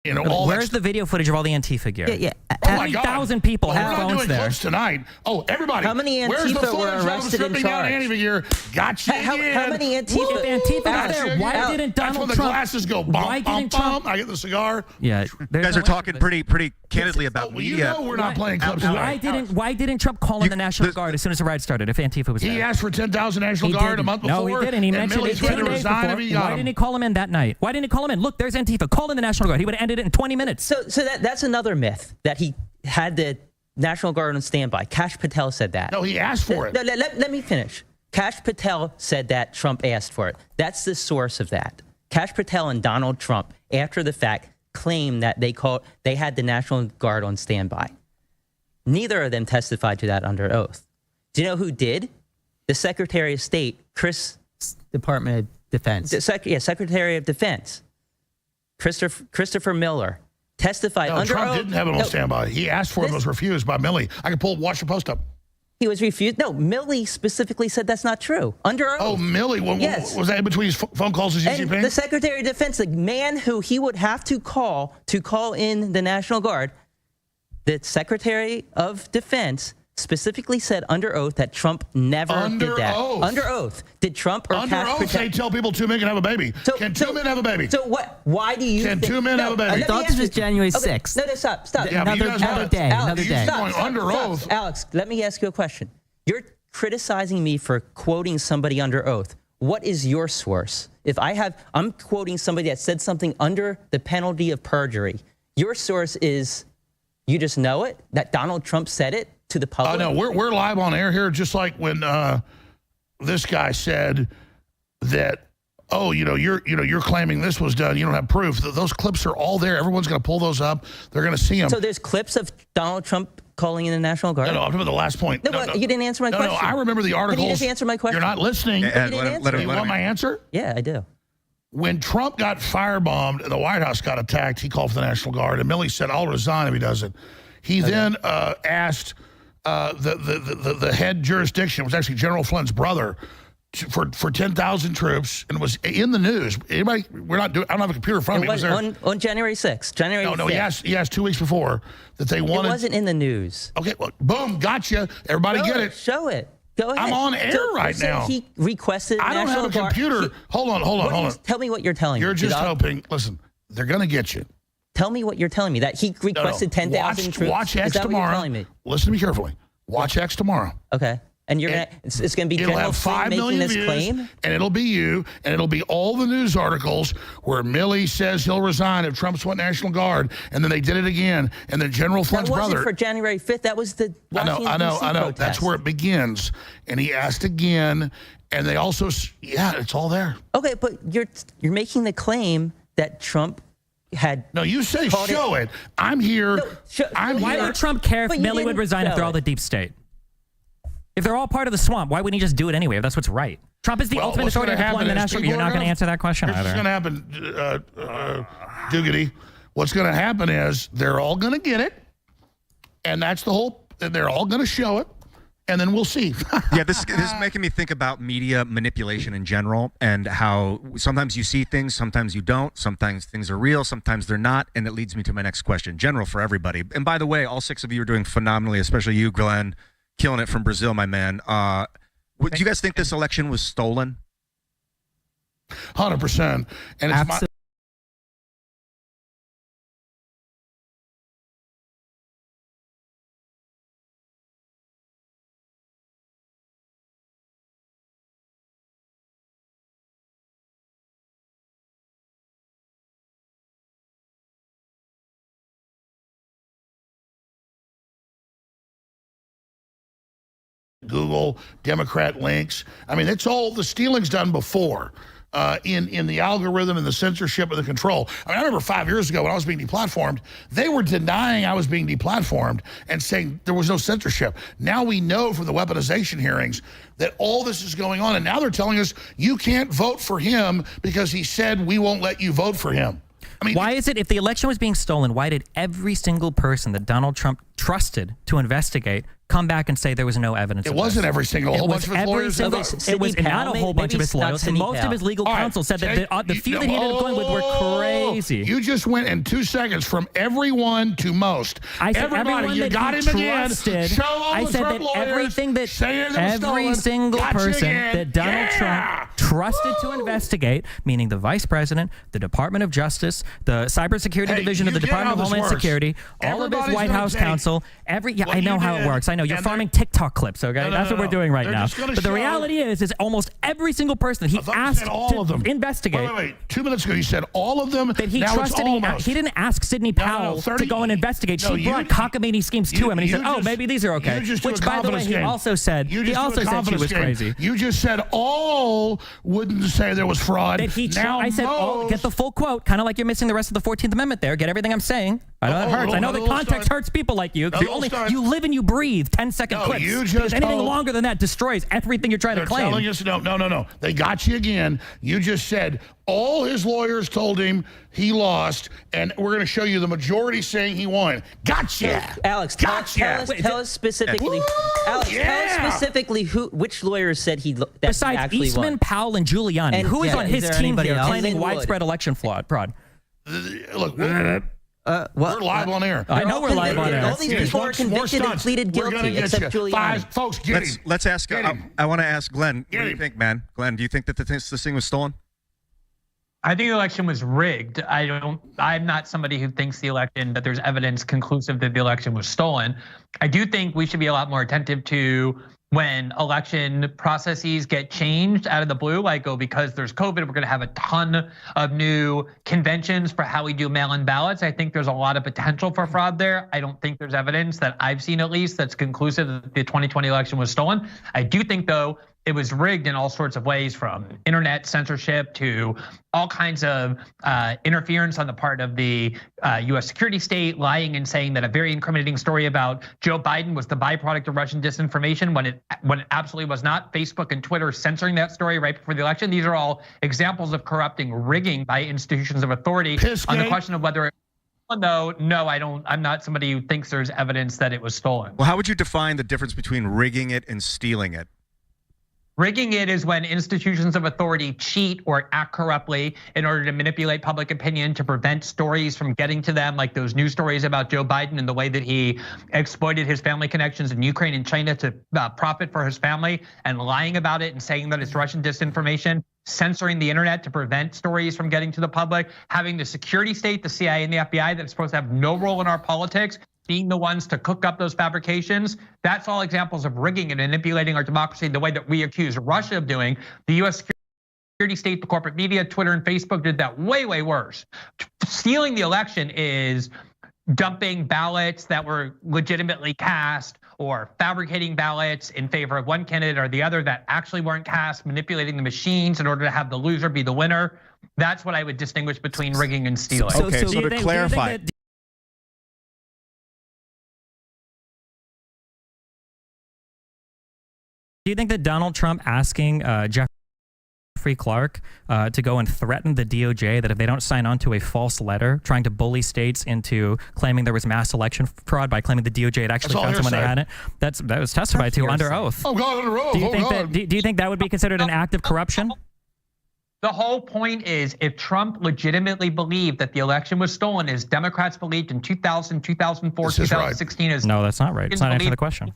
You know, all where's the video footage of all the Antifa gear? Yeah. Oh my 3,000 people well, have we're not phones doing there. clips tonight. Oh, everybody. How many where's the Antifa were footage arrested and stripping down charged? Antifa gear? Gotcha How many Antifa? If Antifa was Gotcha there, why again. didn't That's Donald when the Trump? glasses go bump, why bump, didn't Trump? bump. I get the cigar. Yeah, You guys are talking pretty candidly about Well, you media. know we're not playing clips Why tonight. didn't Trump call in the National Guard as soon as the riot started? If Antifa was there, He asked for 10,000 National Guard a month before. No, he didn't. He mentioned Milley it threatened 2 to days resign before. if he got Why him. didn't he call him in that night? Why didn't he call him in? Look, there's Antifa. Call in the National Guard. He would have ended it in 20 minutes. So that's another myth that he had the National Guard on standby. Kash Patel said that. No, he asked for it. No, let me finish. Kash Patel said that Trump asked for it. That's the source of that. Kash Patel and Donald Trump, after the fact, claimed that they had the National Guard on standby. Neither of them testified to that under oath. Do you know who did? The Secretary of State, Department of Defense. Secretary of Defense, Christopher Miller, testified No, under Trump oath. didn't have it on standby. He asked for it and was refused by Milley. I can watch the post up. He was refused. No, Milley specifically said that's not true. Under oath. Oh, Milley. Yes. Was that in between his phone calls to Xi And Jinping? the Secretary of Defense, the man who he would have to call in the National Guard, the Secretary of Defense specifically said under oath that Trump never did that. Oath. Under oath. Did Trump or Under Kash oath, Patel? they tell people 2 men can have a baby. Can 2 men have a baby? So what? Why do you Can think, 2 men have a baby? let me I thought ask this was you- January okay, 6th. No, stop. Yeah, but you guys Another got- day. Alex, Another day. Going under oath. Alex, let me ask you a question. You're criticizing me for quoting somebody under oath. What is your source? If I'm quoting somebody that said something under the penalty of perjury. Your source is, you just know it, that Donald Trump said it to the public? No, we're live on air here, just like when this guy said that, oh, you're claiming this was done. You don't have proof. Those clips are all there. Everyone's going to pull those up. They're going to see them. So there's clips of Donald Trump calling in the National Guard? No, I'm talking about the last point. No, you didn't answer my question. No, I remember the articles. Can you just answer my question? You're not listening. Ed, You want my answer? Yeah, I do. When Trump got firebombed and the White House got attacked, he called for the National Guard, and Milley said, "I'll resign if he doesn't." He then asked the head jurisdiction, was actually General Flynn's brother, for 10,000 troops, and it was in the news. Anybody? I don't have a computer in front of me. Was there? On January 6th. January 5th. He asked 2 weeks before that they wanted. It wasn't in the news. Okay, well, boom, gotcha. Everybody get it. Show it. Go ahead. I'm on air right now. He requested I don't National have a Guard. computer. Hold on. Tell me what you're telling me. You're just hoping. Listen, they're going to get you. Tell me what you're telling me. That he requested 10,000 troops. Watch X Is that tomorrow. What you're telling me? Listen to me carefully. Watch X tomorrow. Okay. And you're it's going to be It'll General have Flynn 5 making million this views, claim? and it'll be you, and it'll be all the news articles where Milley says he'll resign if Trump's went National Guard, and then they did it again, and then General Flynn's That wasn't brother. for January 5th. That was the Washington, I know. D.C. protest. That's where it begins, and he asked again, and they also, it's all there. Okay, but you're making the claim that Trump had. No, you say show it. I'm here. No, Why would Trump care if But you Milley would didn't resign if show they're all it. the deep state? If they're all part of the swamp, why wouldn't he just do it anyway if that's what's right? Trump is the ultimate what's authority of gonna deploying the happen is national. people You're not are going to gonna- answer that question Here's either. what's going to happen, Dougherty. What's going to happen is they're all going to get it, and that's the whole. They're all going to show it, and then we'll see. Yeah, this is making me think about media manipulation in general and how sometimes you see things, sometimes you don't, sometimes things are real, sometimes they're not, and it leads me to my next question. General for everybody. And by the way, all 6 of you are doing phenomenally, especially you, Glenn, killing it from Brazil, my man. Do you guys think this election was stolen? 100%. And it's my. Google, Democrat links. I mean, it's all the stealing's done before in the algorithm and the censorship and the control. I mean, I remember 5 years ago when I was being deplatformed, they were denying I was being deplatformed and saying there was no censorship. Now we know from the weaponization hearings that all this is going on, and now they're telling us you can't vote for him because he said we won't let you vote for him. I mean, why is it, if the election was being stolen, why did every single person that Donald Trump trusted to investigate come back and say there was no evidence. It wasn't every single, a whole bunch of his lawyers. It was not a whole bunch of his lawyers. Most of his legal counsel said that the few that he ended up going with were crazy. You just went in 2 seconds from everyone to most. I said everybody, you got him again. Show all I the said Trump that lawyers, everything that stolen. every single Got person again. that Donald Trump trusted to investigate, meaning the vice president, the Department of Justice, the cybersecurity division of the Department of Homeland Security, all of his White House counsel, I know how it works. I know you're farming TikTok clips, okay? That's what we're doing right now. But the reality is almost every single person that he asked to investigate. Wait. 2 minutes ago, you said all of them. That he now trusted. He didn't ask Sidney Powell to go and investigate. She brought cockamamie schemes to him, and he said, "Oh, maybe these are okay." Which, by the way, he also said she was crazy. You just said all wouldn't say there was fraud. I said, get the full quote, kind of like you're missing the rest of the 14th Amendment there. Get everything I'm saying. I know that hurts. I know the context hurts people like you. You live and you breathe 10-second clips. Because anything longer than that destroys everything you're trying to claim. Telling us, no. They got you again. You just said all his lawyers told him he lost, and we're going to show you the majority saying he won. Gotcha. Alex, tell us specifically. Alex, tell us specifically which lawyers said he that besides actually Eastman, won. Powell, and Giuliani. Who is on his team here claiming widespread election fraud? Look, we're live on air. I know we're live on air. All these people are convicted and pleaded guilty, except Giuliani. Folks, let's ask. I want to ask Glenn. What do you think, man? Glenn, do you think that this thing was stolen? I think the election was rigged. I'm not somebody who thinks that there's evidence conclusive that the election was stolen. I do think we should be a lot more attentive to when election processes get changed out of the blue, like, because there's COVID, we're going to have a ton of new conventions for how we do mail-in ballots. I think there's a lot of potential for fraud there. I don't think there's evidence that I've seen, at least, that's conclusive that the 2020 election was stolen. I do think, though, it was rigged in all sorts of ways, from internet censorship to all kinds of interference on the part of the U.S. security state, lying and saying that a very incriminating story about Joe Biden was the byproduct of Russian disinformation when it absolutely was not. Facebook and Twitter censoring that story right before the election. These are all examples of corrupting rigging by institutions of authority. On the question of whether no, I don't. I'm not somebody who thinks there's evidence that it was stolen. Well, how would you define the difference between rigging it and stealing it? Rigging it is when institutions of authority cheat or act corruptly in order to manipulate public opinion to prevent stories from getting to them, like those news stories about Joe Biden and the way that he exploited his family connections in Ukraine and China to profit for his family, and lying about it and saying that it's Russian disinformation, censoring the internet to prevent stories from getting to the public, having the security state, the CIA and the FBI, that's supposed to have no role in our politics, being the ones to cook up those fabrications. That's all examples of rigging and manipulating our democracy the way that we accuse Russia of doing. The US security state, the corporate media, Twitter and Facebook did that way, way worse. Stealing the election is dumping ballots that were legitimately cast, or fabricating ballots in favor of one candidate or the other that actually weren't cast, manipulating the machines in order to have the loser be the winner. That's what I would distinguish between rigging and stealing. So to clarify. Do you think that Donald Trump asking Jeffrey Clark to go and threaten the DOJ that if they don't sign on to a false letter trying to bully states into claiming there was mass election fraud by claiming the DOJ had actually found someone they hadn't, that was testified to under oath. Oh God, under oath. Do you think that would be considered an act of corruption? The whole point is, if Trump legitimately believed that the election was stolen, as Democrats believed in 2000, 2004, 2016, as no, that's not right. It's not answering the question.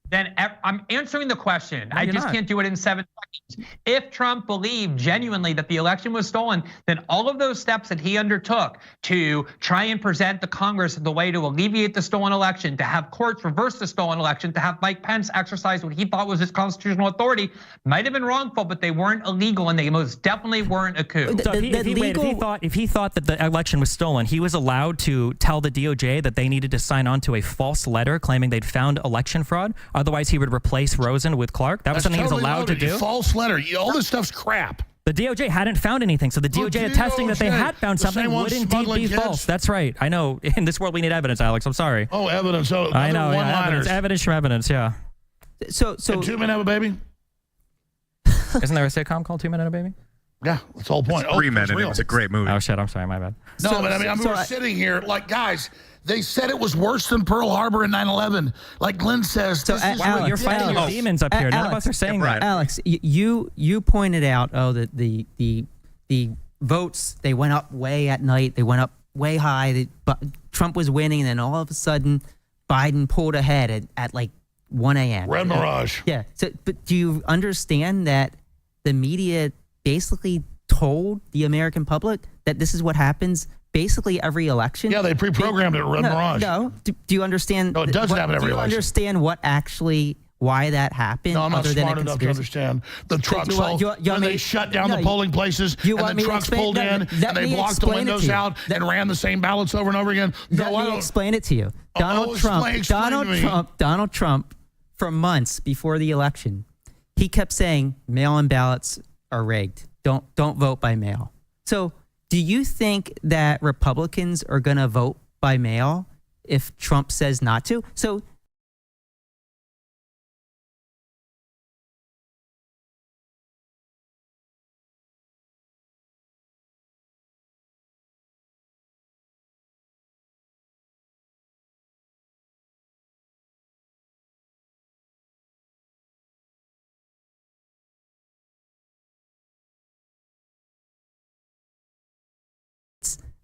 Then I'm answering the question. I just can't do it in 7 seconds. If Trump believed genuinely that the election was stolen, then all of those steps that he undertook to try and present the Congress the way to alleviate the stolen election, to have courts reverse the stolen election, to have Mike Pence exercise what he thought was his constitutional authority, might have been wrongful, but they weren't illegal, and they most definitely weren't a coup. So if he thought that the election was stolen, he was allowed to tell the DOJ that they needed to sign on to a false letter claiming they'd found election fraud. Otherwise, he would replace Rosen with Clark. That was something he was allowed to do. False letter. All this stuff's crap. The DOJ hadn't found anything, so the DOJ attesting that they had found something would indeed be false. That's right. I know. In this world, we need evidence, Alex. I'm sorry. Oh, evidence. Oh, I know. Yeah, evidence from evidence. Yeah. So Did 2 Men Have a Baby? Isn't there a sitcom called 2 Men and a Baby? Yeah, that's the whole point. It's 3 Men, and it was a great movie. Oh shit! I'm sorry. My bad. No, but I mean, we're sitting here like, guys, They said it was worse than Pearl Harbor and 9/11. Like Glenn says, So, this is Wow, you're fighting your demons up here. None of us are saying that. Alex, you pointed out, the votes, they went up way at night. They went up way high. Trump was winning, and then all of a sudden, Biden pulled ahead at like 1 a.m. Red Mirage. Yeah. So, but do you understand that the media basically told the American public that this is what happens basically every election? Yeah, they pre-programmed it, Red Mirage. No. Do you understand? No, it doesn't happen every election. Do you understand why that happened? No, I'm not other than smart enough to understand. The trucks, when they shut down the polling places, and the trucks pulled in, and they blocked the windows out and ran the same ballots over and over again. Let me explain it to you. Donald Trump, for months before the election, he kept saying mail-in ballots are rigged. Don't vote by mail. So do you think that Republicans are going to vote by mail if Trump says not to? So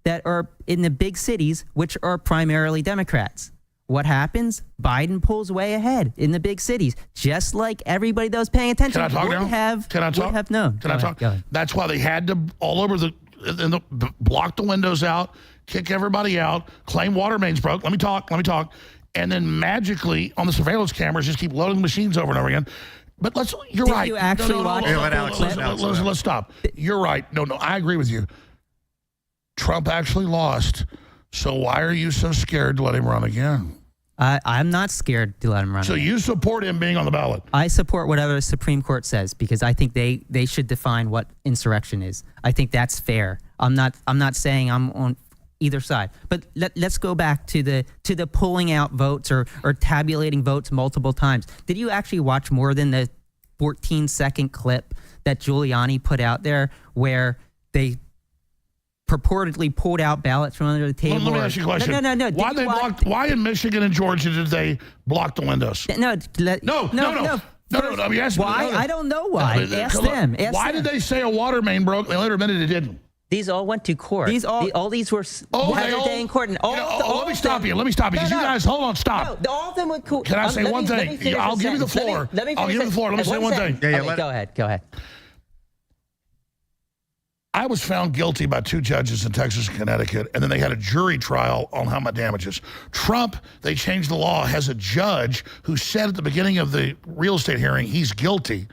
that are in the big cities, which are primarily Democrats. What happens? Biden pulls way ahead in the big cities, just like everybody that was paying attention Can I talk would now? have known. Can I talk? That's why they had to all over block the windows out, kick everybody out, claim water mains broke. Let me talk. And then magically on the surveillance cameras, just keep loading the machines over and over again. But you're right. Did you actually watch it? Let's stop. You're right. No, I agree with you. Trump actually lost, so why are you so scared to let him run again? I'm not scared to let him run. So you support him being on the ballot? I support whatever the Supreme Court says because I think they should define what insurrection is. I think that's fair. I'm not saying I'm on either side. But let's go back to the pulling out votes or tabulating votes multiple times. Did you actually watch more than the 14-second clip that Giuliani put out there where they purportedly pulled out ballots from under the table? Let me ask you a question. No. Why in Michigan and Georgia did they block the windows? No. I mean, why? I don't know why. Ask them. Why did they say a water main broke? They later admitted it didn't. These all went to court. All these were had a day in court. And let me stop you. Because you guys, hold on, stop. No, all of them went court. Can I say one thing? I'll give you the floor. I'll give you the floor. Let me say one thing. Go ahead. I was found guilty by 2 judges in Texas and Connecticut, and then they had a jury trial on how much damages. Trump, they changed the law, has a judge who said at the beginning of the real estate hearing he's guilty.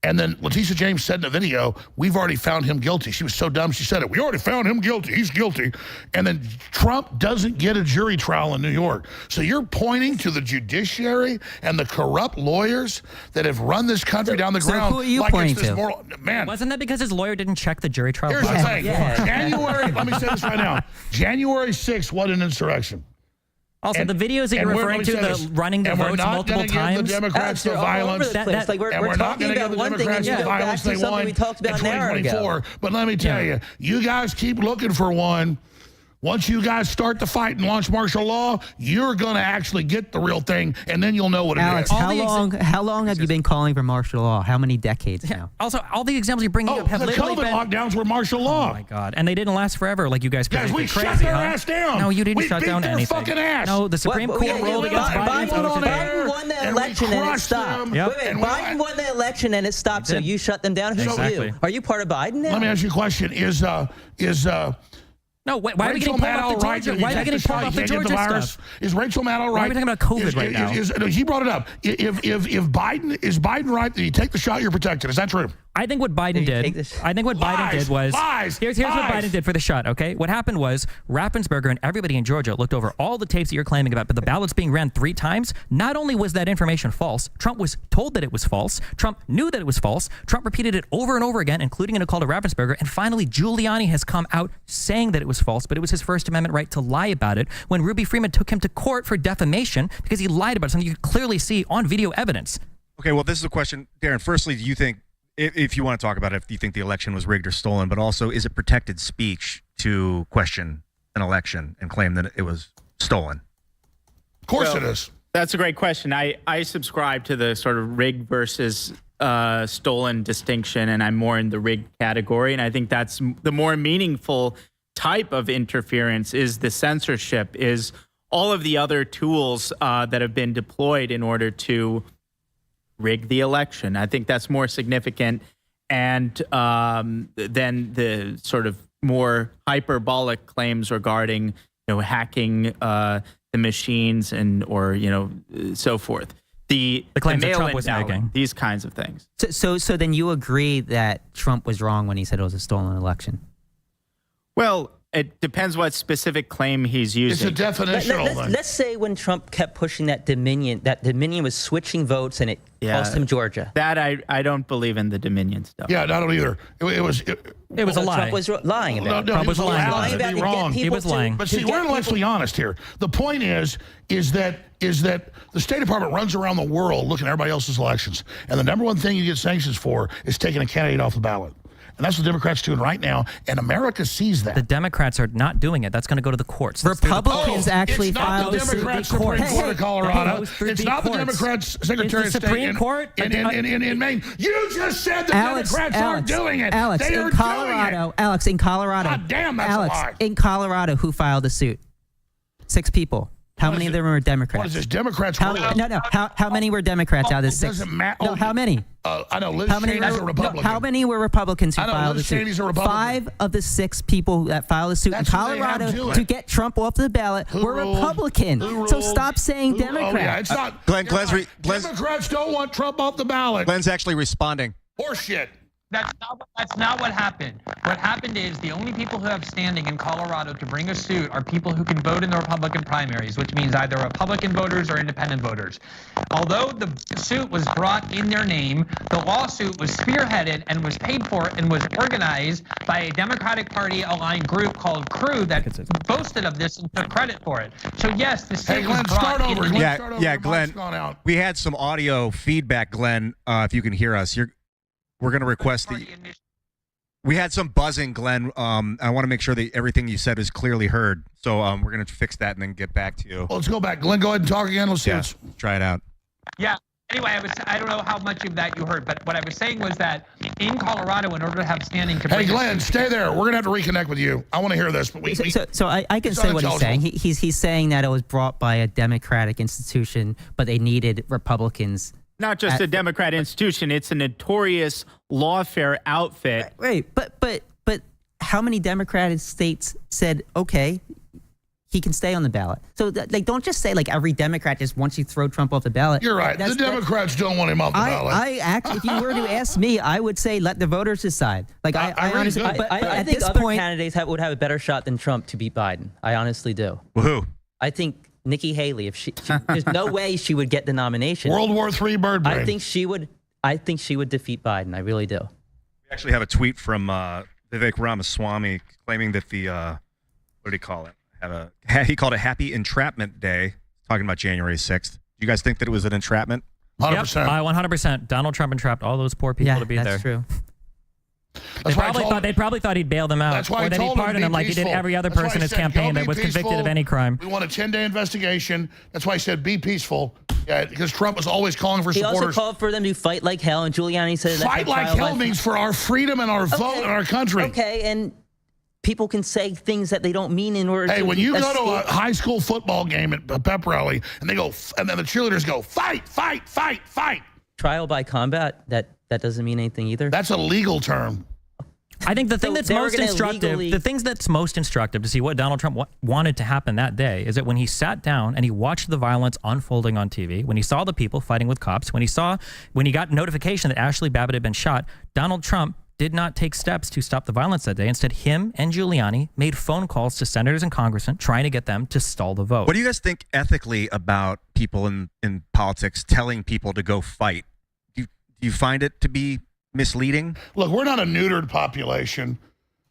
And then Letitia James said in the video, we've already found him guilty. She was so dumb, she said it. We already found him guilty. He's guilty. And then Trump doesn't get a jury trial in New York. So you're pointing to the judiciary and the corrupt lawyers that have run this country down the ground. Who are you pointing to? Man. Wasn't that because his lawyer didn't check the jury trial? Here's the thing. January, let me say this right now. January 6th, what an insurrection. Also, the videos that you're referring to, the running the votes multiple times. And we're not going to give the Democrats the violence. And we're not going to give the Democrats the violence they won in 2024. But let me tell you, you guys keep looking for one. Once you guys start the fight and launch martial law, you're going to actually get the real thing, and then you'll know what it is. Alex, how long have you been calling for martial law? How many decades now? Also, all the examples you're bringing up have literally been... COVID lockdowns were martial law. Oh, my God. And they didn't last forever like you guys crazy. We crazy, shut their ass down. No, you didn't shut down anything. We beat their fucking ass. No, the Supreme Court ruled against Biden. Biden won the election and it stopped. Biden won the election and it stopped, so you shut them down? Who's you? Are you part of Biden now? Let me ask you a question. No, why are we getting pulled off the Georgia? Why are we getting pulled off the Georgia stuff? Is Rachel Maddow right? Why are we talking about COVID right now? No, he brought it up. If Biden right that you take the shot, you're protected. Is that true? I think what Biden did. I think what Biden did was. Here's what Biden did for the shot. Okay, what happened was Raffensperger and everybody in Georgia looked over all the tapes that you're claiming about, but the ballots being ran 3 times. Not only was that information false, Trump was told that it was false. Trump knew that it was false. Trump repeated it over and over again, including in a call to Raffensperger. And finally, Giuliani has come out saying that it was false, but it was his First Amendment right to lie about it. When Ruby Freeman took him to court for defamation because he lied about something you could clearly see on video evidence. Okay, well, this is a question, Darren. Firstly, do you think? If you want to talk about it, if you think the election was rigged or stolen, but also is it protected speech to question an election and claim that it was stolen? Of course it is. That's a great question. I subscribe to the sort of rigged versus stolen distinction, and I'm more in the rigged category. And I think that's the more meaningful type of interference is the censorship, is all of the other tools that have been deployed in order to rig the election. I think that's more significant and than the sort of more hyperbolic claims regarding hacking the machines and or so forth. The claims that Trump was mail-in hacking. these kinds of things. So then you agree that Trump was wrong when he said it was a stolen election? Well, it depends what specific claim he's using. It's a definitional thing. Let's say when Trump kept pushing that Dominion was switching votes and it cost him Georgia. That I don't believe in the Dominion stuff. Yeah, I don't either. It was a lie. Trump was lying about it. Trump was lying about it. to Wrong. get He people was lying. But see, we're intellectually honest here. The point is that the State Department runs around the world looking at everybody else's elections, and the number one thing you get sanctions for is taking a candidate off the ballot. And that's what Democrats are doing right now, and America sees that. The Democrats are not doing it. That's going to go to the courts. Republicans actually filed it's not the Democrats Supreme Court of Colorado. It's not the Democrats Secretary of State Supreme Court in Maine. You just said the Democrats aren't doing it. Alex, They are in Colorado. doing it. Alex, in Colorado. God damn, that's a lie. in Colorado, who filed the suit? 6 people. How many of them were Democrats? What is this, Democrats? How many were Democrats out of the 6? Doesn't matter. No, how many? I know Liz How many Cheney's were a Republican. how many were Republicans who I know filed Liz the suit? Cheney's a Republican. 5 of the 6 people that filed the suit That's in who they have Colorado doing to it. get Trump off the ballot Who were ruled? Republican. Who So ruled? stop saying Who- Democrat. Oh, yeah, it's not. Glenn's Democrats don't want Trump off the ballot. Glenn's actually responding. Horseshit. That's not what happened. What happened is the only people who have standing in Colorado to bring a suit are people who can vote in the Republican primaries, which means either Republican voters or independent voters. Although the suit was brought in their name, the lawsuit was spearheaded and was paid for and was organized by a Democratic Party aligned group called Crew that boasted of this and took credit for it. So yes, the suit was Glenn, brought start in over. the Glenn, name. Yeah, Your Glenn. mic's gone out. We had some audio feedback, Glenn. If you can hear us, we're going to request we had some buzzing, Glenn. I want to make sure that everything you said is clearly heard. So we're going to fix that and then get back to you. Well, let's go back. Glenn, go ahead and talk again. Let's see. Yeah, try it out. Yeah. Anyway, I don't know how much of that you heard, but what I was saying was that in Colorado, in order to have standing to Hey, bring Glenn, stay there. We're going to have to reconnect with you. I want to hear this. But So I can say what he's saying. He's saying that it was brought by a Democratic institution, but they needed Republicans. Not just a Democrat institution; it's a notorious lawfare outfit. Right, but how many Democratic states said okay, he can stay on the ballot? So don't just say like every Democrat just wants you to throw Trump off the ballot. You're right. The Democrats don't want him off the ballot. I actually, if you were to ask me, I would say let the voters decide. Like I honestly, but I at think this other point, candidates would have a better shot than Trump to beat Biden. I honestly do. Well, who? I think Nikki Haley, if she there's no way she would get the nomination. World War III bird brain. I think she would defeat Biden. I really do. We actually have a tweet from Vivek Ramaswamy claiming that the what did he call it? He called it Happy Entrapment Day, talking about January 6th. Do you guys think that it was an entrapment? 100%. Yep, 100%. Donald Trump entrapped all those poor people to be there. that's true. They probably thought he'd bail them out. That's why or I that told he'd pardon them like he did every other person in his campaign that was convicted of any crime. We want a 10-day investigation. That's why I said be peaceful. Yeah, because Trump was always calling for He supporters. also called for them to fight like hell, and Giuliani said Fight like hell means for our freedom and our vote and our country. Okay, and people can say things that they don't mean in order to. Hey, when you go to a escape- high school football game at a pep rally and they go, and then the cheerleaders go, fight, fight, fight, fight. trial by combat, that doesn't mean anything either. That's a legal term. I think the thing that's most instructive, the things that's most instructive to see what Donald Trump wanted to happen that day is that when he sat down and he watched the violence unfolding on TV, when he saw the people fighting with cops, when he got notification that Ashley Babbitt had been shot, Donald Trump did not take steps to stop the violence that day. Instead, him and Giuliani made phone calls to senators and congressmen trying to get them to stall the vote. What do you guys think ethically about people in politics telling people to go fight? Do you find it to be misleading? Look, we're not a neutered population.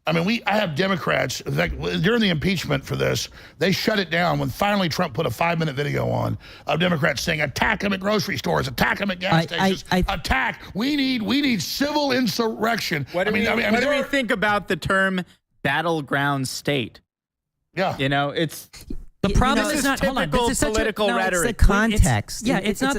I mean, I have Democrats, in fact, during the impeachment for this, they shut it down when finally Trump put a 5-minute video on of Democrats saying, attack them at grocery stores, attack them at gas stations, attack. We need civil insurrection. What do we think about the term battleground state? Yeah. You know, it's... The problem this is not. Hold on. typical This is such political a, no, rhetoric. It's the context. It's not.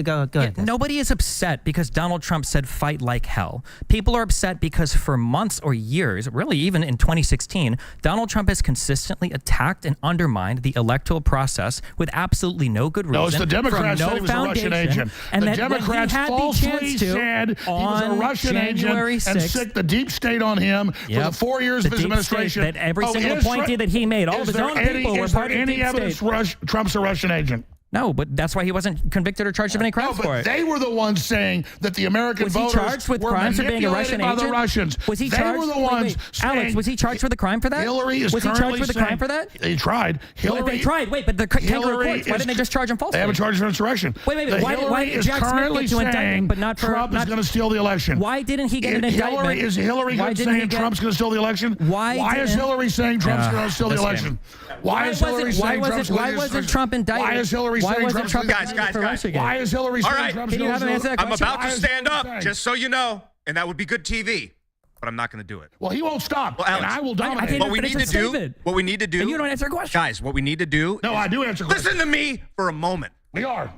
Go ahead. Nobody is upset because Donald Trump said fight like hell. People are upset because for months or years, really even in 2016, Donald Trump has consistently attacked and undermined the electoral process with absolutely no good reason. No, it's the Democrats no said he was a Russian agent. And the that Democrats he had falsely the chance said he was a Russian January agent and 6th. sicked the deep state on him for the 4 years of his deep administration. State that every single appointee that he made, all of his own people were part of the any deep evidence state. Trump's a Russian agent? No, but that's why he wasn't convicted or charged of any crimes for it. They were the ones saying that the American voters charged with were crimes for being a manipulated Russian by the agent? Russians. Was he they charged? were the ones saying, Alex, was he charged with a crime for that? Hillary is was he currently charged with a crime for that? He tried. They tried. Wait, but the kangaroo courts, why didn't they just charge him falsely? They haven't charged him for insurrection. Wait. Why did Jack Jack Smith get to indict him, but not for Trump is going to steal the election? Why didn't he get an indictment? Is Hillary saying Trump's going to steal the election? Why is Hillary saying Trump's going to steal the election? Why is Hillary saying Trump's going to steal the election? Why wasn't Trump indicted? Why is Hillary saying Trump's going to steal the election? Why is Hillary saying Trump's going to steal the election? I'm about to stand up, just so you know, and that would be good TV, but I'm not going to do it. Well, he won't stop, Alex, and I will dominate. What we need to do, and you don't answer a question. Guys, what we need to do. No, I do answer questions. Listen to me for a moment. We are.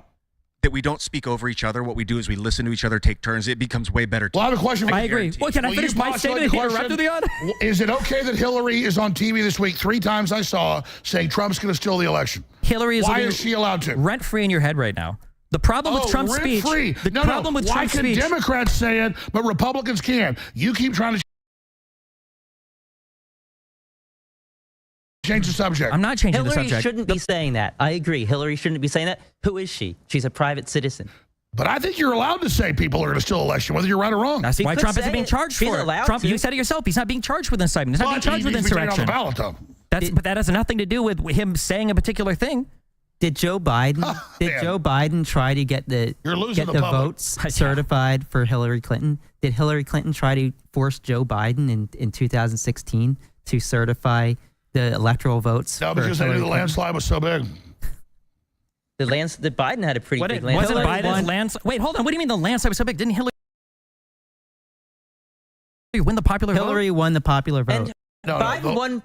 That we don't speak over each other. What we do is we listen to each other, take turns. It becomes way better. Well, I have a question. I agree. Well, can I finish my statement here right to the end? Is it okay that Hillary is on TV this week 3 times I saw saying Trump's going to steal the election? Hillary is. Why is she allowed to? Rent free in your head right now. The problem with Trump's speech. The problem with Trump's speech. Why can Democrats say it, but Republicans can't? You keep trying to change the subject. I'm not changing the subject. Hillary shouldn't be saying that. I agree. Hillary shouldn't be saying that. Who is she? She's a private citizen. But I think you're allowed to say people are going to steal election, whether you're right or wrong. That's why Trump isn't being charged for it. Trump, you said it yourself. He's not being charged with incitement. He's not being charged with insurrection. But that has nothing to do with him saying a particular thing. Did Joe Biden try to get the votes certified for Hillary Clinton? Did Hillary Clinton try to force Joe Biden in 2016 to certify the electoral votes? No, because they knew the landslide was so big. The Biden had a pretty big landslide. Wasn't Biden's landslide? Wait, hold on. What do you mean the landslide was so big? Didn't Hillary win the popular vote? Hillary won the popular vote. Biden won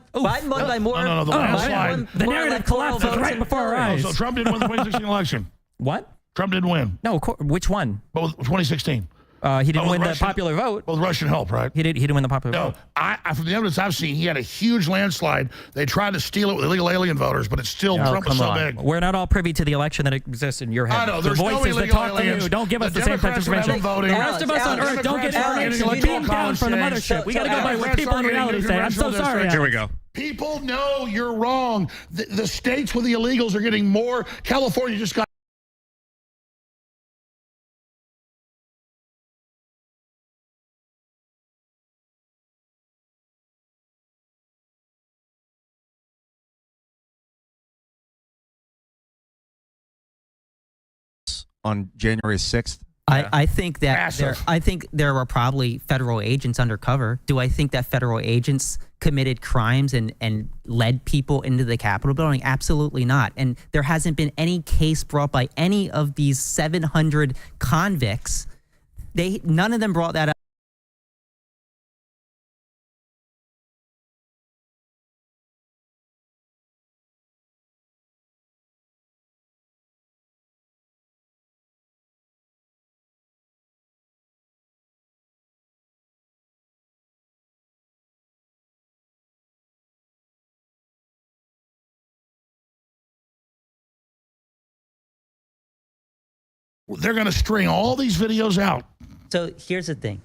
by more. No, the landslide. The narrative collapses right before our eyes. So Trump didn't win the 2016 election. What? Trump didn't win. No, which one? But 2016. He didn't win the popular vote. Well, with Russian help, right? He didn't win the popular vote. No, from the evidence I've seen, he had a huge landslide. They tried to steal it with illegal alien voters, but it's still Trump was so big. We're not all privy to the election that exists in your head. I know. The There's no voices that illegal talk aliens. to you don't give us the same type of information. The rest of us on Earth don't get information beamed down from the mothership. We got to go by what people in reality say. I'm so sorry. Here we go. People know you're wrong. The states with the illegals are getting more. California just got. On January 6th. I think that there were probably federal agents undercover. Do I think that federal agents committed crimes and led people into the Capitol building? Absolutely not. And there hasn't been any case brought by any of these 700 convicts. None of them brought that up. They're going to string all these videos out. So here's the thing.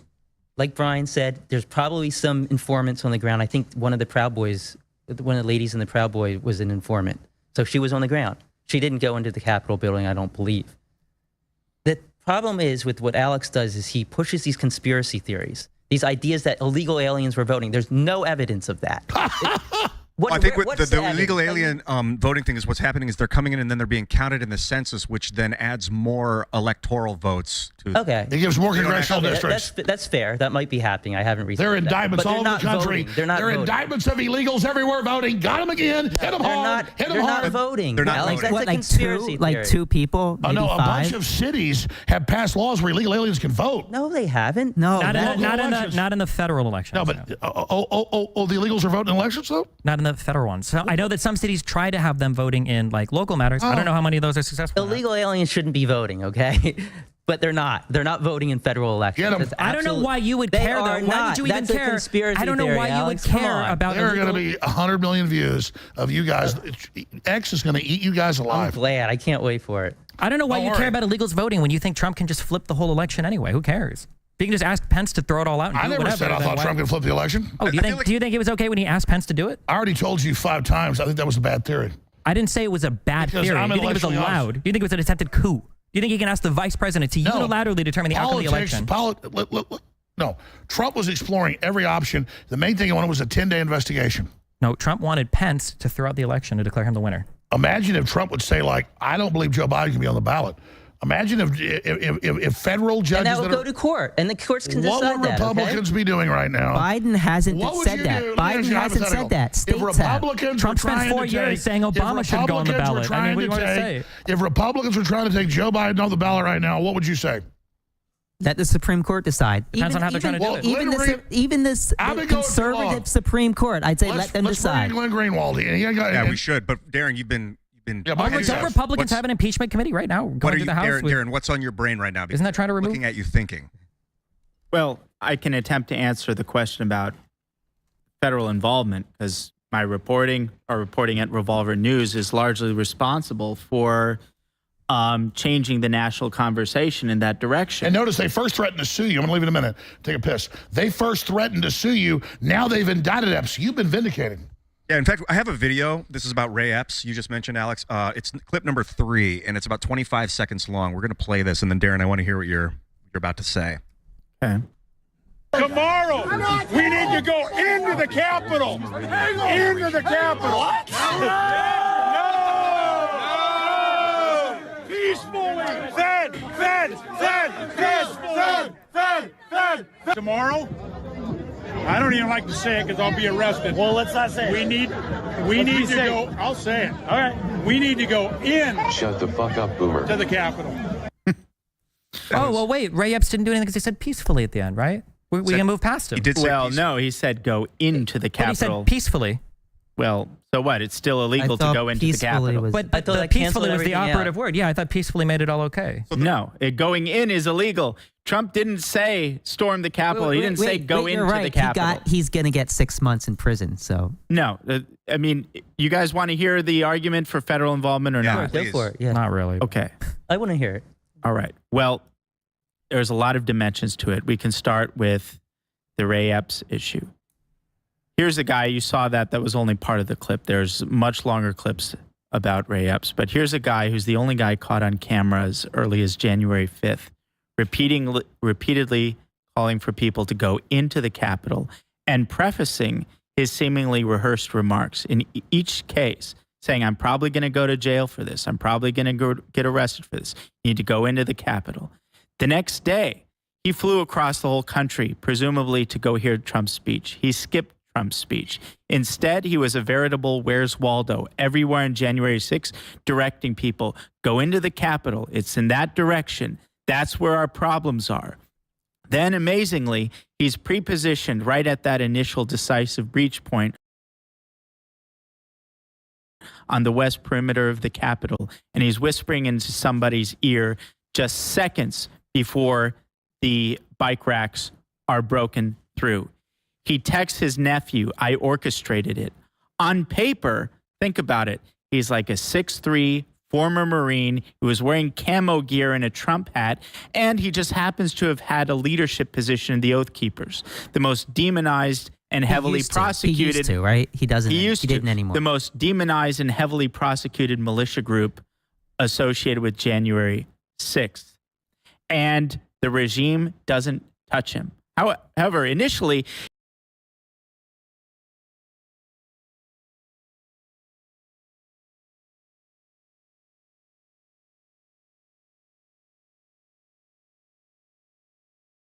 Like Brian said, there's probably some informants on the ground. I think one of the Proud Boys, one of the ladies in the Proud Boys was an informant. So she was on the ground. She didn't go into the Capitol building, I don't believe. The problem is with what Alex does is he pushes these conspiracy theories, these ideas that illegal aliens were voting. There's no evidence of that. I think the illegal alien voting thing is what's happening is they're coming in and then they're being counted in the census, which then adds more electoral votes to. Okay. It gives more congressional districts. That's fair. That might be happening. I haven't researched. There are indictments all over the country. They're not voting. Indictments of illegals everywhere voting. Got them again. Hit them hard. Hit them hard. They're not voting. They're not Alex, voting. that's a conspiracy theory. Like 2 people? Oh, maybe no, a 5? bunch of cities have passed laws where illegal aliens can vote. No, they haven't. No, not in the federal election. No, but the illegals are voting in elections though. Not in the federal ones. So I know that some cities try to have them voting in like local matters. I don't know how many of those are successful. Illegal aliens shouldn't be voting, okay? But they're not. They're not voting in federal elections. I don't know why you would care, though. Why would you even care? Conspiracy I don't know theory, why Alex. you would care about There are going to be 100 million views of you guys. X is going to eat you guys alive. I'm glad. I can't wait for it. I don't know why you care about illegals voting when you think Trump can just flip the whole election anyway. Who cares? If you can just ask Pence to throw it all out and I do never whatever, said I thought Trump could flip the election. Oh, do you think it was okay when he asked Pence to do it? I already told you 5 times. I think that was a bad theory. I didn't say it was a bad theory. Do you think it was allowed? Do you think it was an attempted coup? Do you think he can ask the vice president to unilaterally determine the outcome of the election? No. Trump was exploring every option. The main thing he wanted was a 10-day investigation. No, Trump wanted Pence to throw out the election to declare him the winner. Imagine if Trump would say, like, I don't believe Joe Biden can be on the ballot. Imagine if federal judges... And that would go to court, and the courts can decide that. What would Republicans be doing right now? Biden hasn't said that. Biden hasn't said that. States have. Trump spent 4 years saying Obama should go on the ballot. I mean, what do you want to say? If Republicans were trying to take Joe Biden off the ballot right now, what would you say? Let the Supreme Court decide. Depends on how they're trying to do it. Even this conservative Supreme Court, I'd say let them decide. Let's bring Glenn Greenwald. Yeah, we should. But Darren, you've been don't Republicans have an impeachment committee right now going to the House? Darren, what's on your brain right now? Isn't that trying to remove? Looking at you thinking. Well, I can attempt to answer the question about federal involvement because my reporting at Revolver News is largely responsible for changing the national conversation in that direction. And notice they first threatened to sue you. I'm going to leave it a minute. Take a piss. They first threatened to sue you. Now they've indicted Epps. You've been vindicated. Yeah, in fact, I have a video. This is about Ray Epps. You just mentioned, Alex. It's clip number 3, and it's about 25 seconds long. We're going to play this, and then, Darren, I want to hear what you're about to say. Okay. Tomorrow, we need to go into the Capitol. Into the Capitol. What? No! Peacefully. Fed. Tomorrow? I don't even like to say it because I'll be arrested. Well, let's not say it. We need to go. I'll say it. All right. We need to go in. Shut the fuck up, Boomer. To the Capitol. Oh, well, wait. Ray Epps didn't do anything because he said peacefully at the end, right? We can move past him. He did say no, he said go into the Capitol. He said peacefully. Well, so what? It's still illegal to go into the Capitol. But peacefully was the operative word. Yeah, I thought peacefully made it all okay. No, going in is illegal. Trump didn't say storm the Capitol. He didn't say go into the Capitol. He's going to get 6 months in prison. So no, I mean, you guys want to hear the argument for federal involvement or not? Go for it. Yeah. Not really. Okay. I want to hear it. All right. Well, there's a lot of dimensions to it. We can start with the Ray Epps issue. Here's a guy, you saw that was only part of the clip. There's much longer clips about Ray Epps, but here's a guy who's the only guy caught on camera as early as January 5th, repeatedly calling for people to go into the Capitol and prefacing his seemingly rehearsed remarks in each case, saying, I'm probably going to go to jail for this. I'm probably going to go get arrested for this. You need to go into the Capitol. The next day, he flew across the whole country, presumably to go hear Trump's speech. He skipped Trump's speech. Instead, he was a veritable Where's Waldo everywhere on January 6th, directing people, go into the Capitol. It's in that direction. That's where our problems are. Then, amazingly, he's pre-positioned right at that initial decisive breach point on the west perimeter of the Capitol, and he's whispering into somebody's ear just seconds before the bike racks are broken through. He texts his nephew, I orchestrated it. On paper, think about it, he's like a 6'3", former Marine who was wearing camo gear and a Trump hat, and he just happens to have had a leadership position in the Oath Keepers, the most demonized and heavily prosecuted. He used to, right? He doesn't. He didn't anymore. The most demonized and heavily prosecuted militia group associated with January 6th. And the regime doesn't touch him. However, initially,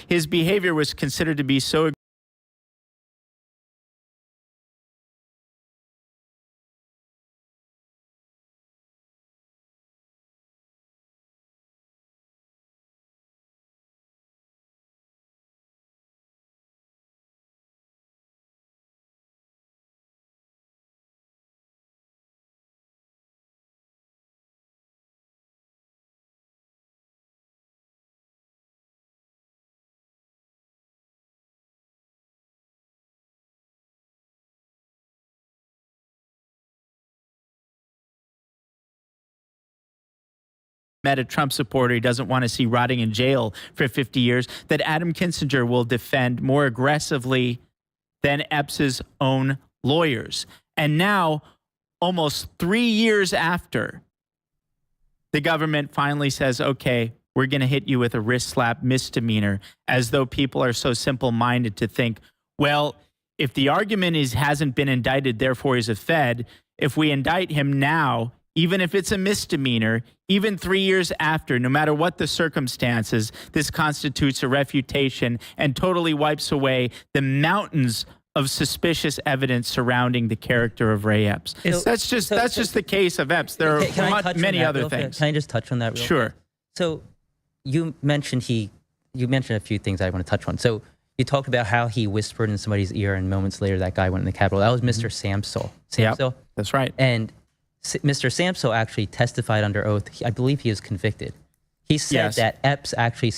his behavior was considered to be so met a Trump supporter he doesn't want to see rotting in jail for 50 years, that Adam Kinzinger will defend more aggressively than Epps' own lawyers. And now, almost 3 years after, the government finally says, okay, we're going to hit you with a wrist slap misdemeanor, as though people are so simple-minded to think, well, if the argument is hasn't been indicted, therefore he's a Fed, if we indict him now, even if it's a misdemeanor, even 3 years after, no matter what the circumstances, this constitutes a refutation and totally wipes away the mountains of suspicious evidence surrounding the character of Ray Epps. That's just the case of Epps. There are many other things. Can I just touch on that real quick? So you mentioned a few things I want to touch on. So you talked about how he whispered in somebody's ear, and moments later that guy went in the Capitol. That was Mr. Samsel. Yep, that's right. And Mr. Samsel actually testified under oath. I believe he was convicted. He said that Epps actually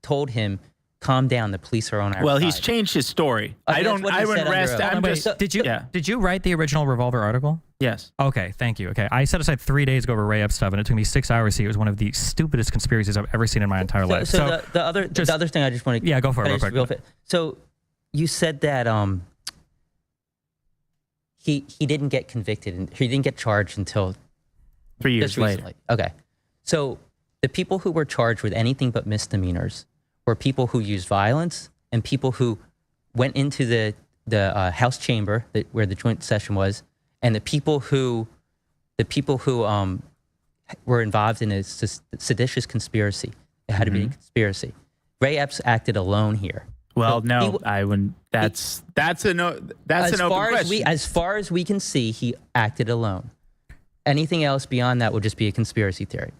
told him, calm down, the police are on our side. Well, he's changed his story. Okay, I wouldn't rest. Did you write the original Revolver article? Yes. Okay, thank you. Okay, I set aside 3 days to go over Ray Epps stuff, and it took me 6 hours to see it was one of the stupidest conspiracies I've ever seen in my entire life. So the other thing I just want to go for it real quick. So you said that he didn't get convicted and he didn't get charged until 3 years later. Okay, so the people who were charged with anything but misdemeanors were people who used violence and people who went into the House chamber where the joint session was, and the people who were involved in a seditious conspiracy. It had to be a conspiracy. Ray Epps acted alone here. Well, no, I wouldn't. That's an open question. As far as we can see, he acted alone. Anything else beyond that would just be a conspiracy theory.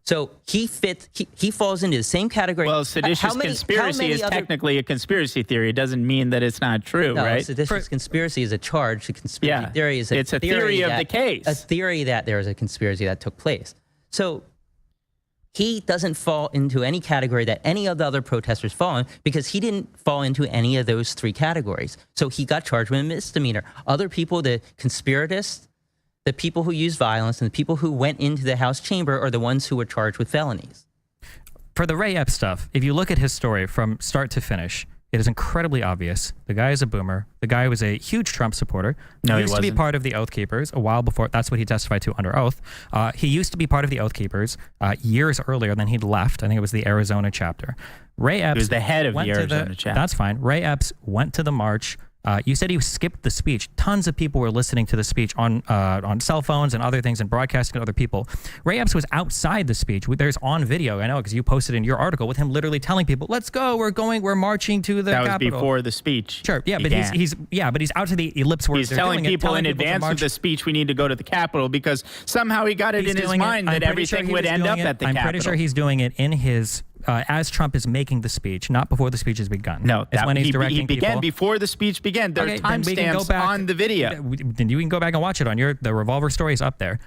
So he falls into the same category. Well, seditious conspiracy is technically a conspiracy theory. It doesn't mean that it's not true, right? Seditious conspiracy is a charge. A conspiracy theory is a theory of the case. A theory that there was a conspiracy that took place. So he doesn't fall into any category that any of the other protesters fall in, because he didn't fall into any of those three categories. So he got charged with a misdemeanor. Other people, the conspiratists, the people who use violence, and the people who went into the House chamber are the ones who were charged with felonies. For the Ray Epps stuff, if you look at his story from start to finish, it is incredibly obvious. The guy is a boomer. The guy was a huge Trump supporter. No, he used to be part of the Oath Keepers a while before. That's what he testified to under oath. He used to be part of the Oath Keepers years earlier than he'd left. I think it was the Arizona chapter. Ray Epps was the head of the Arizona chapter. That's fine. Ray Epps went to the march. You said he skipped the speech. Tons of people were listening to the speech on cell phones and other things and broadcasting to other people. Ray Epps was outside the speech. There's on video, I know, because you posted in your article with him literally telling people, "Let's go, we're marching to the Capitol." That was before the speech. Sure, yeah, but he's out to the ellipse where he's telling people in advance of the speech we need to go to the Capitol, because somehow he got it in his mind that everything would end up at the Capitol. I'm pretty sure he's doing it in his. As Trump is making the speech, not before the speech has begun. No, it's when he's directing he began people. Before the speech began. There are timestamps on the video. Then you can go back and watch it on the Revolver story is up there.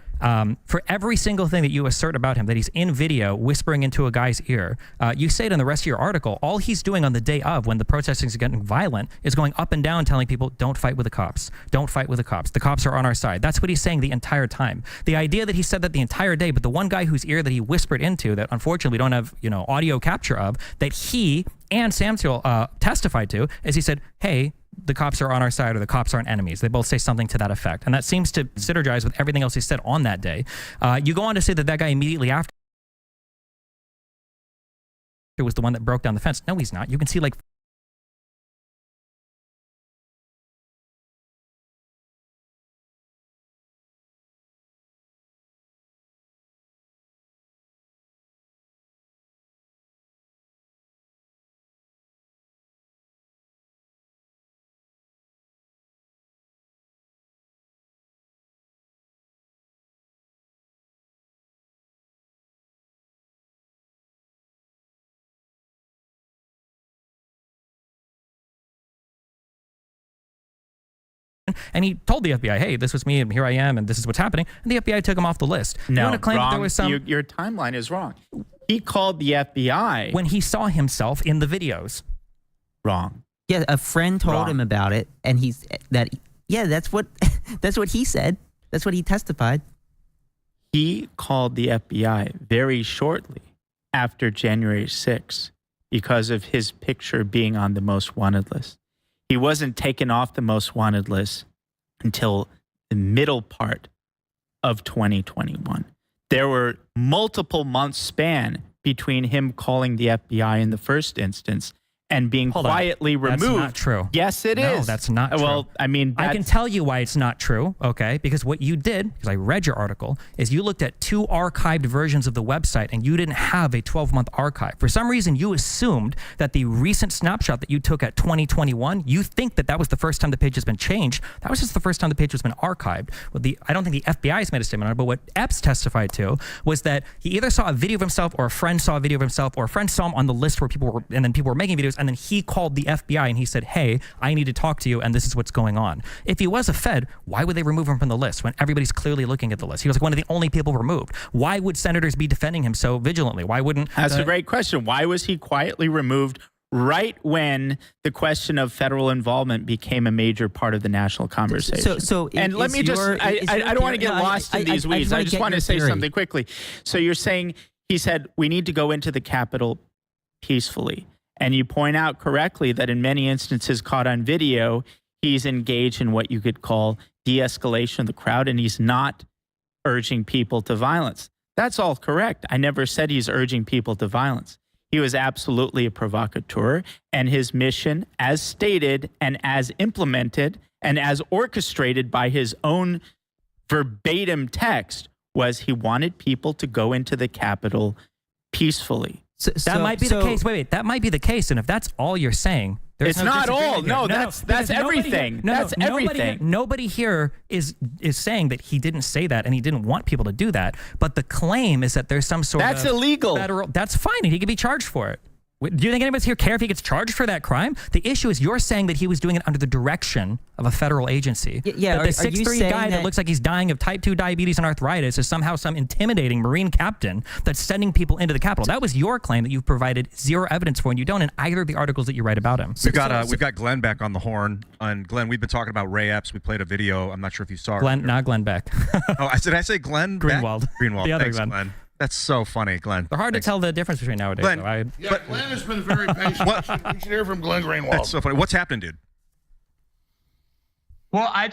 For every single thing that you assert about him, that he's in video whispering into a guy's ear, you say it in the rest of your article. All he's doing on the day of, when the protesting is getting violent, is going up and down telling people, "Don't fight with the cops. Don't fight with the cops. The cops are on our side." That's what he's saying the entire time. The idea that he said that the entire day, but the one guy whose ear that he whispered into, that unfortunately we don't have audio capture of, that he and Samsel testified to, is he said, "Hey, the cops are on our side," or "the cops aren't enemies." They both say something to that effect. And that seems to synergize with everything else he said on that day. You go on to say that guy immediately after was the one that broke down the fence. No, he's not. You can see and he told the FBI, "Hey, this was me, and here I am, and this is what's happening." And the FBI took him off the list. No, you want to claim wrong. That there was some... Your timeline is wrong. He called the FBI when he saw himself in the videos. Wrong. Yeah, a friend told him about it, and that's what he said. That's what he testified. He called the FBI very shortly after January 6th because of his picture being on the most wanted list. He wasn't taken off the most wanted list until the middle part of 2021. There were multiple months span between him calling the FBI in the first instance and being quietly removed. That's not true. Yes, it is. No, that's not true. Well, I mean, I can tell you why it's not true, okay? Because what you did, because I read your article, is you looked at 2 archived versions of the website and you didn't have a 12-month archive. For some reason, you assumed that the recent snapshot that you took at 2021, you think that that was the first time the page has been changed. That was just the first time the page has been archived. Well, I don't think the FBI has made a statement on it, but what Epps testified to was that he either saw a video of himself or a friend saw a video of himself or a friend saw him on the list where people were, and then people were making videos, and then he called the FBI and he said, hey, I need to talk to you and this is what's going on. If he was a Fed, why would they remove him from the list when everybody's clearly looking at the list? He was like one of the only people removed. Why would senators be defending him so vigilantly? Why wouldn't... That's a great question. Why was he quietly removed right when the question of federal involvement became a major part of the national conversation? And let me just... I don't want to get lost in these weeds. I just want to say something quickly. So you're saying, he said, we need to go into the Capitol peacefully. And you point out correctly that in many instances caught on video, he's engaged in what you could call de-escalation of the crowd, and he's not urging people to violence. That's all correct. I never said he's urging people to violence. He was absolutely a provocateur, and his mission, as stated and as implemented and as orchestrated by his own verbatim text, was he wanted people to go into the Capitol peacefully. That might be the case. Wait, that might be the case. And if that's all you're saying, there's it's not all. No, that's everything. That's everything. Nobody here is saying that he didn't say that and he didn't want people to do that. But the claim is that there's some sort of that's illegal. Federal, that's fine, and he can be charged for it. Do you think anybody's here care if he gets charged for that crime? The issue is you're saying that he was doing it under the direction of a federal agency. Yeah, that the 6'3" guy that looks like he's dying of type 2 diabetes and arthritis is somehow some intimidating Marine captain that's sending people into the Capitol. That was your claim that you've provided zero evidence for, and you don't in either of the articles that you write about him. We've got Glenn back on the horn. And Glenn, we've been talking about Ray Epps. We played a video. I'm not sure if you saw it. Not Glenn Beck. Oh, did I say Glenn Greenwald? Greenwald. The other Thanks, Glenn. That's so funny, Glenn. They're hard to tell the difference between nowadays. Glenn, Glenn has been very patient. We should hear from Glenn Greenwald. That's so funny. What's happening, dude? Well, I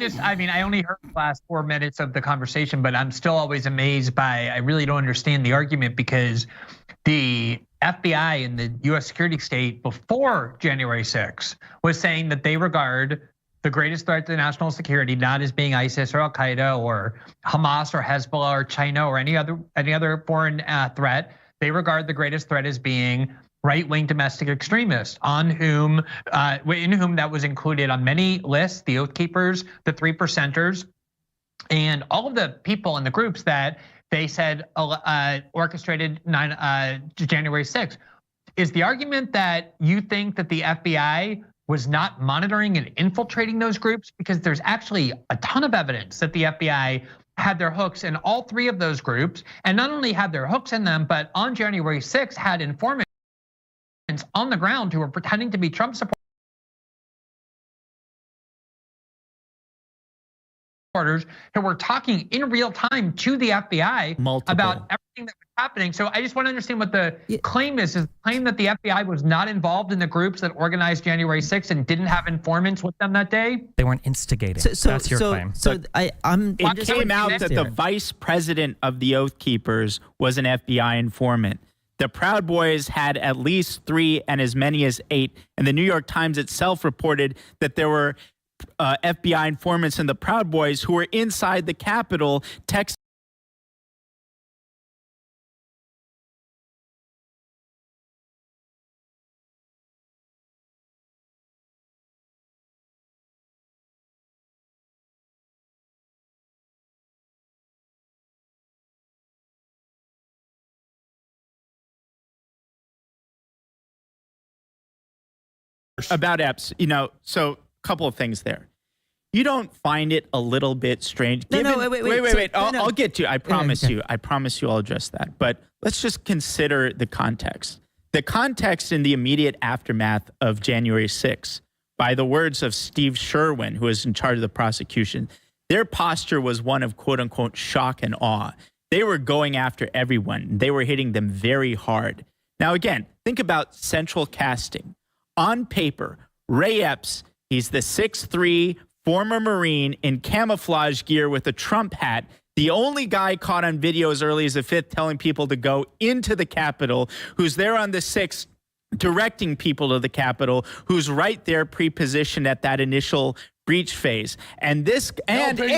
only heard the last 4 minutes of the conversation, but I'm still always amazed by, I really don't understand the argument, because the FBI and the US security state before January 6th was saying that they regard the greatest threat to national security not as being ISIS or Al Qaeda or Hamas or Hezbollah or China or any other foreign threat. They regard the greatest threat as being right-wing domestic extremists, in whom that was included on many lists: the Oath Keepers, the 3%ers, and all of the people in the groups that they said orchestrated January 6th. Is the argument that you think that the FBI was not monitoring and infiltrating those groups? Because there's actually a ton of evidence that the FBI had their hooks in all 3 of those groups, and not only had their hooks in them, but on January 6th had informants on the ground who were pretending to be Trump supporters who were talking in real time to the FBI about everything that was happening. So I just want to understand what the claim is. Is the claim that the FBI was not involved in the groups that organized January 6th and didn't have informants with them that day? They weren't instigating. That's your claim. It came out that the vice president of the Oath Keepers was an FBI informant. The Proud Boys had at least 3 and as many as 8. And the New York Times itself reported that there were FBI informants in the Proud Boys who were inside the Capitol texting. About Epps, so a couple of things there. You don't find it a little bit strange? Wait. I'll get to you. I promise you. I promise you I'll address that. But let's just consider the context. The context in the immediate aftermath of January 6th, by the words of Steve Sherwin, who is in charge of the prosecution, their posture was one of quote unquote shock and awe. they were going after everyone. They were hitting them very hard. Now, again, think about central casting. On paper, Ray Epps, he's the 6'3", former Marine in camouflage gear with a Trump hat, the only guy caught on video as early as the 5th telling people to go into the Capitol, who's there on the 6th directing people to the Capitol, who's right there pre-positioned at that initial breach phase. And this helping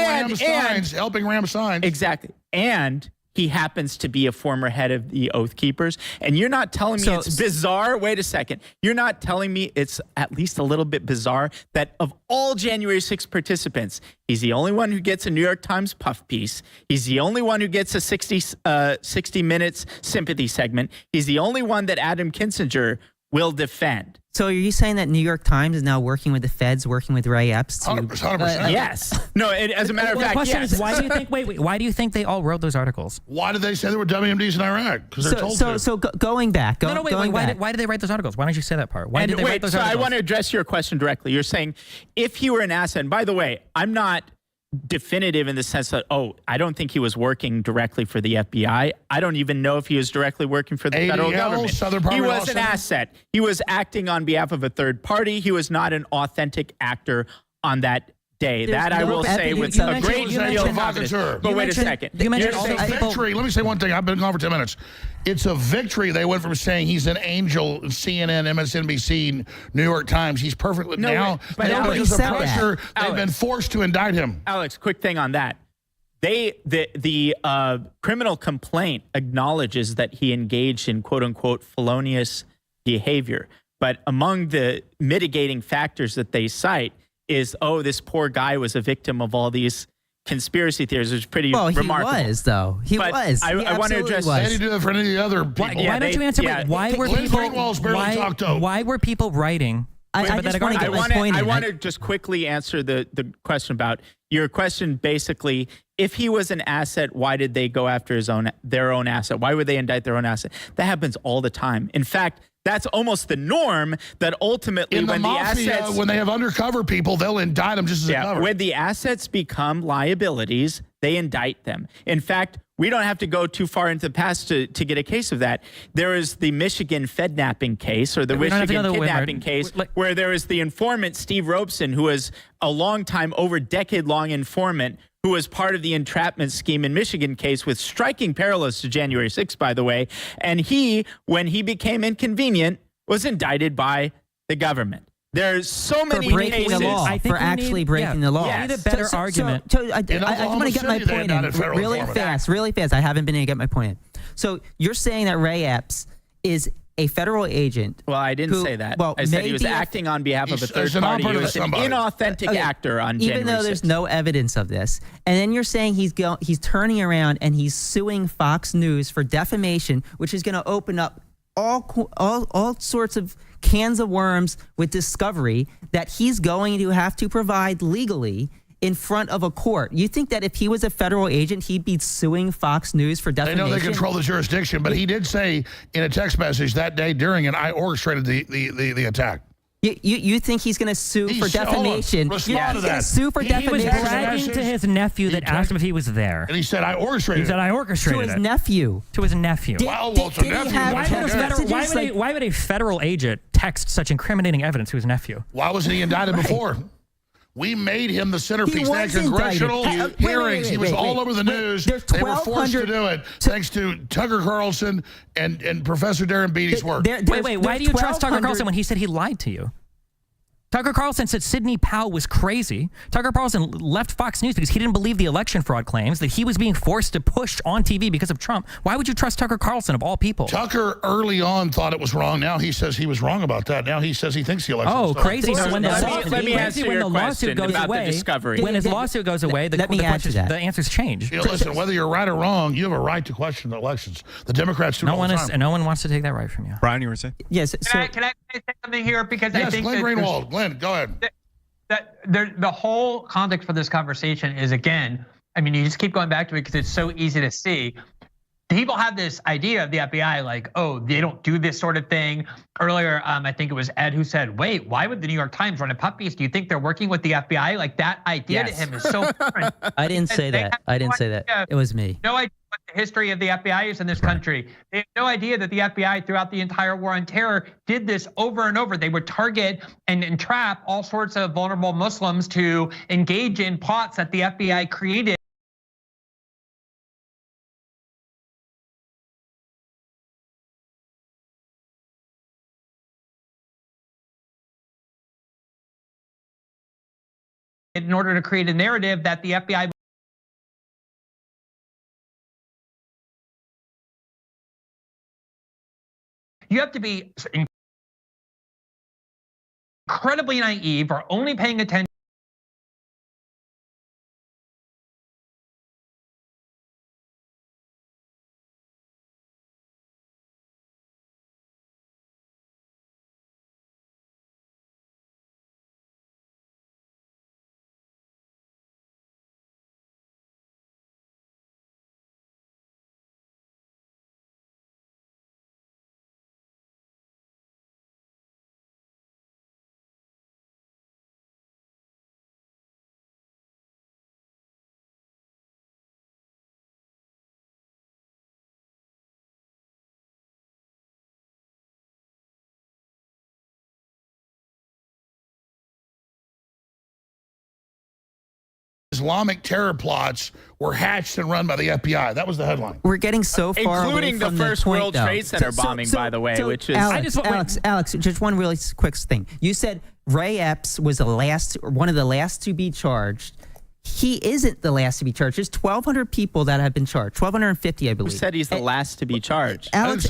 ram signs. Exactly. And he happens to be a former head of the Oath Keepers. And you're not telling me it's bizarre? Wait a second. You're not telling me it's at least a little bit bizarre that of all January 6th participants, he's the only one who gets a New York Times puff piece. He's the only one who gets a 60 Minutes sympathy segment. He's the only one that Adam Kinzinger will defend. So are you saying that New York Times is now working with the feds, working with Ray Epps? 100%. Yes. No, as a matter of fact, the question yes. is, why do you think? Why do you think they all wrote those articles? Why did they say there were WMDs in Iraq? Because they're told to. So going back. Why did they write those articles? Why don't you say that part? Why did they write those articles? I want to address your question directly. You're saying if he were an asset, and by the way, I'm not definitive in the sense that, I don't think he was working directly for the FBI. I don't even know if he was directly working for the federal government. He was an asset. He was acting on behalf of a third party. He was not an authentic actor on that day. That I will say with a great deal of confidence. But wait a second. You mentioned victory. Let me say one thing. I've been gone for 10 minutes. It's a victory. They went from saying he's an angel, CNN, MSNBC, New York Times. He's perfectly now. Because of pressure, they've been forced to indict him. Alex, quick thing on that. The criminal complaint acknowledges that he engaged in quote unquote felonious behavior. But among the mitigating factors that they cite is, this poor guy was a victim of all these conspiracy theories, which is pretty remarkable. He was, though. He was. I want to address that. They do that for any of the other people. Why don't you answer? Why were people writing? I want to just quickly answer the question about your question. Basically, if he was an asset, why did they go after their own asset? Why would they indict their own asset? That happens all the time. In fact, that's almost the norm. That ultimately, in the mafia, when they have undercover people, they'll indict them just as a cover. When the assets become liabilities, they indict them. In fact, we don't have to go too far into the past to get a case of that. There is the Michigan Fednapping case, or the Michigan kidnapping case, where there is the informant, Steve Robeson, who is a long-time, over decade-long informant, who was part of the entrapment scheme in Michigan case with striking parallels to January 6th, by the way. And he, when he became inconvenient, was indicted by the government. There's so many for breaking cases. the law, for actually breaking the law. I need a better argument. I want to get my point in really fast. I haven't been able to get my point in. So you're saying that Ray Epps is a federal agent. Well, I didn't say that. I said he was acting on behalf of a third party. He was an inauthentic actor on January 6th. Even though there's no evidence of this. And then you're saying he's turning around and he's suing Fox News for defamation, which is going to open up all sorts of cans of worms with Discovery that he's going to have to provide legally in front of a court. You think that if he was a federal agent, he'd be suing Fox News for defamation? They know they control the jurisdiction, but he did say in a text message that day during it, I orchestrated the attack. You think he's going to sue for defamation? Respond to that. Sue for defamation. He was bragging to his nephew that asked him if he was there. And he said, I orchestrated it. He said, I orchestrated it. To his nephew. To his nephew. Why would a federal agent text such incriminating evidence to his nephew? Why wasn't he indicted before? We made him the centerpiece. They had congressional hearings. He was all over the news. They were forced to do it thanks to Tucker Carlson and Professor Darren Beatty's work. Wait. Why do you trust Tucker Carlson when he said he lied to you? Tucker Carlson said Sidney Powell was crazy. Tucker Carlson left Fox News because he didn't believe the election fraud claims, that he was being forced to push on TV because of Trump. Why would you trust Tucker Carlson of all people? Tucker early on thought it was wrong. Now he says he was wrong about that. Now he says he thinks the election was crazy. So when the lawsuit goes away, when his lawsuit goes away, the answers change. Listen, whether you're right or wrong, you have a right to question the elections. The Democrats do all the time. No one wants to take that right from you. Brian, you were saying? Yes. Can I say something here? Because I think Glenn Greenwald. Glenn, go ahead. The whole context for this conversation is, again, I mean, you just keep going back to it because it's so easy to see. People have this idea of the FBI like, they don't do this sort of thing. Earlier, I think it was Ed who said, wait, why would the New York Times run a puppies? Do you think they're working with the FBI? Like, that idea to him is so different. I didn't say that. It was me. No, what the history of the FBI is in this country. They have no idea that the FBI throughout the entire war on terror did this over and over. They would target and trap all sorts of vulnerable Muslims to engage in plots that the FBI created. In order to create a narrative that the FBI you have to be incredibly naive or only paying attention. Islamic terror plots were hatched and run by the FBI. That was the headline. We're getting so far including away from the first point, World though. Trade Center bombing, by the way, which is Alex, just one really quick thing. You said Ray Epps was one of the last to be charged. He isn't the last to be charged. There's 1,200 people that have been charged. 1,250, I believe. Who said he's the last to be charged? Alex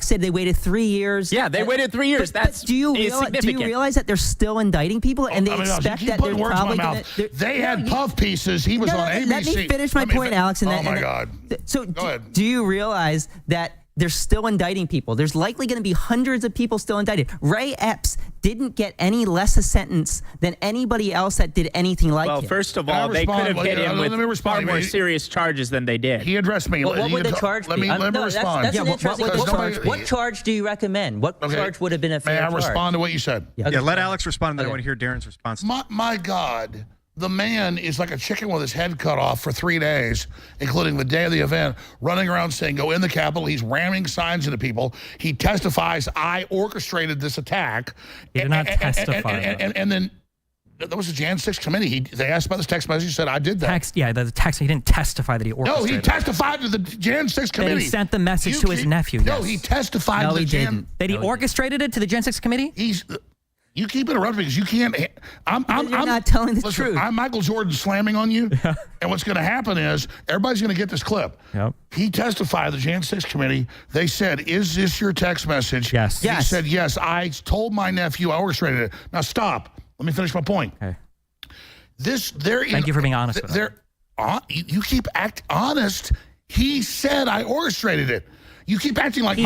said they waited 3 years. Yeah, they waited 3 years. Do you realize that they're still indicting people and they expect that they're probably going to... They had puff pieces. He was on ABC. Let me finish my point, Alex. Oh, my God. So Go ahead. do you realize that they're still indicting people? There's likely going to be hundreds of people still indicted. Ray Epps didn't get any less a sentence than anybody else that did anything like well, him. first of all, they could have hit him with far more serious charges than they did. He addressed me. Well, what would the charge be? Let me respond. That's an interesting question. What charge do you recommend? What charge would have been a fair charge? May I respond to what you said? Yeah, let Alex respond, and then I want to hear Darren's response. My God. The man is like a chicken with his head cut off for 3 days, including the day of the event, running around saying, go in the Capitol. He's ramming signs into people. He testifies, I orchestrated this attack. He did not testify. And then that was the Jan 6 committee. They asked about this text message. He said, I did that. The text. He didn't testify that he orchestrated. No, he testified to the Jan 6 committee. That he sent the message to his nephew. No, he testified to the Jan. That he orchestrated it to the Jan 6 committee? You keep interrupting because you can't. I'm not telling the truth. I'm Michael Jordan slamming on you, and what's going to happen is everybody's going to get this clip. Yep. He testified to the Jan 6 committee. They said, "Is this your text message?" Yes. He said, "Yes." I told my nephew I orchestrated it. Now stop. Let me finish my point. Okay. Thank you for being honest with that. You keep honest. He said I orchestrated it. You keep acting like he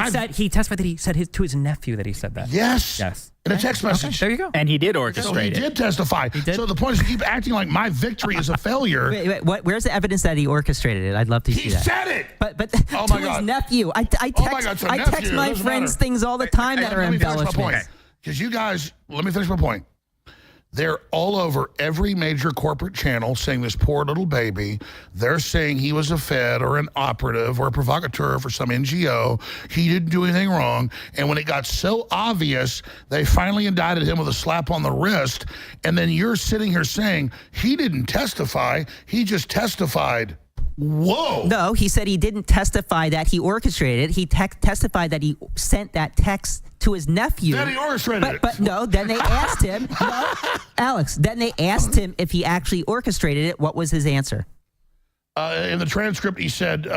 testified that he said to his nephew that he said that. Yes. In a text message. Okay, there you go. And he did orchestrate so he did testify. He did. So the point is you keep acting like my victory is a failure. Wait, where's the evidence that he orchestrated it? I'd love to see that. He said it. But oh to my God. his nephew. I text my friends things all the time that are embellishments. Because you guys, let me finish my point. They're all over every major corporate channel saying this poor little baby. They're saying he was a Fed or an operative or a provocateur for some NGO. He didn't do anything wrong. And when it got so obvious, they finally indicted him with a slap on the wrist. And then you're sitting here saying he didn't testify. He just testified. Whoa. No, he said he didn't testify that he orchestrated it. He testified that he sent that text to his nephew. Then he orchestrated it. But no, then they asked him, Alex, then they asked him if he actually orchestrated it. What was his answer? In the transcript, he said...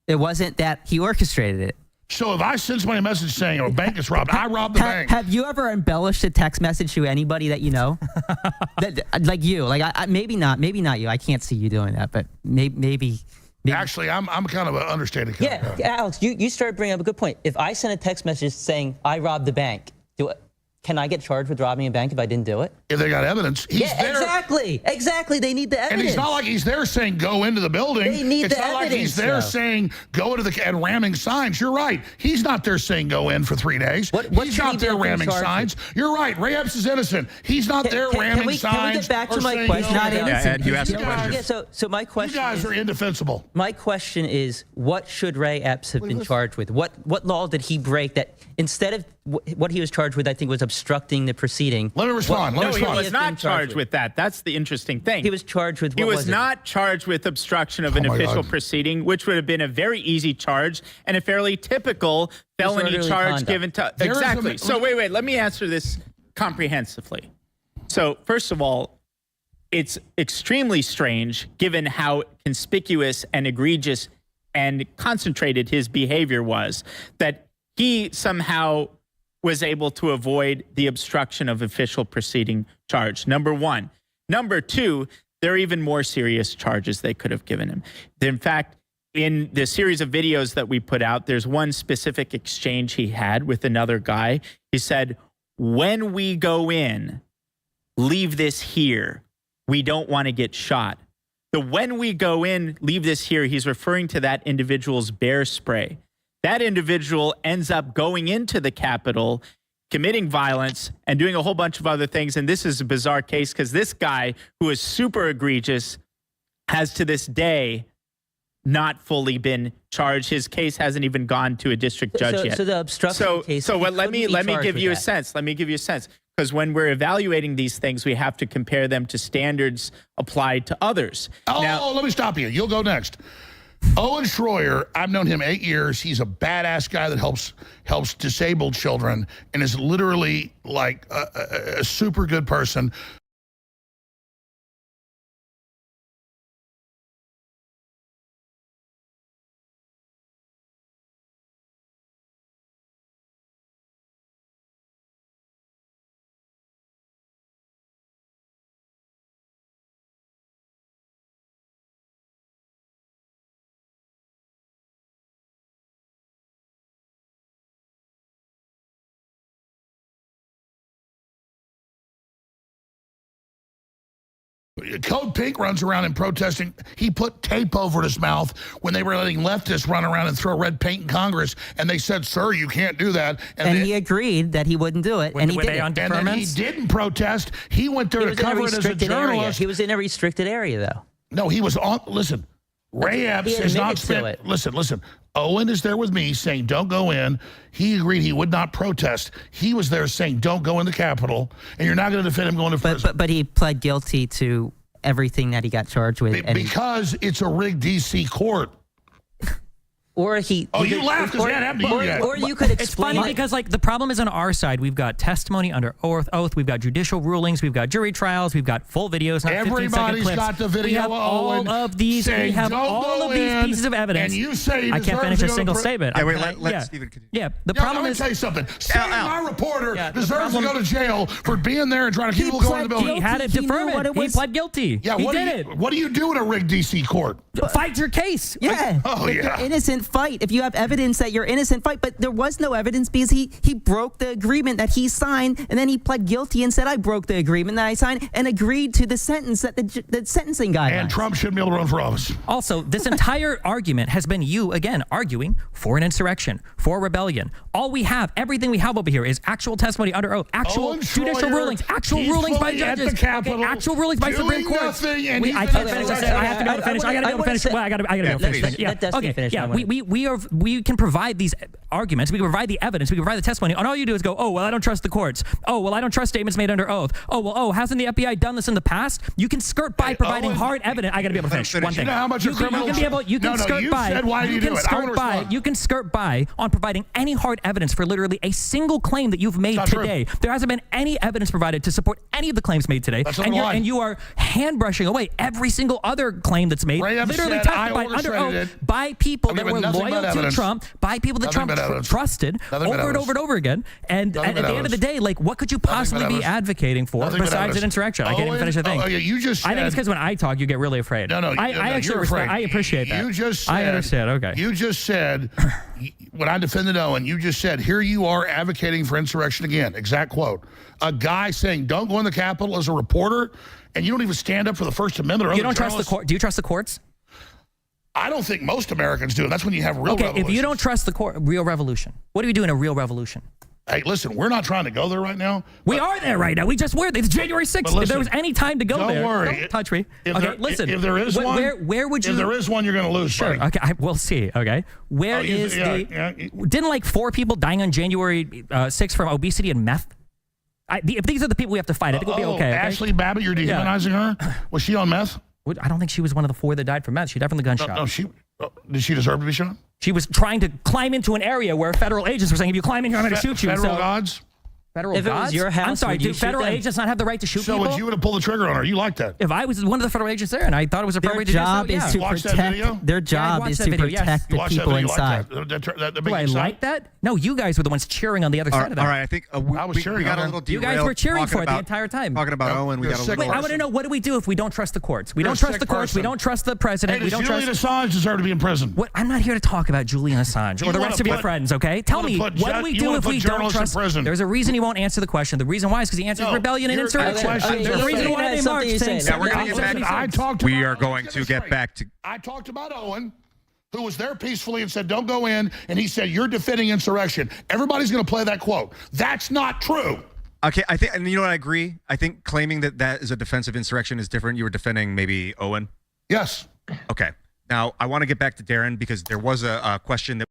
it wasn't that he orchestrated it. So if I send somebody a message saying a bank is robbed, I robbed the bank. Have you ever embellished a text message to anybody that you know? Like you, maybe not you. I can't see you doing that, but maybe. Actually, I'm kind of an understated kind of guy. Alex, you started bringing up a good point. If I send a text message saying I robbed the bank, can I get charged with robbing a bank if I didn't do it? If they got evidence, he's there. Exactly. They need the evidence. And he's not like he's there saying go into the building. They need it's the not evidence, like he's there saying go into the and ramming signs. You're right. He's not there saying go in for 3 days. He's not there ramming signs. You're right. Ray Epps is innocent. He's not there ramming signs. Can we get back to my question? Not innocent. You asked a question. Yeah, so my question You guys are indefensible. My question is, what should Ray Epps have been charged with? What law did he break that instead of what he was charged with, I think, was obstructing the proceeding? Let me respond. No, he was not charged with that. That's the interesting thing. He was charged with He was not charged with obstruction of an official proceeding, which would have been a very easy charge and a fairly typical felony charge given to... Exactly. So wait, let me answer this comprehensively. So first of all, it's extremely strange, given how conspicuous and egregious and concentrated his behavior was, that he somehow was able to avoid the obstruction of official proceeding charge, number one. Number two, there are even more serious charges they could have given him. In fact, in the series of videos that we put out, there's one specific exchange he had with another guy. He said, when we go in, leave this here. We don't want to get shot. The when we go in, leave this here, he's referring to that individual's bear spray. That individual ends up going into the Capitol, committing violence, and doing a whole bunch of other things. And this is a bizarre case because this guy, who is super egregious, has to this day not fully been charged. His case hasn't even gone to a district judge yet. So the obstruction case. So let me give you a sense. Let me give you a sense. Because when we're evaluating these things, we have to compare them to standards applied to others. Oh, let me stop you. You'll go next. Owen Schroyer, I've known him 8 years. He's a badass guy that helps disabled children and is literally like a super good person. Code Pink runs around and protesting. He put tape over his mouth when they were letting leftists run around and throw red paint in Congress, and they said, sir, you can't do that. And he agreed that he wouldn't do it, and he did. And then he didn't protest. He went there to cover it as a journalist. He was in a restricted area, though. No, he was on, listen, Ray Epps has not spent, listen, Owen is there with me saying don't go in. He agreed he would not protest. He was there saying don't go in the Capitol, and you're not going to defend him going to prison. But he pled guilty to everything that he got charged with. Because it's a rigged D.C. court. Or he... Oh, you laughed because that happened to you guys. Or you could explain... It's funny because, like, the problem is on our side. We've got testimony under oath. We've got judicial rulings. We've got jury trials. We've got full videos, not 15-second clips. Got the video. We have all of these. We have all of these pieces of evidence. And you say I can't finish a single statement. Yeah, wait, let Stephen continue. Yeah, the problem is... Let me tell you something. My reporter deserves to go to jail for being there and trying to keep people going in the building. He had it deferment. He pled guilty. Yeah, he did it. What do you do in a rigged D.C. court? Fight your case. Yeah. Oh, yeah. Innocent fight. If you have evidence that you're innocent, fight. But there was no evidence because he broke the agreement that he signed, and then he pled guilty and said, I broke the agreement that I signed, and agreed to the sentence that the sentencing guidelines. And Trump shouldn't be able to run for office. Also, this entire argument has been you, again, arguing for an insurrection, for rebellion. All we have, everything we have over here is actual testimony under oath, actual judicial rulings, actual rulings by judges, actual rulings by Supreme Court. I can't finish. I have to be able to finish. I got to be able to finish. Well, I got to be able to finish. Yeah. Okay. Yeah. We can provide these arguments. We can provide the evidence. We can provide the testimony. And all you do is go, oh, well, I don't trust the courts. Oh, well, I don't trust statements made under oath. Oh, hasn't the FBI done this in the past? You can skirt by providing hard evidence. I got to be able to finish one thing. You know how much a criminal... You can skirt by. You can skirt by on providing any hard evidence for literally a single claim that you've made today. There hasn't been any evidence provided to support any of the claims made today. And you are hand brushing away every single other claim that's made. literally said testified I under orchestrated oath by people I've that given were nothing but loyal to evidence. Trump, by people that Nothing Trump but evidence. trusted Nothing but over and evidence. over and over again. And Nothing at but the end of the evidence. day, like, what could you Nothing but possibly be evidence. advocating for Nothing but besides evidence. an insurrection? I can't even finish the thing. Oh, yeah, you just I think it's said- because when I talk, you get really afraid. No, I actually you're respect. afraid. I appreciate that. You just said, I understand. Okay. You just said, when I defended Owen, you just said, here you are advocating for insurrection again. Exact quote. A guy saying, don't go in the Capitol as a reporter, and you don't even stand up for the First Amendment. Or You other don't trust the journalists? court? Do you trust the courts? I don't think most Americans do. And that's when you have real Okay, revolutions. if you don't trust the court, real revolution. What do we do in a real revolution? Hey, listen, we're not trying to go there right now. We are there right now. We just were. It's January 6th. But listen, if there was any time to go don't there, worry. don't touch me. If Okay, there, listen. If there is one, where would you? If there is one, you're going to lose. Sure. buddy. Okay, we'll see. Okay. Where is Didn't like 4 people dying on January 6th from obesity and meth? If these are the people we have to fight, I think we'll be okay. Ashley Babbitt, you're dehumanizing her? Was she on meth? I don't think she was one of the 4 that died from meth. She died from the gunshot. No, did she deserve to be shot? She was trying to climb into an area where federal agents were saying, if you climb in here, I'm going to shoot you. Federal gods? Federal If it gods? was your house, I'm sorry, would you do shoot federal them? agents not have the right to shoot So people? would you have pulled the trigger on her? You like that? If I was one of the federal agents there and I thought it was Their appropriate to job do so, is yeah. to Watch that video? protect. Their job is to protect the people inside. Do I like that? No, you guys were the ones cheering on the other side of that. All right, I think I was we cheering got on a her. little You derailed. guys were cheering talking for it the about- entire time. Talking about Owen, we you're got a sick little. Wait, I want to know, what do we do if we don't trust the courts? We You're don't a trust sick the courts. We person. don't trust the president. Hey, we does don't Julian trust. Assange deserve to be in prison? What? I'm not here to talk about Julian Assange or You the wanna rest of your put- friends, okay? Tell wanna me, put what do we you do wanna if put we don't journalists in trust? prison. There's a reason he won't answer the question. The reason why is because he answers No, rebellion and your insurrection. questions The are reason fake. why they Has something marched to say. saying Yeah, we're gonna get back to- I talked We about are Owen. going Let's to get get straight. back to. I talked about Owen, who was there peacefully and said, don't go in. And he said, you're defending insurrection. Everybody's going to play that quote. That's not true. Okay, I think, and you know what? I agree. I think claiming that that is a defensive insurrection is different. You were defending maybe Owen. Yes. Okay. Now I want to get back to Darren because there was a question that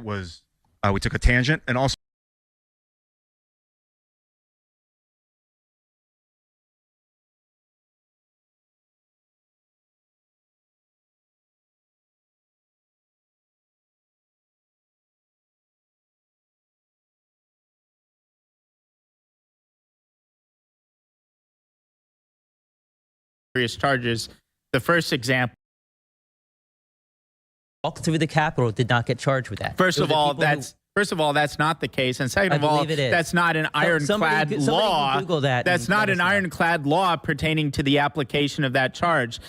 was we took a tangent, and also Serious charges. The first example. Walked through the Capitol, did not get charged with that. First It of was the all, people that's not the case, and second I of all, believe it is. that's not an ironclad somebody law. can Google that That's and not let an us know. ironclad law pertaining to the application of that charge.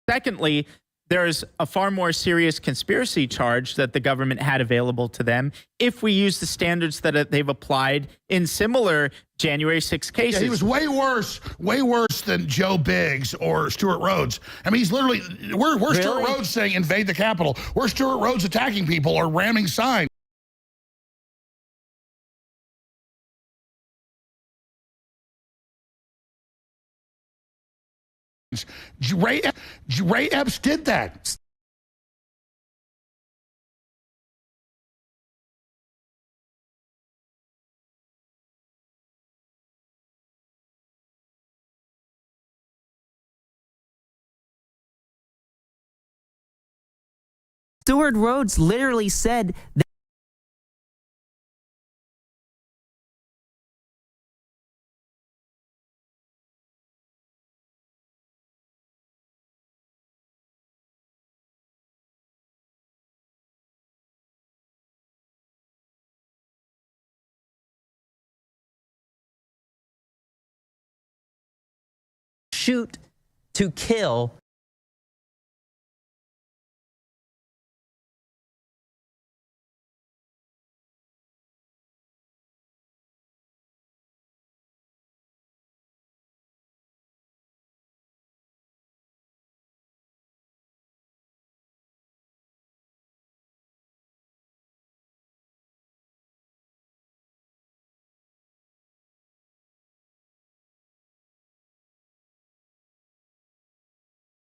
Secondly, there's a far more serious conspiracy charge that the government had available to them if we use the standards that they've applied in similar January 6 cases. Yeah, he was way worse than Joe Biggs or Stuart Rhodes. I mean, he's literally, we're Stuart Really? Rhodes saying invade the Capitol. We're Stuart Rhodes attacking people or ramming signs. Ray Epps did that. Stuart Rhodes literally said that shoot to kill.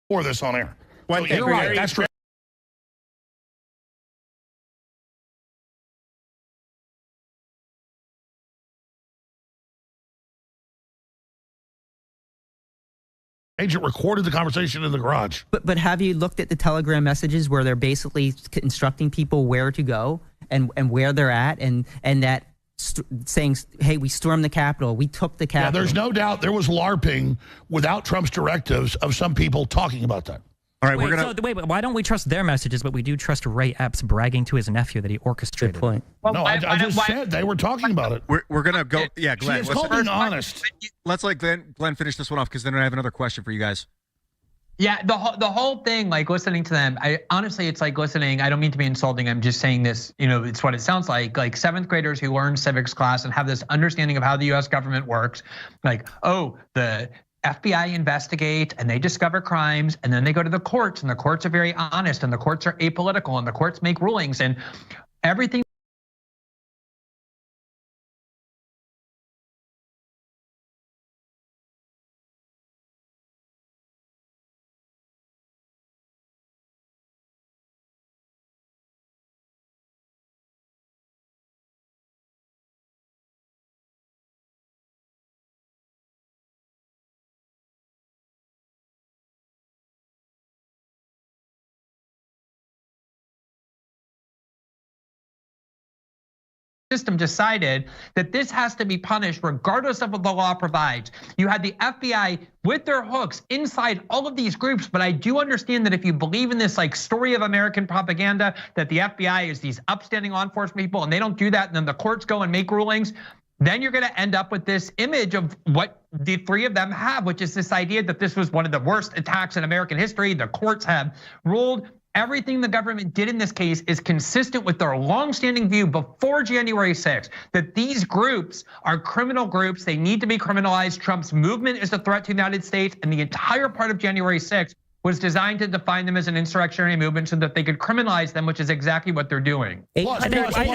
For this on air. One So thing, you're right. very- That's agent recorded the conversation in the garage. But have you looked at the Telegram messages where they're basically instructing people where to go and where they're at and that saying, hey, we stormed the Capitol, we took the Capitol. Yeah, there's no doubt there was LARPing without Trump's directives of some people talking about that. All right, wait, why don't we trust their messages, but we do trust Ray Epps bragging to his nephew that he orchestrated? Good point. Well, no, I just said they were talking about it. We're going to go. Yeah, Glenn. It's called being honest. Let's let Glenn finish this one off, because then I have another question for you guys. Yeah, the whole thing, like listening to them, honestly, it's like listening. I don't mean to be insulting. I'm just saying this, it's what it sounds like 7th graders who learn civics class and have this understanding of how the US government works. Like, oh, the FBI investigate and they discover crimes, and then they go to the courts, and the courts are very honest, and the courts are apolitical, and the courts make rulings, and everything. System decided that this has to be punished regardless of what the law provides. You had the FBI with their hooks inside all of these groups, but I do understand that if you believe in this like story of American propaganda, that the FBI is these upstanding law enforcement people and they don't do that, and then the courts go and make rulings, then you're gonna end up with this image of what the three of them have, which is this idea that this was one of the worst attacks in American history. The courts have ruled. Everything the government did in this case is consistent with their longstanding view before January 6th, that these groups are criminal groups. They need to be criminalized. Trump's movement is a threat to the United States, and the entire part of January 6th was designed to define them as an insurrectionary movement so that they could criminalize them, which is exactly what they're doing. 809. I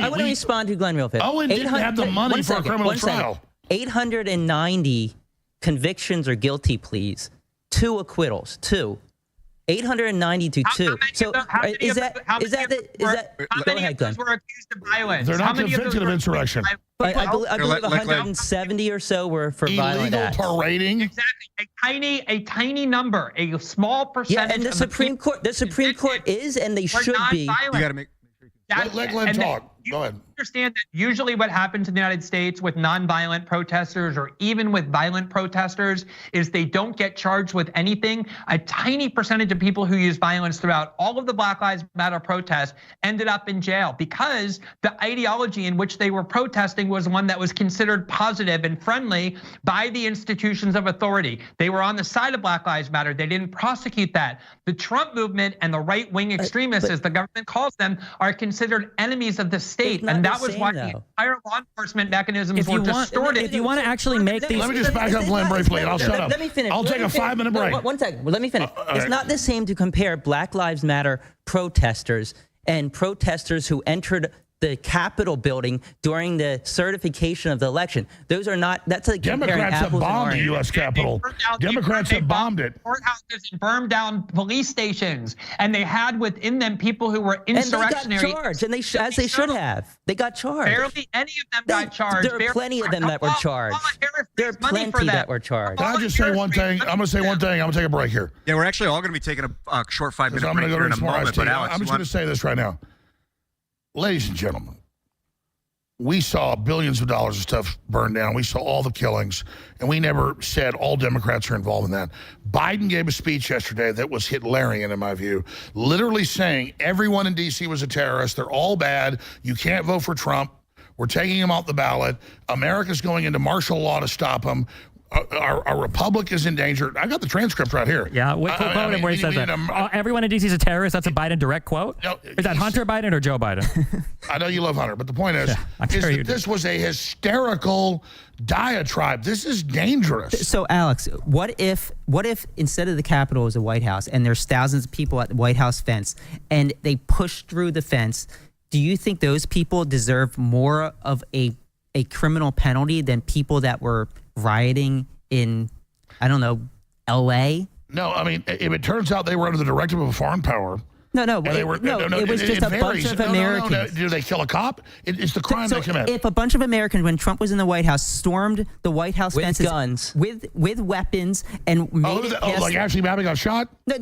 want to respond to Glenn real fast. Owen didn't have the money for a criminal trial. 890 convictions or guilty pleas. 2 acquittals, 2. 890 to 2. So go ahead, Glenn. Were accused of violence? They're not convicted of insurrection. I believe 170 or so were for violent acts. Illegal parading. Exactly, a tiny number, a small percentage. Yeah, and the Supreme Court is, and they should be. You got to make. Let Glenn talk. Go ahead. Understand that usually what happens in the United States with nonviolent protesters or even with violent protesters is they don't get charged with anything. A tiny percentage of people who use violence throughout all of the Black Lives Matter protests ended up in jail because the ideology in which they were protesting was one that was considered positive and friendly by the institutions of authority. They were on the side of Black Lives Matter. They didn't prosecute that. The Trump movement and the right-wing extremists, as the government calls them, are considered enemies of the state. And that was why the entire law enforcement mechanisms were distorted. If you want to actually make these... Let me just back up Glenn briefly and I'll shut up. Let me finish. I'll take a 5-minute break. One second. Well, let me finish. It's not the same to compare Black Lives Matter protesters and protesters who entered the Capitol building during the certification of the election. Those are not, that's like Democrats have bombed the U.S. Capitol. Democrats have bombed it. Courthouses and burned down police stations, and they had within them people who were insurrectionary. And they got charged, and as they should have. They got charged. Barely any of them got charged. There are plenty of them that were charged. There are plenty that were charged. Can I just say one thing? I'm going to say one thing. I'm going to take a break here. Yeah, we're actually all going to be taking a short 5-minute break here in a moment. But Alex, I'm just going to say this right now. Ladies and gentlemen, we saw billions of dollars of stuff burned down. We saw all the killings, and we never said all Democrats are involved in that. Biden gave a speech yesterday that was Hitlerian, in my view, literally saying everyone in D.C. was a terrorist. They're all bad. You can't vote for Trump. We're taking him off the ballot. America's going into martial law to stop him. Our republic is in danger. I got the transcript right here. Yeah, what quote him where he says that? Everyone in D.C. is a terrorist. That's a Biden direct quote? No, is that Hunter Biden or Joe Biden? I know you love Hunter, but the point is, this was a hysterical diatribe. This is dangerous. So, Alex, what if instead of the Capitol was the White House and there's thousands of people at the White House fence and they push through the fence, do you think those people deserve more of a criminal penalty than people that were rioting in, I don't know, L.A.? No, I mean, if it turns out they were under the directive of a foreign power, No. And they were, it was just a bunch of Americans. Did they kill a cop? It's the crime they commit. If a bunch of Americans, when Trump was in the White House, stormed the White House with fences guns, with weapons, and made it past, like Ashley Babbitt got shot? No,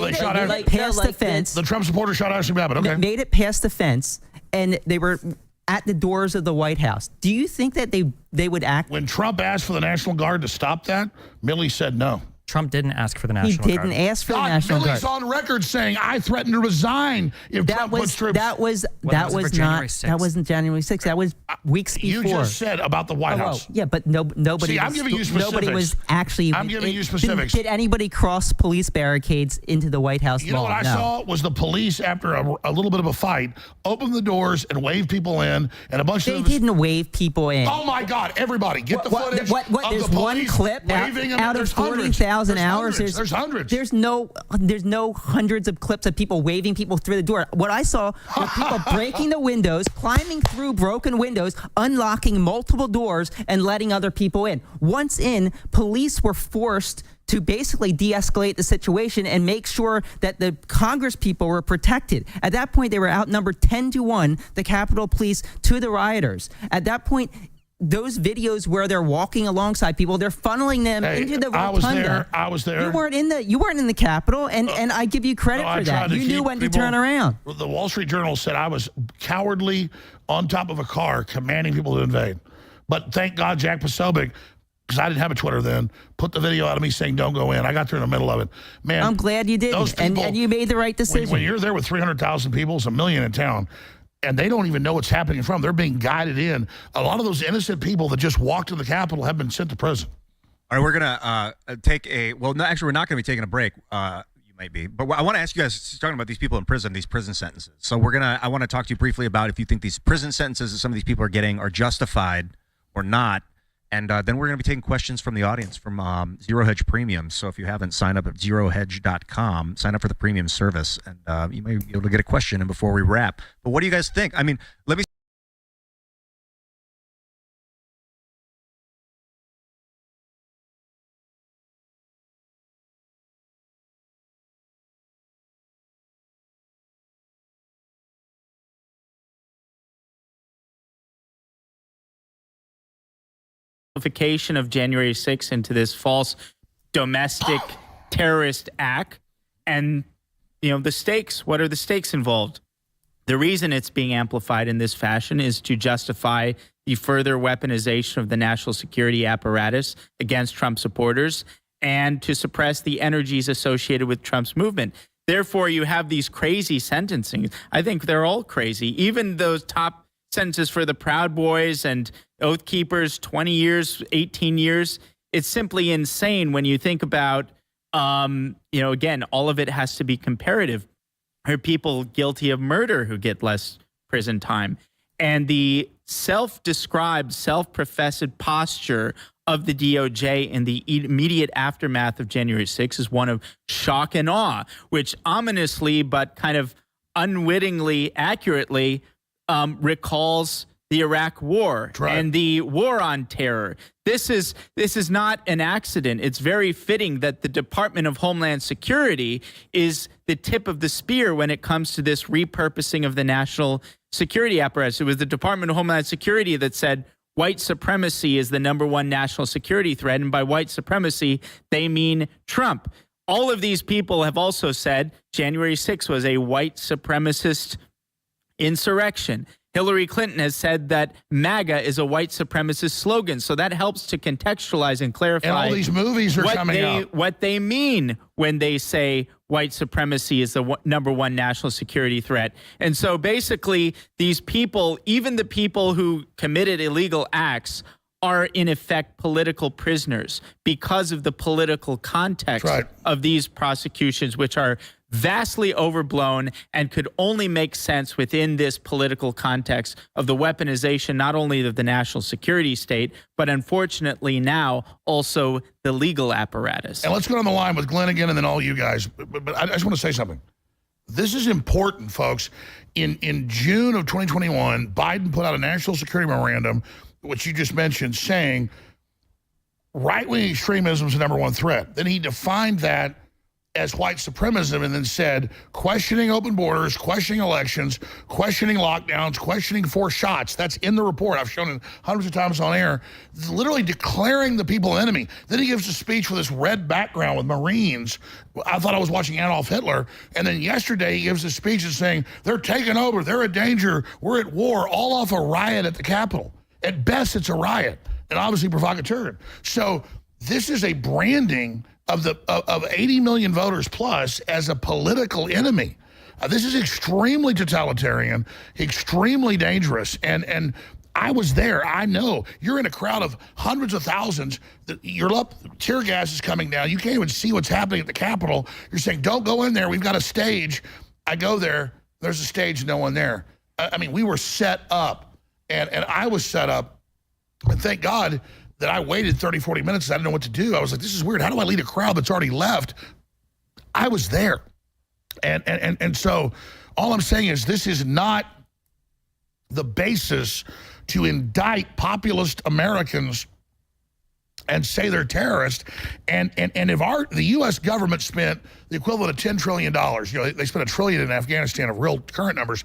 they shot past the fence. The Trump supporters shot Ashley Babbitt. Okay, made it past the fence, and they were at the doors of the White House. Do you think that they would act? When Trump asked for the National Guard to stop that, Milley said no. Trump didn't ask for the National Guard. He didn't ask for the National Guard. Milley's on record saying, I threatened to resign if Trump puts troops. That wasn't January 6th. That was weeks before. You just said about the White House. Yeah, but nobody. See, I'm giving you specifics. Nobody was actually. I'm giving you specifics. Did anybody cross police barricades into the White House? You know what I saw was the police, after a little bit of a fight, opened the doors and waved people in, and a bunch of them. They didn't wave people in. Oh my God! Everybody, get the footage. There's one clip out of 40,000 hours. There's hundreds. There's no hundreds of clips of people waving people through the door. What I saw were people breaking the windows, climbing through broken windows, unlocking multiple doors, and letting other people in. Once in, police were forced to basically de-escalate the situation and make sure that the Congress people were protected. At that point, they were outnumbered 10-1, the Capitol Police to the rioters. At that point, those videos where they're walking alongside people, they're funneling them into the rotunda. I was there. You weren't in the Capitol, and I give you credit for that. You knew when to turn around. The Wall Street Journal said I was cowardly on top of a car commanding people to invade. But thank God Jack Posobiec, because I didn't have a Twitter then, put the video out of me saying don't go in. I got there in the middle of it. Man, I'm glad you didn't, and you made the right decision. When you're there with 300,000 people, it's 1 million in town, and they don't even know what's happening in front of them. They're being guided in. A lot of those innocent people that just walked to the Capitol have been sent to prison. All right, we're going to take a – well, no, actually, we're not going to be taking a break. You might be. But I want to ask you guys, talking about these people in prison, these prison sentences. So I want to talk to you briefly about if you think these prison sentences that some of these people are getting are justified or not. And then we're going to be taking questions from the audience from Zero Hedge Premium. So if you haven't signed up at zerohedge.com, sign up for the premium service, and you may be able to get a question in before we wrap. But what do you guys think? I mean, let me. Of January 6th into this false domestic terrorist act, and the stakes. What are the stakes involved? The reason it's being amplified in this fashion is to justify the further weaponization of the national security apparatus against Trump supporters and to suppress the energies associated with Trump's movement. Therefore, you have these crazy sentencing. I think they're all crazy. Even those top sentences for the Proud Boys and Oath Keepers, 20 years, 18 years. It's simply insane when you think about, again, all of it has to be comparative. There are people guilty of murder who get less prison time. And the self-described, self-professed posture of the DOJ in the immediate aftermath of January 6th is one of shock and awe, which ominously but kind of unwittingly, accurately recalls the Iraq War and the war on terror. This is not an accident. It's very fitting that the Department of Homeland Security is the tip of the spear when it comes to this repurposing of the national security apparatus. It was the Department of Homeland Security that said white supremacy is the #1 national security threat, and by white supremacy, they mean Trump. All of these people have also said January 6th was a white supremacist insurrection. Hillary Clinton has said that MAGA is a white supremacist slogan. So that helps to contextualize and clarify. And all these movies are coming out. What they mean when they say white supremacy is the #1 national security threat. And so basically these people, even the people who committed illegal acts, are in effect political prisoners because of the political context of these prosecutions, which are vastly overblown and could only make sense within this political context of the weaponization, not only of the national security state, but unfortunately now also the legal apparatus. And let's go on the line with Glenn again and then all you guys. But I just want to say something. This is important, folks. In June of 2021, Biden put out a national security memorandum, which you just mentioned, saying right-wing extremism is the #1 threat. Then he defined that as white supremacism and then said questioning open borders, questioning elections, questioning lockdowns, questioning 4 shots. That's in the report. I've shown it hundreds of times on air. Literally declaring the people an enemy. Then he gives a speech with this red background with Marines. I thought I was watching Adolf Hitler. And then yesterday he gives a speech and saying they're taking over, they're a danger, we're at war, all off a riot at the Capitol. At best, it's a riot and obviously provocateur. So this is a branding of 80 million voters plus as a political enemy. This is extremely totalitarian, extremely dangerous, and I was there. I know. You're in a crowd of hundreds of thousands. You're up, tear gas is coming down. You can't even see what's happening at the Capitol. You're saying, don't go in there. We've got a stage. I go there. There's a stage, no one there. I mean, we were set up, and I was set up, and thank God that I waited 30, 40 minutes. I didn't know what to do. I was like, this is weird. How do I lead a crowd that's already left? I was there. And so all I'm saying is this is not the basis to indict populist Americans and say they're terrorists. And if the U.S. government spent the equivalent of $10 trillion, you know, they spent $1 trillion in Afghanistan of real current numbers,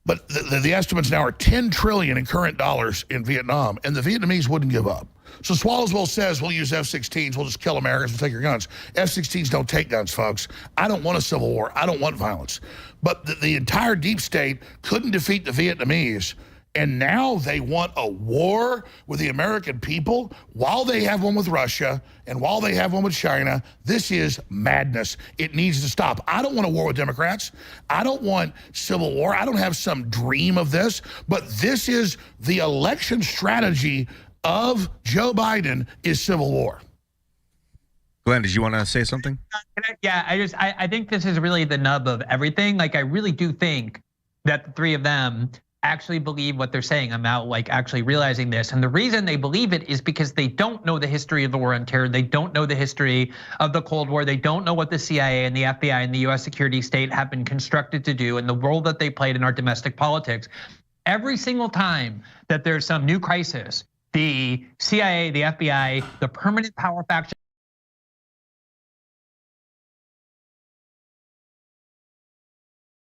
but the estimates now are $10 trillion in current dollars in Vietnam, and the Vietnamese wouldn't give up. So Swallowsville says, we'll use F-16s, we'll just kill Americans, we'll take your guns. F-16s don't take guns, folks. I don't want a civil war. I don't want violence. But the entire deep state couldn't defeat the Vietnamese, and now they want a war with the American people while they have one with Russia and while they have one with China. This is madness. It needs to stop. I don't want a war with Democrats. I don't want civil war. I don't have some dream of this, but this is the election strategy of Joe Biden is civil war. Glenn, did you want to say something? Yeah, I think this is really the nub of everything. Like, I really do think that the three of them actually believe what they're saying. I'm now like actually realizing this. And the reason they believe it is because they don't know the history of the war on terror. They don't know the history of the Cold War. They don't know what the CIA and the FBI and the US security state have been constructed to do and the role that they played in our domestic politics. Every single time that there's some new crisis, the CIA, the FBI, the permanent power faction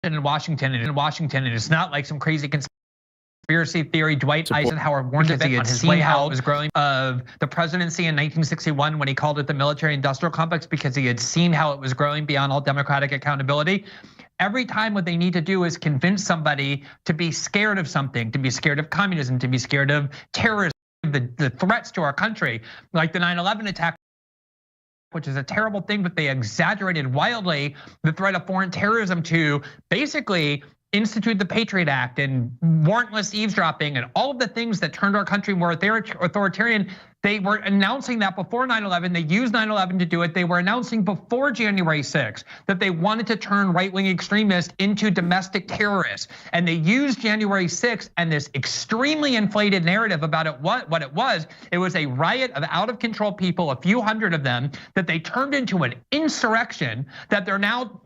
in Washington, and it's not like some crazy conspiracy theory. Dwight Eisenhower warned of it on his way out. It was growing of the presidency in 1961 when he called it the military-industrial complex because he had seen how it was growing beyond all democratic accountability. Every time what they need to do is convince somebody to be scared of something, to be scared of communism, to be scared of terrorism, the threats to our country, like the 9/11 attack, which is a terrible thing, but they exaggerated wildly the threat of foreign terrorism to basically institute the Patriot Act and warrantless eavesdropping and all of the things that turned our country more authoritarian. They were announcing that before 9/11. They used 9/11 to do it. They were announcing before January 6th that they wanted to turn right-wing extremists into domestic terrorists. And they used January 6th and this extremely inflated narrative about it. What it was a riot of out-of-control people, a few hundred of them, that they turned into an insurrection, that they're now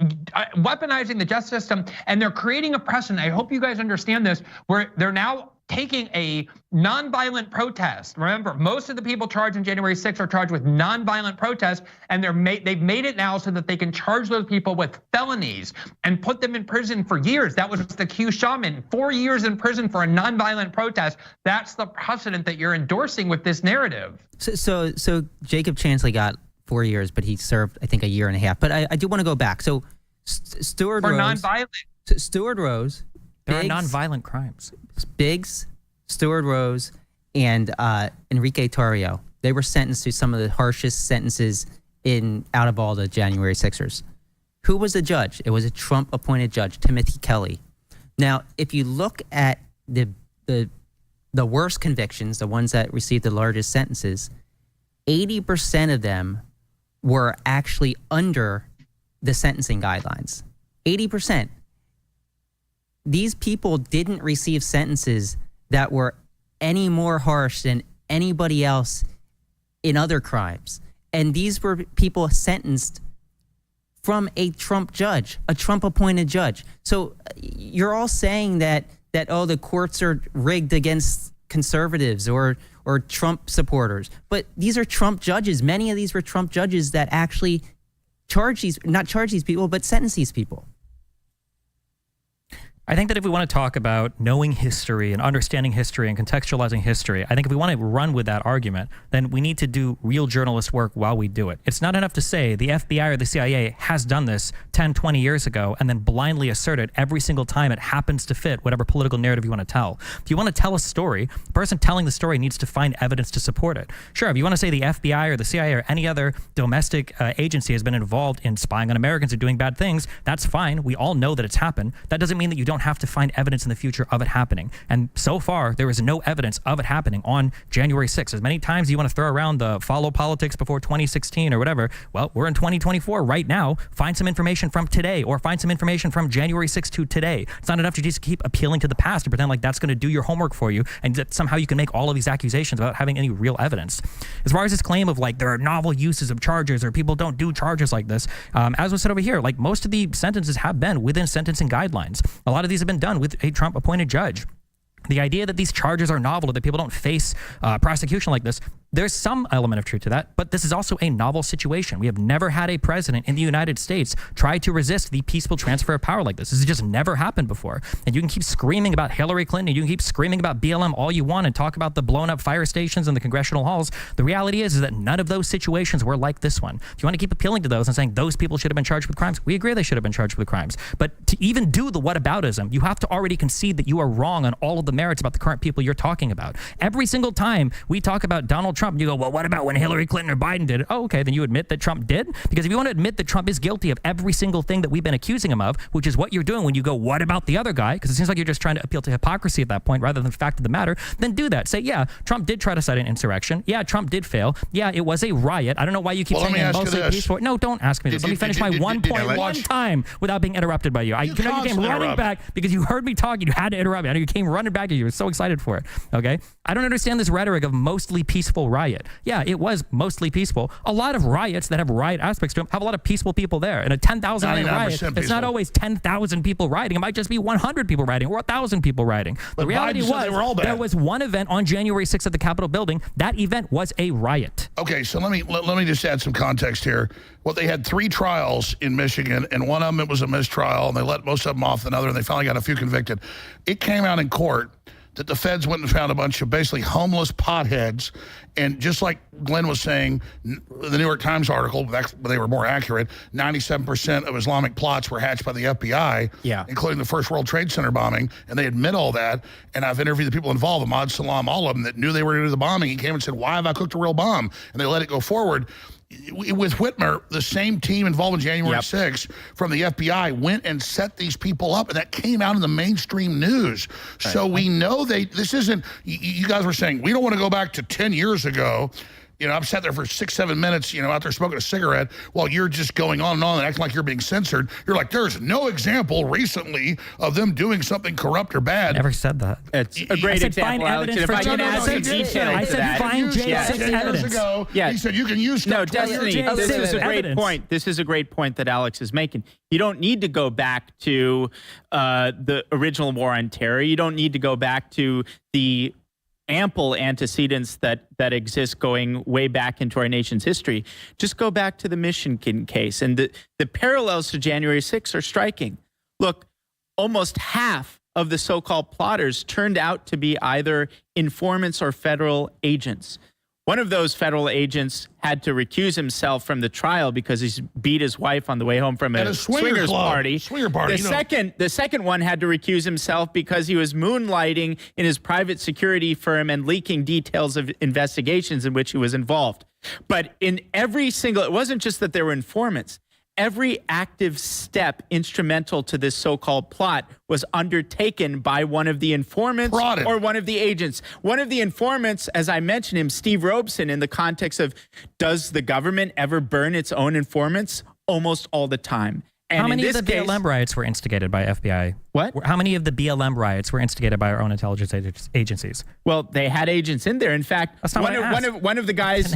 weaponizing the justice system, and they're creating a precedent. I hope you guys understand this, where they're now taking a nonviolent protest. Remember, most of the people charged in January 6th are charged with nonviolent protest, and they've made it now so that they can charge those people with felonies and put them in prison for years. That was the Q Shaman, 4 years in prison for a nonviolent protest. That's the precedent that you're endorsing with this narrative. So Jacob Chansley got 4 years, but he served, I think, a year and a half. But I do want to go back. So Stewart Rose. For nonviolent. Stewart Rose. There are nonviolent crimes. Biggs, Stewart Rose, and Enrique Tarrio. They were sentenced to some of the harshest sentences out of all the January 6ers. Who was the judge? It was a Trump-appointed judge, Timothy Kelly. Now, if you look at the worst convictions, the ones that received the largest sentences, 80% of them were actually under the sentencing guidelines. 80%. These people didn't receive sentences that were any more harsh than anybody else in other crimes. And these were people sentenced from a Trump judge, a Trump-appointed judge. So you're all saying that the courts are rigged against conservatives or Trump supporters. But these are Trump judges. Many of these were Trump judges that actually not charge these people, but sentence these people? I think that if we want to talk about knowing history and understanding history and contextualizing history, I think if we want to run with that argument, then we need to do real journalist work while we do it. It's not enough to say the FBI or the CIA has done this 10, 20 years ago and then blindly assert it every single time it happens to fit whatever political narrative you want to tell. If you want to tell a story, the person telling the story needs to find evidence to support it. Sure, if you want to say the FBI or the CIA or any other domestic agency has been involved in spying on Americans or doing bad things, that's fine. We all know that it's happened. That doesn't mean that you don't have to find evidence in the future of it happening. And so far, there is no evidence of it happening on January 6th. As many times you want to throw around the follow politics before 2016 or whatever, well, we're in 2024 right now. Find some information from today or find some information from January 6th to today. It's not enough to just keep appealing to the past and pretend like that's going to do your homework for you and that somehow you can make all of these accusations without having any real evidence. As far as this claim of like there are novel uses of charges or people don't do charges like this, as was said over here, like most of the sentences have been within sentencing guidelines. A lot of these have been done with a Trump-appointed judge. The idea that these charges are novel or that people don't face prosecution like this, there's some element of truth to that, but this is also a novel situation. We have never had a president in the United States try to resist the peaceful transfer of power like this. This has just never happened before. And you can keep screaming about Hillary Clinton, you can keep screaming about BLM all you want and talk about the blown up fire stations in the congressional halls. The reality is that none of those situations were like this one. If you want to keep appealing to those and saying those people should have been charged with crimes, we agree they should have been charged with crimes. But to even do the whataboutism, you have to already concede that you are wrong on all of the merits about the current people you're talking about. Every single time we talk about Donald Trump, you go, well, what about when Hillary Clinton or Biden did it? Oh, okay, then you admit that Trump did? Because if you want to admit that Trump is guilty of every single thing that we've been accusing him of, which is what you're doing when you go, what about the other guy? Because it seems like you're just trying to appeal to hypocrisy at that point rather than the fact of the matter, then do that. Say, yeah, Trump did try to cite an insurrection. Yeah, Trump did fail. Yeah, it was a riot. I don't know why you keep saying it mostly peaceful. No, don't ask me this. Let me finish my one point one time without being interrupted by you. You came running back because you heard me talk. You had to interrupt me. I know you came running back and you were so excited for it. Okay? I don't understand this rhetoric of mostly peaceful riot. Yeah, it was mostly peaceful. A lot of riots that have riot aspects to them have a lot of peaceful people there. And a 10,000 riot, it's not always 10,000 people rioting. It might just be 100 people rioting or 1,000 people rioting. The reality was there was one event on January 6th at the Capitol building. That event was a riot. Okay, so let me just add some context here. Well, they had 3 trials in Michigan, and one of them it was a mistrial, and they let most of them off another, and they finally got a few convicted. It came out in court that the feds went and found a bunch of basically homeless potheads. And just like Glenn was saying, the New York Times article, they were more accurate, 97% of Islamic plots were hatched by the FBI, including the first World Trade Center bombing. And they admit all that. And I've interviewed the people involved, Ahmad Salam, all of them that knew they were going to do the bombing. He came and said, why have I cooked a real bomb? And they let it go forward. With Whitmer, the same team involved in January 6th from the FBI went and set these people up, and that came out in the mainstream news. Right. So we know this isn't, you guys were saying, we don't want to go back to 10 years ago. You know, I've sat there for 6-7 minutes, out there smoking a cigarette while you're just going on and acting like you're being censored. You're like, there's no example recently of them doing something corrupt or bad. I never said that. It's a great example, Alex. If I can add some detail I said find J6 years ago, he said you can use stuff. No, Destiny, this is a great point. This is a great point that Alex is making. You don't need to go back to the original war on terror. You don't need to go back to the ample antecedents that exist going way back into our nation's history. Just go back to the Michigan case. And the parallels to January 6th are striking. Look, almost half of the so-called plotters turned out to be either informants or federal agents. One of those federal agents had to recuse himself from the trial because he beat his wife on the way home from a swingers party. The second one had to recuse himself because he was moonlighting in his private security firm and leaking details of investigations in which he was involved. But in every single, it wasn't just that there were informants. Every active step instrumental to this so-called plot was undertaken by one of the informants or one of the agents. One of the informants, as I mentioned him, Steve Robeson, in the context of, does the government ever burn its own informants? Almost all the time. And how many of the BLM riots were instigated by FBI? What? How many of the BLM riots were instigated by our own intelligence agencies? Well, they had agents in there. In fact, one of the guys,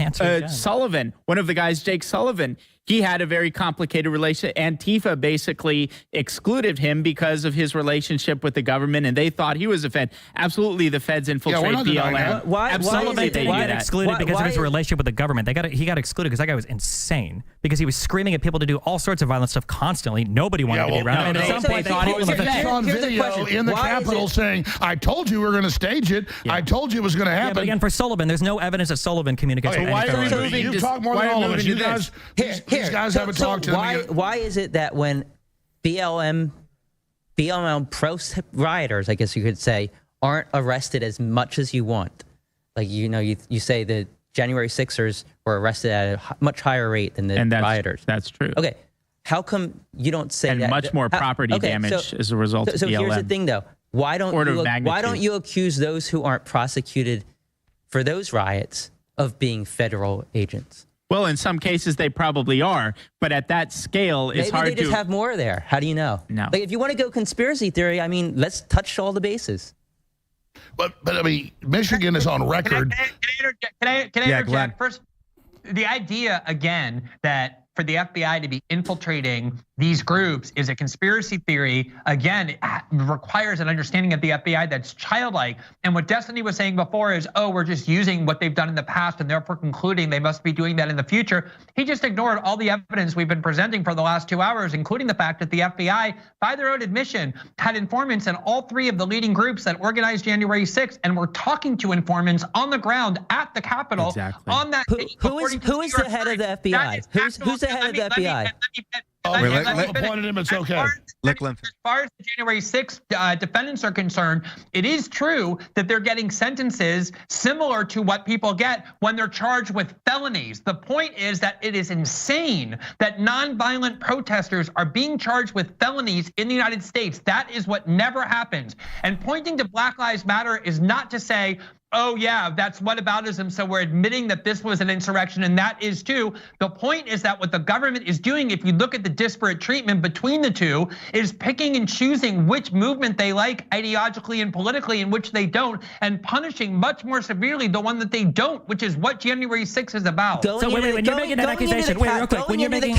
Sullivan, one of the guys, Jake Sullivan, he had a very complicated relationship. Antifa basically excluded him because of his relationship with the government, and they thought he was a Fed. Absolutely, the Feds infiltrate BLM. Why got excluded because of his relationship with the government? He got excluded because that guy was insane. Because he was screaming at people to do all sorts of violent stuff constantly. Nobody wanted to be around him. And at some point, they thought he was a Fed. On video in the Capitol saying, "I told you we were going to stage it. I told you it was going to happen." Yeah, but again, for Sullivan, there's no evidence that Sullivan communicates with any federal agent. You talk more than all of us. You guys, these guys haven't talked to me. Why is it that when BLM pro rioters, I guess you could say, aren't arrested as much as you want? Like, you say the January 6ers were arrested at a much higher rate than the rioters. That's true. Okay. How come you don't say that? And much more property damage as a result of BLM. So here's the thing, though. Why don't you accuse those who aren't prosecuted for those riots of being federal agents? Well, in some cases, they probably are. But at that scale, it's hard to... Maybe they just have more there. How do you know? No. Like, if you want to go conspiracy theory, I mean, let's touch all the bases. But I mean, Michigan is on record. Can I interject? First, the idea, again, that for the FBI to be infiltrating these groups is a conspiracy theory. Again, it requires an understanding of the FBI that's childlike. And what Destiny was saying before is, oh, we're just using what they've done in the past and therefore concluding they must be doing that in the future. He just ignored all the evidence we've been presenting for the last 2 hours, including the fact that the FBI, by their own admission, had informants in all 3 of the leading groups that organized January 6th and were talking to informants on the ground at the Capitol on that day. Who is the head of the FBI? Who's the head of the FBI? Appointed him. It's okay. As far as the January 6th defendants are concerned, it is true that they're getting sentences similar to what people get when they're charged with felonies. The point is that it is insane that nonviolent protesters are being charged with felonies in the United States. That is what never happens. And pointing to Black Lives Matter is not to say, oh yeah, that's whataboutism, so we're admitting that this was an insurrection, and that is too. The point is that what the government is doing, if you look at the disparate treatment between the two, is picking and choosing which movement they like ideologically and politically and which they don't, and punishing much more severely the one that they don't, which is what January 6th is about. When you're making that accusation, going into the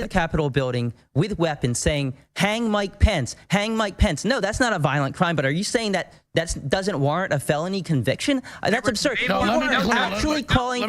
Capitol building with weapons saying, hang Mike Pence, hang Mike Pence. No, that's not a violent crime, but are you saying that doesn't warrant a felony conviction? That's absurd. People are calling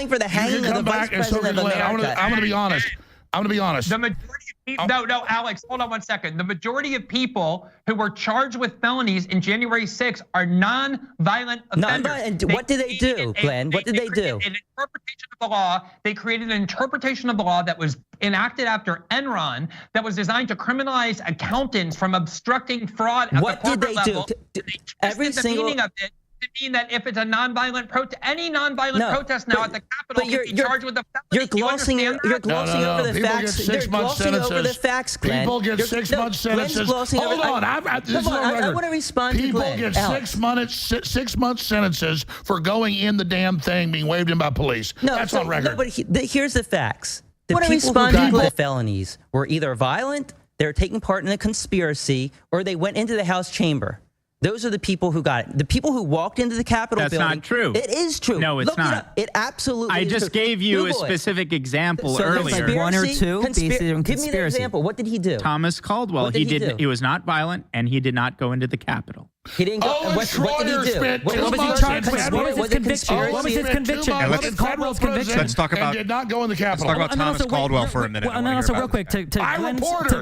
for the hanging of the vice president of America. I'm going to be honest. The majority of people, no, Alex, hold on one second. The majority of people who were charged with felonies in January 6th are non-violent offenders. And what did they do, Glenn? What did they do? An interpretation of the law. They created an interpretation of the law that was enacted after Enron that was designed to criminalize accountants from obstructing fraud at the corporate level. What did they do? Every single meaning of it to mean that if it's a nonviolent protest, any nonviolent protest now at the Capitol can be charged with a felony. You're glossing over the facts. You're glossing over the facts, Glenn. People get 6 month sentences. Hold on, I want to respond to Glenn. People get 6 month sentences for going in the damn thing being waved in by police. That's on record. No, but here's the facts. The people who got the felonies were either violent, they were taking part in a conspiracy, or they went into the House chamber. Those are the people who got it. The people who walked into the Capitol building. That's not true. It is true. No, it's not. It absolutely is. I just gave you a specific example earlier. One or two based on Give me an example. What did he do? Thomas Caldwell. He was not violent, and he did not go into the Capitol. He didn't go. What did he do? What was he charged with? What was his conviction? What was his conviction? What was Caldwell's conviction? Let's talk about. Did not go in the Capitol. Let's talk about Thomas Caldwell for a minute. And then also, real quick, to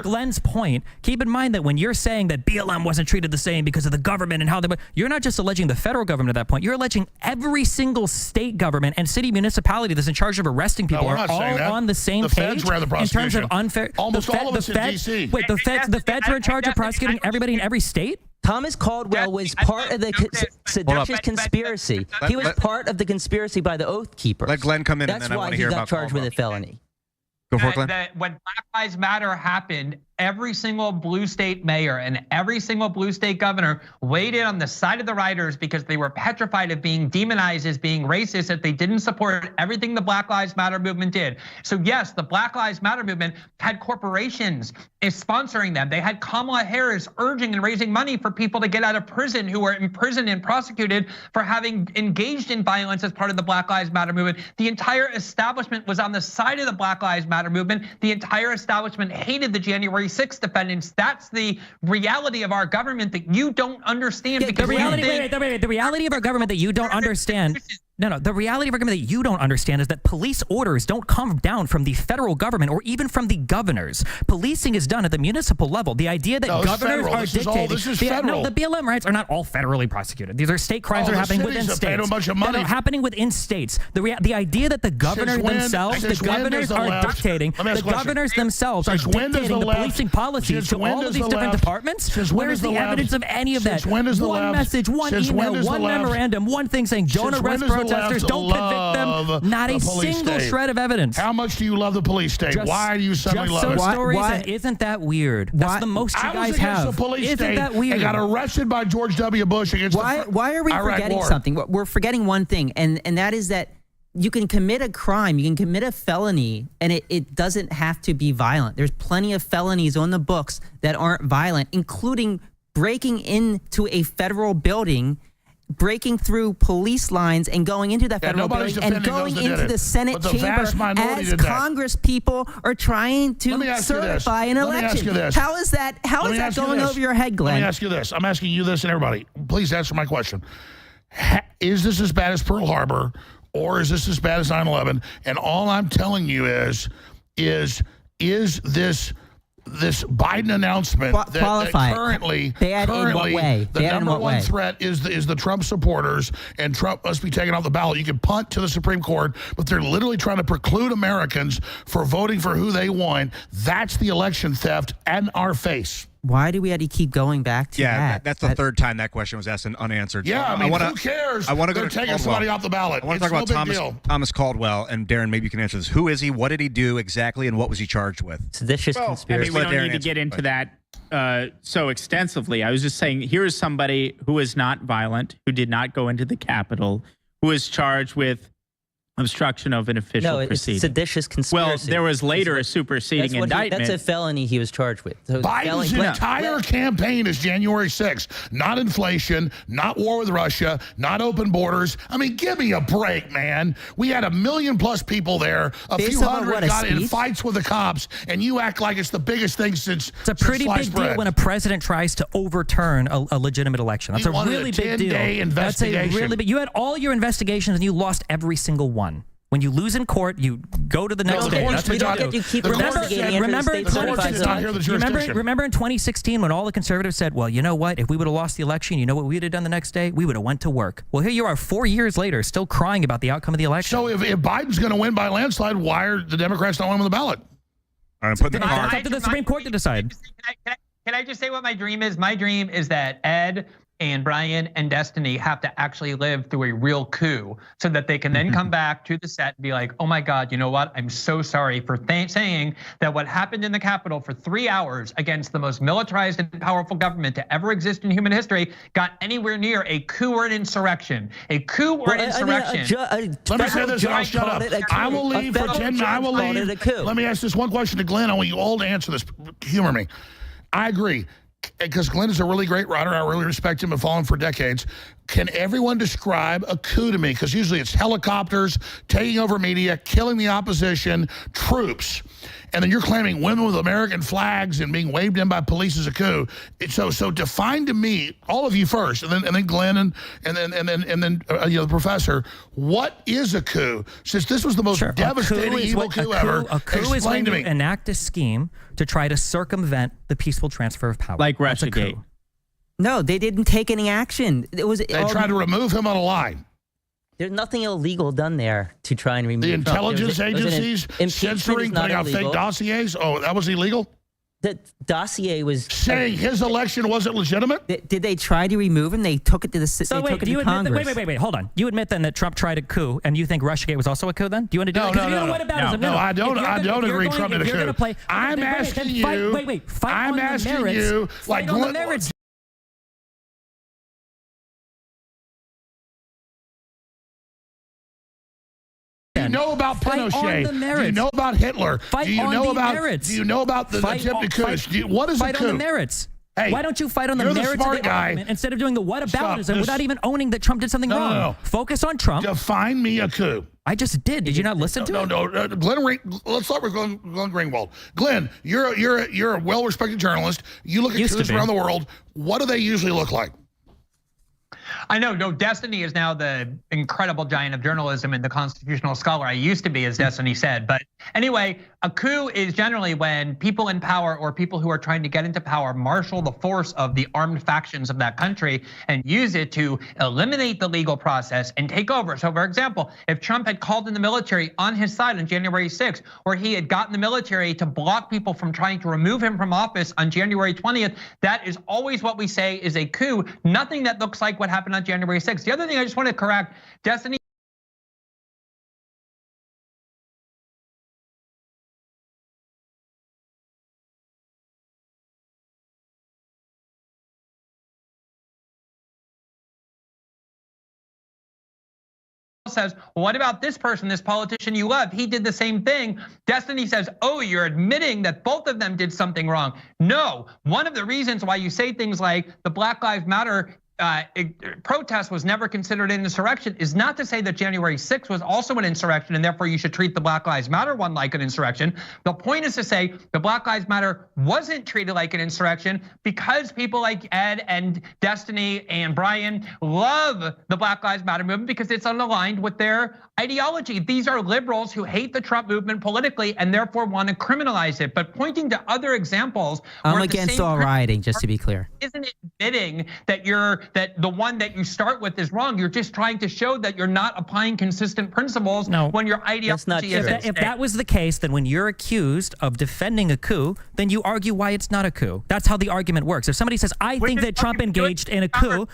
Glenn's point, keep in mind that when you're saying that BLM wasn't treated the same because of the government and how they, you're not just alleging the federal government at that point. You're alleging every single state government and city municipality that's in charge of arresting people are all on the same page in terms of unfair. Almost all of us in D.C. Wait, the feds are in charge of prosecuting everybody in every state? Thomas Caldwell was part of the seditious conspiracy. He was part of the conspiracy by the Oath Keepers. Let Glenn come in, and then I want to hear about That's why he got charged with a felony. Go for it, Glenn. When Black Lives Matter happened, every single blue state mayor and every single blue state governor weighed in on the side of the rioters because they were petrified of being demonized as being racist if they didn't support everything the Black Lives Matter movement did. So yes, the Black Lives Matter movement had corporations sponsoring them. They had Kamala Harris urging and raising money for people to get out of prison who were imprisoned and prosecuted for having engaged in violence as part of the Black Lives Matter movement. The entire establishment was on the side of the Black Lives Matter movement. The entire establishment hated the January 6th defendants. That's the reality of our government that you don't understand. Yeah, the reality of our government that you don't understand. No, the reality of our government that you don't understand is that police orders don't come down from the federal government or even from the governors. Policing is done at the municipal level. The idea that governors are dictating. The BLM riots are not all federally prosecuted. These are state crimes that are happening within states. That are happening within states. The idea that the governors themselves, the governors are dictating. The governors themselves are dictating the policing policies to all of these different departments. Where's the evidence of any of that? One message, one email, one memorandum, one thing saying don't arrest protesters, don't convict them. Not a single shred of evidence. How much do you love the police state? Why do you suddenly love it? Stories, and isn't that weird? That's the most you guys have. The police isn't state that weird? And got arrested by George W. Bush against why are we forgetting something? We're forgetting one thing, and that is that you can commit a crime, you can commit a felony, and it doesn't have to be violent. There's plenty of felonies on the books that aren't violent, including breaking into a federal building, breaking through police lines and going into that federal building and going into the Senate chamber as Congress people are trying to certify an election. How is that going over your head, Glenn? Let me ask you this. I'm asking you this and everybody. Please answer my question. Is this as bad as Pearl Harbor or is this as bad as 9/11? And all I'm telling you is this Biden announcement that currently the number one threat is the Trump supporters, and Trump must be taken off the ballot. You can punt to the Supreme Court, but they're literally trying to preclude Americans for voting for who they want. That's the election theft in our face. Why do we have to keep going back to that? Yeah, that's the third time that question was asked and unanswered. Yeah, I mean, who cares? I want to They're taking somebody off the ballot. I want to talk about Thomas Caldwell, and Darren, maybe you can answer this. Who is he? What did he do exactly, and what was he charged with? Seditious conspiracy. I mean, we don't need to get into that so extensively. I was just saying, here is somebody who is not violent, who did not go into the Capitol, who is charged with obstruction of an official proceeding. It's seditious conspiracy. Well, there was later a superseding indictment. That's a felony he was charged with. So Biden's entire campaign is January 6th. Not inflation, not war with Russia, not open borders. I mean, give me a break, man. We had 1 million plus people there. A few hundred got in fights with the cops, and you act like it's the biggest thing since It's a pretty big deal when a president tries to overturn a legitimate election. That's a really big deal. 10-day investigation. That's a really big. You had all your investigations and you lost every single one. When you lose in court, you go to the next day. That's what you keep remember in 2016 when all the conservatives said, well, you know what? If we would have lost the election, you know what we would have done the next day? We would have went to work. Well, here you are 4 years later, still crying about the outcome of the election. So if Biden's going to win by a landslide, why are the Democrats not winning on the ballot? It's up to the Supreme Court to decide. Can I just say what my dream is? My dream is that Ed and Brian and Destiny have to actually live through a real coup so that they can then come back to the set and be like, oh my God, you know what? I'm so sorry for saying that what happened in the Capitol for 3 hours against the most militarized and powerful government to ever exist in human history got anywhere near a coup or an insurrection. A coup or an insurrection. Let me say this and I'll shut up. I will leave for 10 minutes. I will leave. Let me ask this one question to Glenn. I want you all to answer this. Humor me. I agree. Because Glenn is a really great writer. I really respect him and follow him for decades. Can everyone describe a coup to me? Because usually it's helicopters, taking over media, killing the opposition, troops. And then you're claiming women with American flags and being waved in by police as a coup. So define to me, all of you first, and then Glenn and then the professor. What is a coup? Since this was the most devastating evil coup ever, a coup is when you enact a scheme to try to circumvent the peaceful transfer of power, like Russiagate. No, they didn't take any action. They tried to remove him on a line. There's nothing illegal done there to try and remove the intelligence agencies censoring, putting out fake dossiers. Oh, that was illegal? The dossier was saying his election wasn't legitimate. Did they try to remove him? They took it to the So wait, do you admit that, wait, hold on. You admit then that Trump tried a coup, and you think Russiagate was also a coup? Then do you want to do it? No, I don't agree Trump did a coup. I'm asking you. Wait. I'm asking you. Like on the merits. Do you know about Pinochet? Do you know about Hitler? Do you know about the attempted coups? What is a coup? Fight on the merits. Hey, why don't you fight on the merits of the argument instead of doing the whataboutism without even owning that Trump did something wrong? No. Focus on Trump. Define me a coup. I just did. Did you not listen to it? No. Let's start with Glenn Greenwald. Glenn, you're a well-respected journalist. You look at coups around the world. What do they usually look like? I know. No, Destiny is now the incredible giant of journalism and the constitutional scholar I used to be, as Destiny said. But anyway, a coup is generally when people in power or people who are trying to get into power marshal the force of the armed factions of that country and use it to eliminate the legal process and take over. So for example, if Trump had called in the military on his side on January 6th, or he had gotten the military to block people from trying to remove him from office on January 20th, that is always what we say is a coup. Nothing that looks like what happened on January 6th. The other thing I just want to correct, Destiny. Says, well, what about this person, this politician you love? He did the same thing. Destiny says, oh, you're admitting that both of them did something wrong. No, one of the reasons why you say things like the Black Lives Matter protest was never considered an insurrection is not to say that January 6th was also an insurrection and therefore you should treat the Black Lives Matter one like an insurrection. The point is to say the Black Lives Matter wasn't treated like an insurrection because people like Ed and Destiny and Brian love the Black Lives Matter movement because it's unaligned with their ideology. These are liberals who hate the Trump movement politically and therefore want to criminalize it. But pointing to other examples, I'm against all rioting, just to be clear. Isn't admitting that the one that you start with is wrong. You're just trying to show that you're not applying consistent principles when your ideology is at stake. If that was the case, then when you're accused of defending a coup, then you argue why it's not a coup. That's how the argument works. If somebody says, I think that Trump engaged in a coup,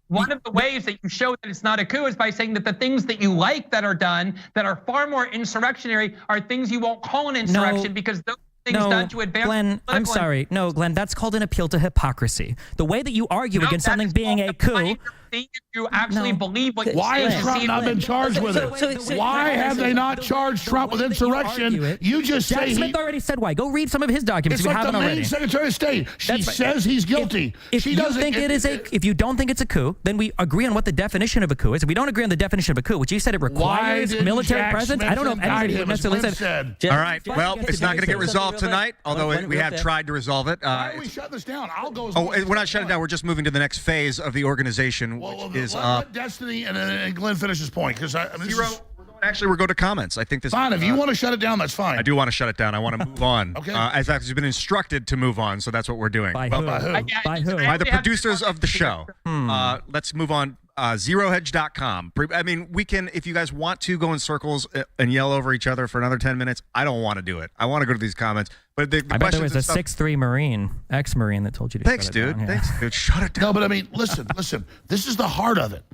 one of the ways that you show that it's not a coup is by saying that the things that you like that are done that are far more insurrectionary are things you won't call an insurrection because those things done to advance. Glenn, I'm sorry. No, Glenn, that's called an appeal to hypocrisy. The way that you argue against something being a coup. You actually believe what why has Trump not been charged with it? Why have they not charged Trump with insurrection? You just say Jack Smith already said why. Go read some of his documents if you haven't already. It's like the main Secretary of State. She says he's guilty. If you don't think it's a coup, then we agree on what the definition of a coup is. If we don't agree on the definition of a coup, which you said it requires military presence, I don't know if anybody would necessarily said. All right. Well, it's not going to get resolved tonight, although we have tried to resolve it. Why are we shutting this down? I'll go. We're not shutting it down. We're just moving to the next phase of the organization, which is let Destiny and Glenn finish his point because we're going to comments. I think this. Fine, if you want to shut it down, that's fine. I do want to shut it down. I want to move on. Okay. In fact, you've been instructed to move on, so that's what we're doing. By who? By who? By the producers of the show. Let's move on. ZeroHedge.com. I mean, we can, if you guys want to go in circles and yell over each other for another 10 minutes, I don't want to do it. I want to go to these comments. But I bet there was a 6'3" Marine, ex-Marine that told you to shut it down. Thanks, dude. Shut it down. No, but I mean, listen. This is the heart of it.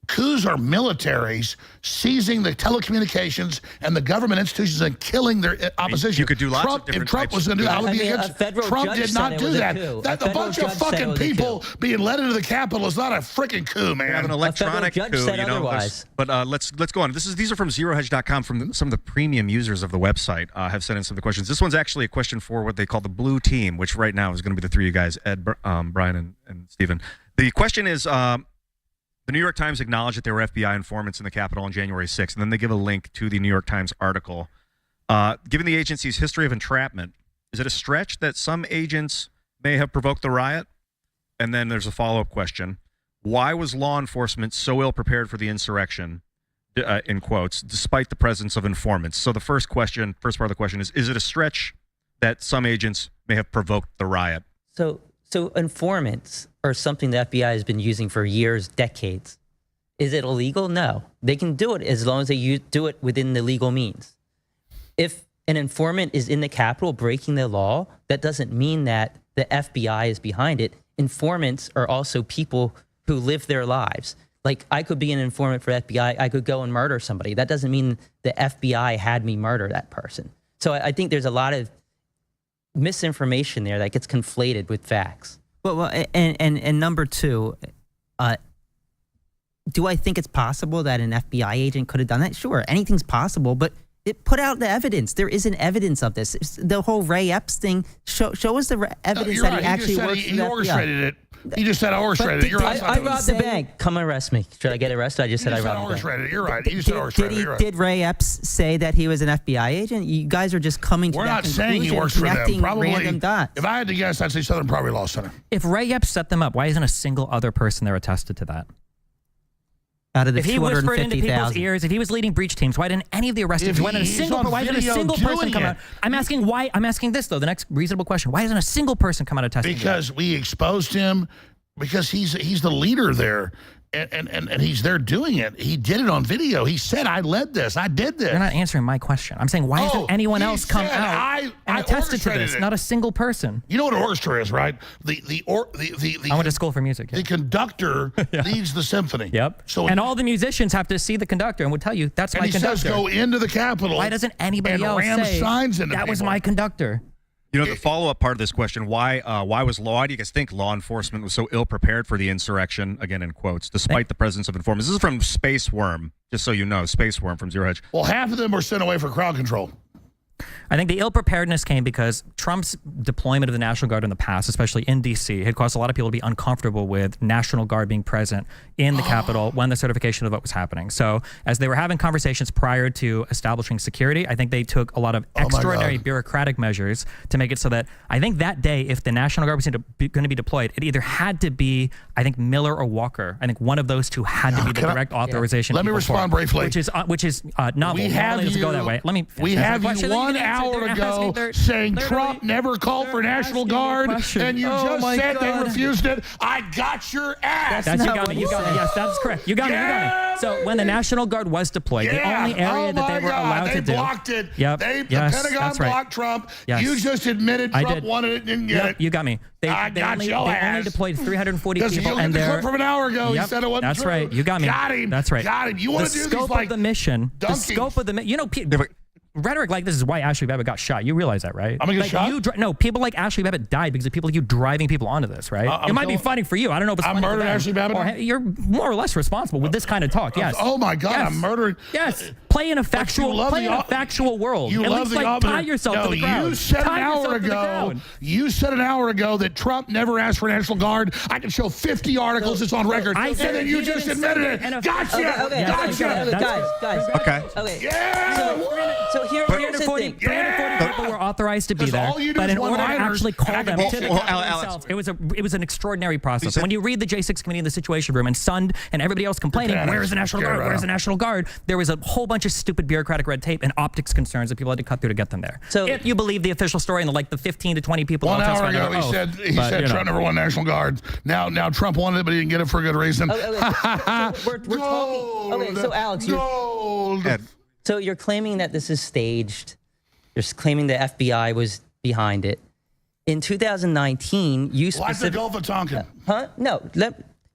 Coups are militaries seizing the telecommunications and the government institutions and killing their opposition. You could do lots of different If Trump was going to do that, I would be against. Trump did not do that. A bunch of fucking people being led into the Capitol is not a freaking coup, man. We have an electronic coup, otherwise. But let's go on. These are from ZeroHedge.com. From some of the premium users of the website have sent in some of the questions. This one's actually a question for what they call the blue team, which right now is going to be the three of you guys, Ed, Brian, and Stephen. The question is. The New York Times acknowledged that there were FBI informants in the Capitol on January 6th, and then they give a link to the New York Times article. Given the agency's history of entrapment, is it a stretch that some agents may have provoked the riot? And then there's a follow-up question. Why was law enforcement so ill-prepared for the insurrection, in quotes, despite the presence of informants? So the first part of the question is it a stretch that some agents may have provoked the riot? So informants are something the FBI has been using for years, decades. Is it illegal? No. They can do it as long as they do it within the legal means. If an informant is in the Capitol breaking the law, that doesn't mean that the FBI is behind it. Informants are also people who live their lives. Like, I could be an informant for FBI. I could go and murder somebody. That doesn't mean the FBI had me murder that person. So I think there's a lot of misinformation there that gets conflated with facts. Well, and number two, do I think it's possible that an FBI agent could have done that? Sure, anything's possible, but put out the evidence. There isn't evidence of this. The whole Ray Epps thing, show us the evidence that he actually works for the FBI. He orchestrated it. He just said I orchestrated it. You're right. I robbed the bank. Come arrest me. Should I get arrested? I just said I robbed the bank. You're right. You said orchestrated. You're right. Did Ray Epps say that he was an FBI agent? You guys are just coming to We're that not saying he works for them. Probably. Random dots. If I had to guess, I'd say Southern Poverty Law Center. If Ray Epps set them up, why isn't a single other person there attested to that? Out of the if he whispered into people's ears, if he was leading breach teams, why didn't any of the arrested? Why didn't a single person come out? I'm asking why. I'm asking this though. The next reasonable question: why isn't a single person come out attesting? Because we exposed him. Because he's the leader there, and he's there doing it. He did it on video. He said, "I led this. I did this." You're not answering my question. I'm saying, why hasn't anyone else come out and attested to this? Not a single person. You know what an orchestra is, right? I went to school for music. Yeah. The conductor leads the symphony. Yep. So and all the musicians have to see the conductor and would tell you that's my conductor. And he says, "Go into the Capitol." Why doesn't anybody else say that was my conductor? You know, the follow-up part of this question, why do you guys think law enforcement was so ill-prepared for the insurrection, again in quotes, despite the presence of informants? This is from Space Worm, just so you know, Space Worm from Zero Hedge. Well, half of them were sent away for crowd control. I think the ill-preparedness came because Trump's deployment of the National Guard in the past, especially in D.C., had caused a lot of people to be uncomfortable with National Guard being present in the Capitol when the certification of the vote was happening. So as they were having conversations prior to establishing security, I think they took a lot of extraordinary bureaucratic measures to make it so that I think that day, if the National Guard was going to be deployed, it either had to be, I think, Miller or Walker. I think one of those two had to be the direct authorization. Let me respond briefly. Which is novel. We have you, go that way. Let me. We have you 1 hour ago saying Trump never called for National Guard, and you just said they refused it. I got your ass. You got me. Yes, that's correct. You got me. So when the National Guard was deployed, the only area that they were allowed to do. They blocked it. Yep. The Pentagon blocked Trump. Yes. You just admitted Trump wanted it and didn't get it. You got me. They only deployed 340 people. Because you looked at the clip from an hour ago. He said it wasn't That's true. right. You got me. Got him. That's right. Got him. You want to do the scope of the mission. The scope of the mission. You know, rhetoric like this is why Ashley Babbitt got shot. You realize that, right? I'm gonna get shot? No, people like Ashley Babbitt died because of people like you driving people onto this, right? It might be funny for you. I don't know if it's funny. I murdered Ashley Babbitt? You're more or less responsible with this kind of talk, yes. Oh, my God, yes. I'm murdering. Yes. Play in a factual world. You At love least, the tie yourself to the ground. You said an hour ago that Trump never asked for National Guard. I can show 50 articles. It's on record. And then you just admitted it. Gotcha. Guys. Okay. Yeah. So here's the thing. 340 people were authorized to be there, but in order to actually call them to the themselves, it was an extraordinary process. When you read the J6 committee in the Situation Room and Sund and everybody else complaining, where's the National Guard? Where's the National Guard? There was a whole bunch of stupid bureaucratic red tape and optics concerns that people had to cut through to get them there. So if you believe the official story and the 15 to 20 people 1 hour ago he said Trump never won National Guard. Now Trump wanted it, but he didn't get it for a good reason. We're talking. Okay, so Alex, so you're claiming that this is staged. You're claiming the FBI was behind it. In 2019, you like the Gulf of Tonkin. No.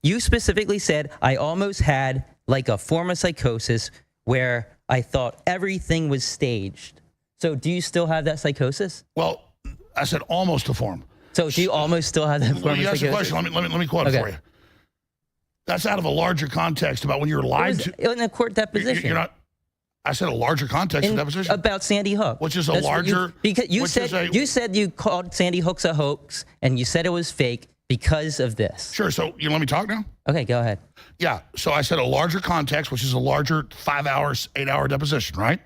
You specifically said, I almost had like a form of psychosis where I thought everything was staged. So do you still have that psychosis? Well, I said almost a form. So do you almost still have that form of psychosis? You asked a question. Let me quote it for you. That's out of a larger context about when you're lied to. In a court deposition. You're not. I said a larger context of deposition about Sandy Hook, which is a larger. Because you said you called Sandy Hook's a hoax, and you said it was fake because of this. Sure. So you let me talk now. Okay, go ahead. Yeah. So I said a larger context, which is a larger 5 hours, 8 hour deposition, right?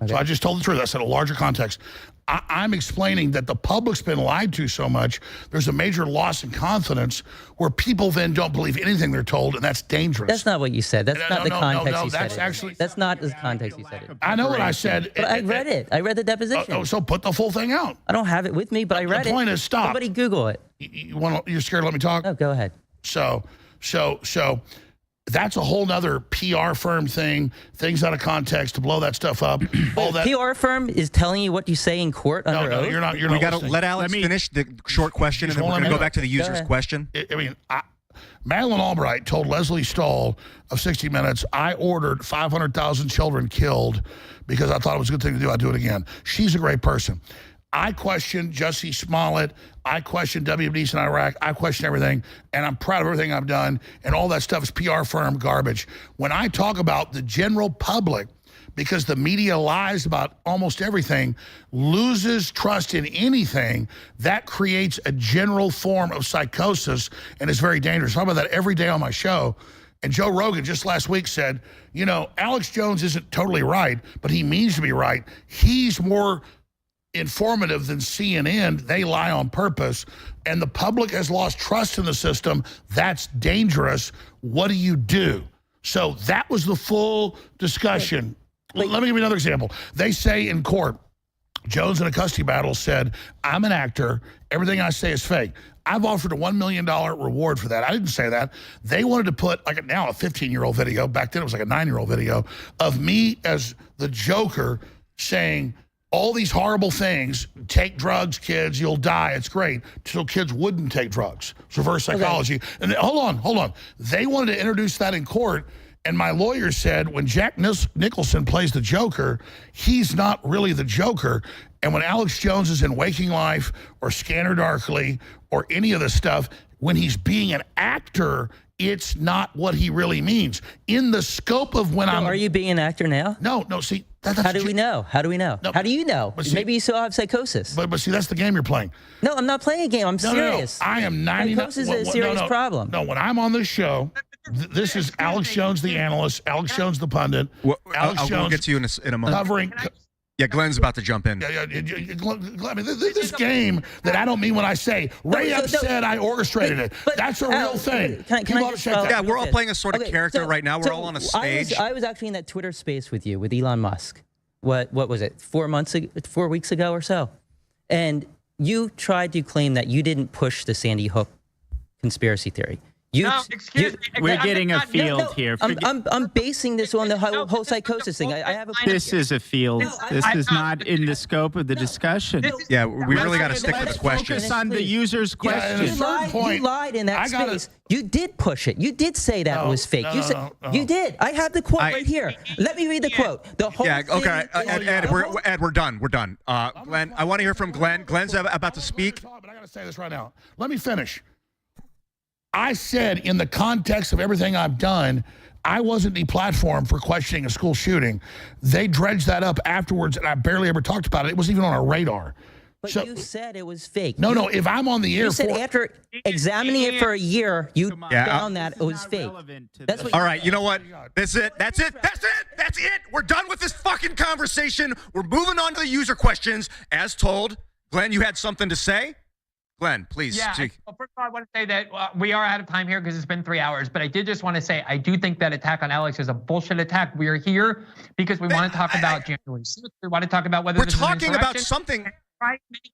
Okay. So I just told the truth. I said a larger context. I'm explaining that the public's been lied to so much, there's a major loss in confidence where people then don't believe anything they're told, and that's dangerous. That's not what you said. That's not the context you said. That's not the context you said it. I know what I said. But I read it. I read the deposition. So put the full thing out. I don't have it with me, but I read it. The point is, stop. Somebody Google it. You're scared to let me talk? No, go ahead. So that's a whole nother PR firm thing, things out of context to blow that stuff up. All that PR firm is telling you what you say in court under oath? You're not. We got to let Alex finish the short question, and then we're going to go back to the user's question. I mean, Madeleine Albright told Leslie Stahl of 60 Minutes, I ordered 500,000 children killed because I thought it was a good thing to do. I'd do it again. She's a great person. I question Jussie Smollett. I question WMDs in Iraq. I question everything, and I'm proud of everything I've done, and all that stuff is PR firm garbage. When I talk about the general public, because the media lies about almost everything, loses trust in anything, that creates a general form of psychosis and is very dangerous. I talk about that every day on my show. And Joe Rogan just last week said, you know, Alex Jones isn't totally right, but he means to be right. He's more informative than CNN. They lie on purpose, and the public has lost trust in the system. That's dangerous. What do you do? So that was the full discussion. Let me give you another example. They say in court, Jones in a custody battle said, I'm an actor. Everything I say is fake. I've offered a $1 million reward for that. I didn't say that. They wanted to put, like now, a 15-year-old video. Back then, it was like a 9-year-old video of me as the Joker saying all these horrible things. Take drugs, kids. You'll die. It's great. So kids wouldn't take drugs. It's reverse psychology. Okay. And then, hold on. They wanted to introduce that in court. And my lawyer said when Jack Nicholson plays the Joker, he's not really the Joker. And when Alex Jones is in Waking Life or Scanner Darkly or any of this stuff, when he's being an actor, it's not what he really means. In the scope of when Are you being an actor now? No, see. How do we know? How do we know? No, how do you know? See, maybe you still have psychosis. But see, that's the game you're playing. No, I'm not playing a game. I'm serious. No. I am 99. Psychosis is a serious problem. No, when I'm on this show, this is Alex Jones, the analyst, Alex Jones, the pundit. Alex Jones, we'll get to you in a moment. Covering. Yeah, Glenn's about to jump in. I mean, this game that I don't mean when I say Ray Epps said I orchestrated it. That's a real thing. Yeah, we're all playing a sort of character right now. We're all on a stage. I was actually in that Twitter space with you, with Elon Musk. What was it? 4 weeks ago or so, and you tried to claim that you didn't push the Sandy Hook conspiracy theory. We're getting a field here. I'm basing this on the whole psychosis thing. I have a point This here. is a field. This is not in the scope of the discussion. Yeah, we really got to stick to the question. Focus on the user's question. You lied in that space. You did push it. You did say that it was fake. You did. I have the quote right here. Let me read the quote. The whole okay. Ed, we're done. We're done. Glenn, I want to hear from Glenn. Glenn's about to speak. But I got to say this right now. Let me finish. I said in the context of everything I've done, I wasn't deplatformed for questioning a school shooting. They dredged that up afterwards, and I barely ever talked about it. It wasn't even on our radar. But you said it was fake. No, if I'm on the air you said after examining it for a year, you found that it was fake. That's what all right, you know what? That's it. We're done with this fucking conversation. We're moving on to the user questions. As told, Glenn, you had something to say? Glenn, please. Yeah. Well, first of all, I want to say that we are out of time here because it's been 3 hours. But I did just want to say I do think that attack on Alex is a bullshit attack. We are here because we want to talk about January 6th. We want to talk about whether we're talking about something.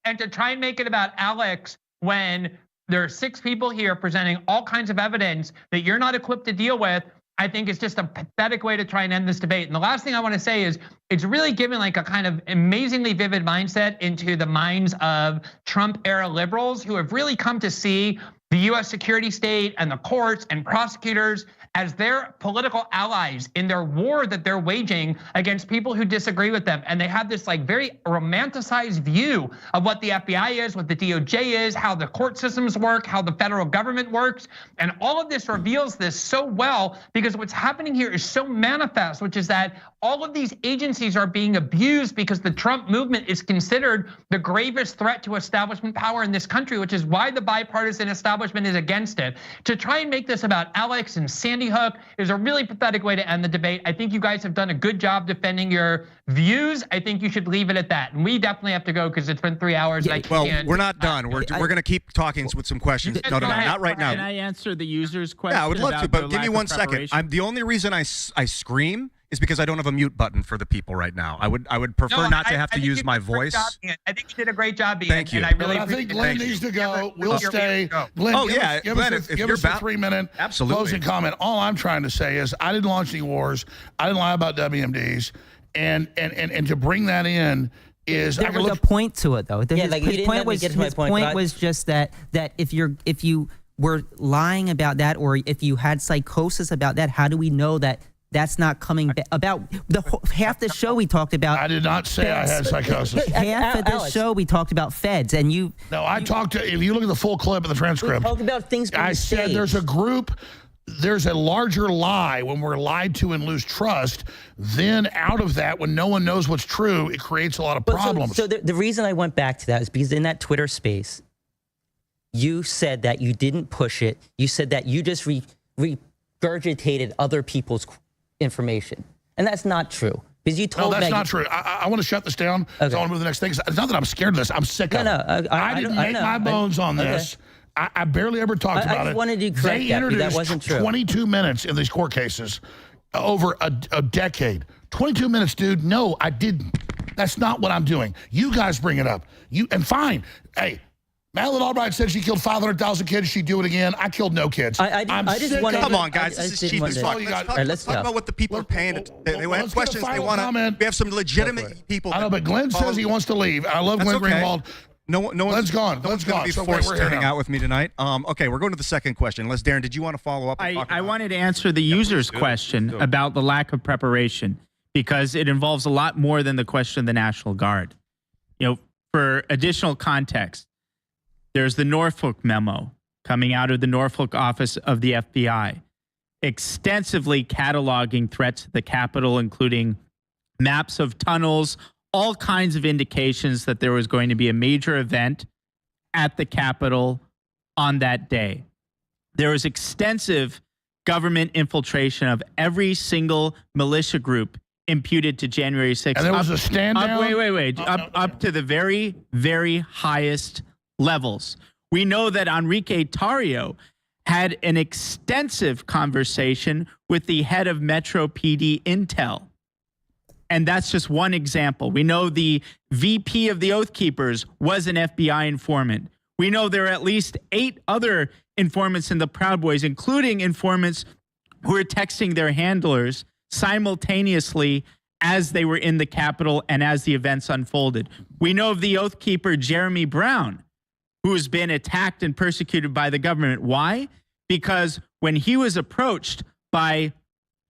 And to try and make it about Alex when there are 6 people here presenting all kinds of evidence that you're not equipped to deal with, I think it's just a pathetic way to try and end this debate. And the last thing I want to say is it's really given like a kind of amazingly vivid mindset into the minds of Trump-era liberals who have really come to see the US security state and the courts and prosecutors as their political allies in their war that they're waging against people who disagree with them. And they have this like very romanticized view of what the FBI is, what the DOJ is, how the court systems work, how the federal government works. And all of this reveals this so well because what's happening here is so manifest, which is that all of these agencies are being abused because the Trump movement is considered the gravest threat to establishment power in this country, which is why the bipartisan establishment is against it. To try and make this about Alex and Sandy Hook is a really pathetic way to end the debate. I think you guys have done a good job defending your views. I think you should leave it at that. And we definitely have to go because it's been 3 hours. Yeah, well, we're not done. We're going to keep talking with some questions. No, not right now. Can I answer the user's question? Yeah, I would love to, but give me 1 second. The only reason I scream is because I don't have a mute button for the people right now. I would prefer not to have to use my voice. I think you did a great job, Ian. Thank you. And I think Glenn needs to go. We'll stay. Glenn, give us a 3-minute closing comment. All I'm trying to say is I didn't launch any wars. I didn't lie about WMDs. And to bring that in is there was a point to it though. His point was just that if you were lying about that, or if you had psychosis about that, how do we know that that's not coming about? Half the show we talked about. I did not say feds. I had psychosis. Half of the show we talked about feds, and you. No, I talked to. If you look at the full clip of the transcript, we talked about things. I said there's a group. There's a larger lie when we're lied to and lose trust. Then out of that, when no one knows what's true, it creates a lot of problems. So the reason I went back to that is because in that Twitter space, you said that you didn't push it. You said that you just regurgitated other people's information. And that's not true. Because you told No, that's not true. I want to shut this down. Okay. So I want to move to the next thing. It's not that I'm scared of this. I'm sick of it. I didn't make my bones on this. I barely ever talked about it. I wanted to correct that, but that wasn't true. 22 minutes in these court cases over a decade. 22 minutes, dude. No, I didn't. That's not what I'm doing. You guys bring it up. And fine. Hey, Madeleine Albright said she killed 500,000 kids. She'd do it again. I killed no kids. Come on, guys. This is cheap as fuck. Let's talk about what the people are paying. They have questions. They want to. We have some legitimate people. I know, but Glenn says he wants to leave. I love Glenn Greenwald. No one's gone. No one's going to be forced to hang out with me tonight. Okay, we're going to the second question. Unless, Darren, did you want to follow up? I wanted to answer the user's question about the lack of preparation, because it involves a lot more than the question of the National Guard. You know, for additional context, there's the Norfolk memo coming out of the Norfolk office of the FBI, extensively cataloging threats to the Capitol, including maps of tunnels, all kinds of indications that there was going to be a major event at the Capitol on that day. There was extensive government infiltration of every single militia group imputed to January 6th. And there was a stand down? Wait. Up to the very, very highest levels. We know that Enrique Tarrio had an extensive conversation with the head of Metro PD Intel. And that's just one example. We know the VP of the Oath Keepers was an FBI informant. We know there are at least 8 other informants in the Proud Boys, including informants who were texting their handlers simultaneously as they were in the Capitol and as the events unfolded. We know of the Oath Keeper Jeremy Brown, who has been attacked and persecuted by the government. Why? Because when he was approached by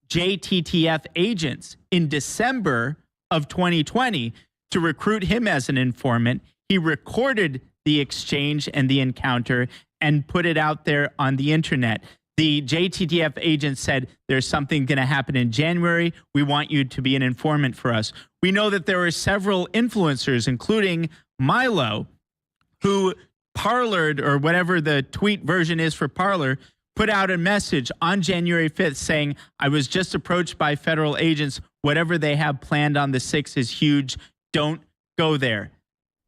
JTTF agents in December of 2020 to recruit him as an informant, he recorded the exchange and the encounter and put it out there on the internet. The JTTF agent said, there's something going to happen in January. We want you to be an informant for us. We know that there were several influencers, including Milo, who Parlered, or whatever the tweet version is for Parler, put out a message on January 5th saying, I was just approached by federal agents. Whatever they have planned on the 6th is huge. Don't go there.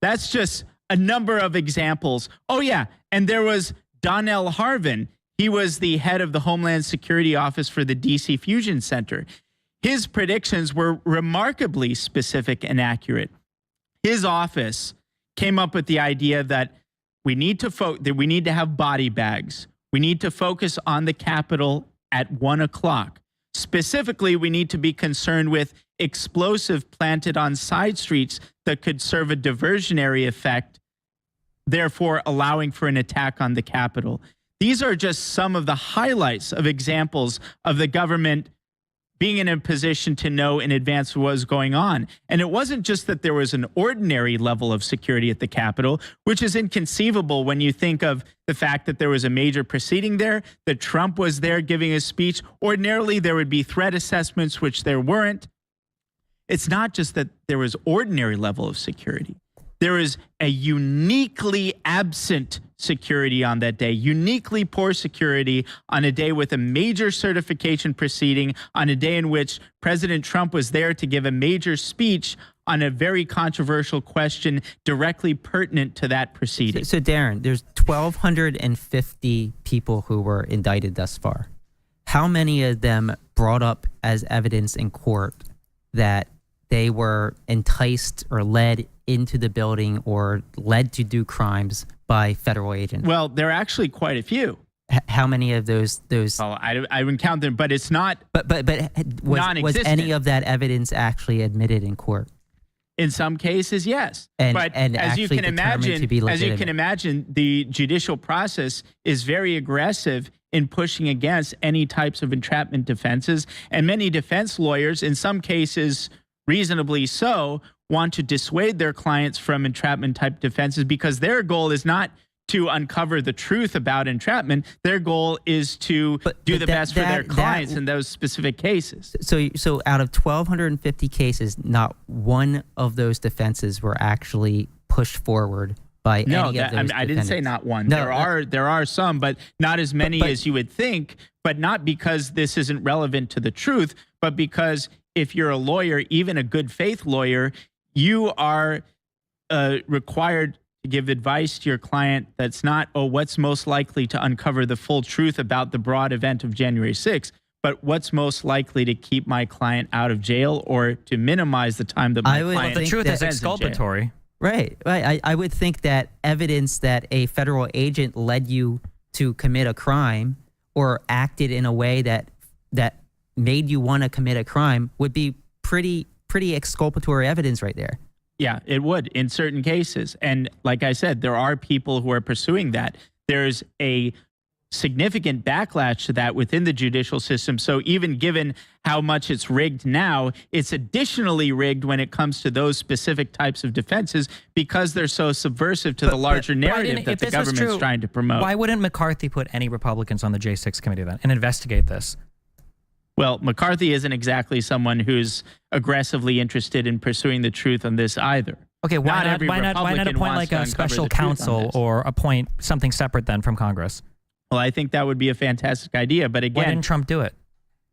That's just a number of examples. Oh, yeah. And there was Donnell Harvin. He was the head of the Homeland Security Office for the DC Fusion Center. His predictions were remarkably specific and accurate. His office came up with the idea that we need to have body bags. We need to focus on the Capitol at 1 o'clock. Specifically, we need to be concerned with explosive planted on side streets that could serve a diversionary effect, therefore allowing for an attack on the Capitol. These are just some of the highlights of examples of the government being in a position to know in advance what was going on. And it wasn't just that there was an ordinary level of security at the Capitol, which is inconceivable when you think of the fact that there was a major proceeding there, that Trump was there giving a speech. Ordinarily, there would be threat assessments, which there weren't. It's not just that there was ordinary level of security. There is a uniquely absent security on that day, uniquely poor security on a day with a major certification proceeding, on a day in which President Trump was there to give a major speech on a very controversial question directly pertinent to that proceeding. So Darren, there's 1,250 people who were indicted thus far. how many of them brought up as evidence in court that they were enticed or led into the building or led to do crimes by federal agents? Well, there are actually quite a few. How many of those? Well, I wouldn't count them, but it's not. But was any of that evidence actually admitted in court? In some cases, yes. And as you can imagine, the judicial process is very aggressive in pushing against any types of entrapment defenses. And many defense lawyers, in some cases reasonably so, want to dissuade their clients from entrapment type defenses because their goal is not to uncover the truth about entrapment. Their goal is to do the best for their clients in those specific cases. So out of 1,250 cases, not one of those defenses were actually pushed forward by any of those defendants. I didn't say not one. No, there are some, but not as many as you would think, but not because this isn't relevant to the truth, but because if you're a lawyer, even a good faith lawyer, you are required to give advice to your client that's not, what's most likely to uncover the full truth about the broad event of January 6th, but what's most likely to keep my client out of jail or to minimize the time that my client the truth is exculpatory. Right. I would think that evidence that a federal agent led you to commit a crime or acted in a way that made you want to commit a crime would be pretty exculpatory evidence right there. Yeah, it would in certain cases. And like I said, there are people who are pursuing that. There's a significant backlash to that within the judicial system. So even given how much it's rigged now, it's additionally rigged when it comes to those specific types of defenses because they're so subversive to the larger narrative that the government's trying to promote. Why wouldn't McCarthy put any Republicans on the J6 committee then and investigate this? Well, McCarthy isn't exactly someone who's aggressively interested in pursuing the truth on this either. Okay, why not appoint like a special counsel or appoint something separate then from Congress? Well, I think that would be a fantastic idea, but again, why didn't Trump do it?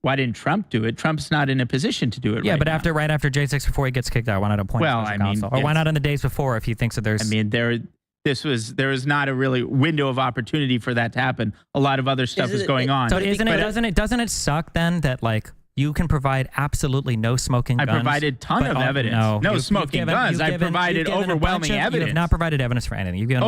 Why didn't Trump do it? Trump's not in a position to do it. Yeah, but right after J6, before he gets kicked out, why not appoint a special counsel? Or why not in the days before if he thinks that there's? There was not a really window of opportunity for that to happen. A lot of other stuff is going on. So doesn't it suck then that like you can provide absolutely no smoking guns? I provided a ton of evidence. No smoking guns. I provided overwhelming evidence. You have not provided evidence for anything. You've given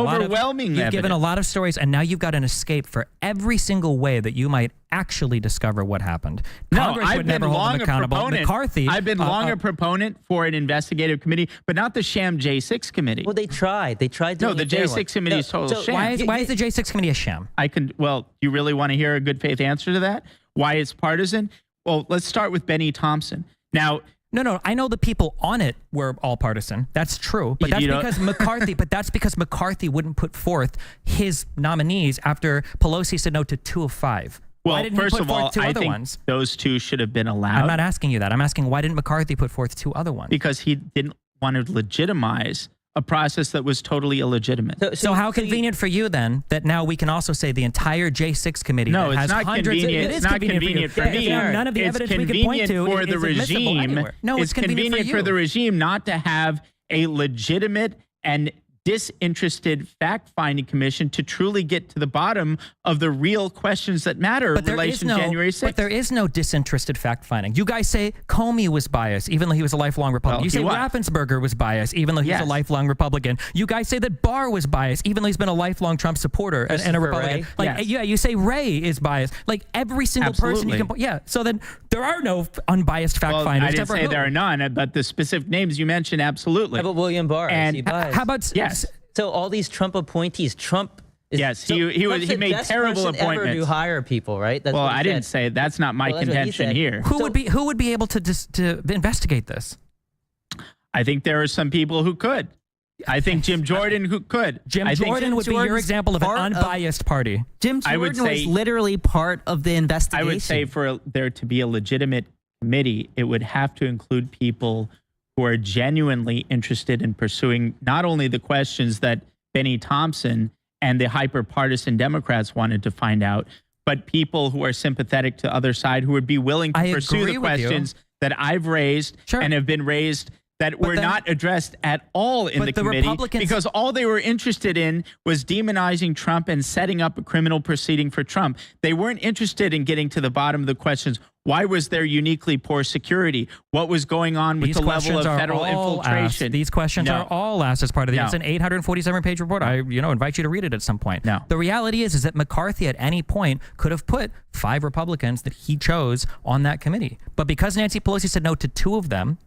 You've given a lot of stories, and now you've got an escape for every single way that you might actually discover what happened. Congress would never hold them accountable. McCarthy. I've been long a proponent for an investigative committee, but not the sham J6 committee. Well, they tried. No, the J6 committee is total sham. Why is the J6 committee a sham? You really want to hear a good faith answer to that? Why it's partisan? Well, let's start with Benny Thompson. Now, no, I know the people on it were all partisan. That's true, but that's because McCarthy. But that's because McCarthy wouldn't put forth his nominees after Pelosi said no to 2 of 5. Well, why didn't first he put of all, forth 2 I other think ones? Those 2 should have been allowed. I'm not asking you that. I'm asking why didn't McCarthy put forth 2 other ones? Because he didn't want to legitimize a process that was totally illegitimate. So how convenient for you then that now we can also say the entire J6 committee no, that it's has not hundreds convenient. It is it's not convenient for me. None of the evidence we can point to for the regime. No, it's convenient for the regime not to have a legitimate and disinterested fact-finding commission to truly get to the bottom of the real questions that matter in relation to January 6th. But there is no disinterested fact-finding. You guys say Comey was biased, even though he was a lifelong Republican. You say Raffensperger was biased, even though he was a lifelong Republican. You guys say that Barr was biased, even though he's been a lifelong Trump supporter and a Republican. You say Wray is biased. Like every single person you can. Yeah. So then there are no unbiased fact-finders. I didn't say there are none, but the specific names you mentioned, absolutely. How about William Barr? And is he biased? How about So all these Trump appointees, he made terrible appointments. Ever to hire people, right? That's I didn't say that's not my contention here. Who would be able to investigate this? I think there are some people who could. I think Jim Jordan who could. Jim Jordan would be your example of an unbiased party. Jim Jordan was literally part of the investigation. I would say for there to be a legitimate committee, it would have to include people who are genuinely interested in pursuing not only the questions that Benny Thompson and the hyper-partisan Democrats wanted to find out, but people who are sympathetic to the other side who would be willing to pursue the questions that I've raised and have been raised that were not addressed at all in the committee because all they were interested in was demonizing Trump and setting up a criminal proceeding for Trump. They weren't interested in getting to the bottom of the questions. Why was there uniquely poor security? What was going on with the level of federal infiltration? These questions are all asked as part of the. It's an 847-page report. I invite you to read it at some point. No. The reality is that McCarthy at any point could have put 5 Republicans that he chose on that committee, but because Nancy Pelosi said no to 2 of them,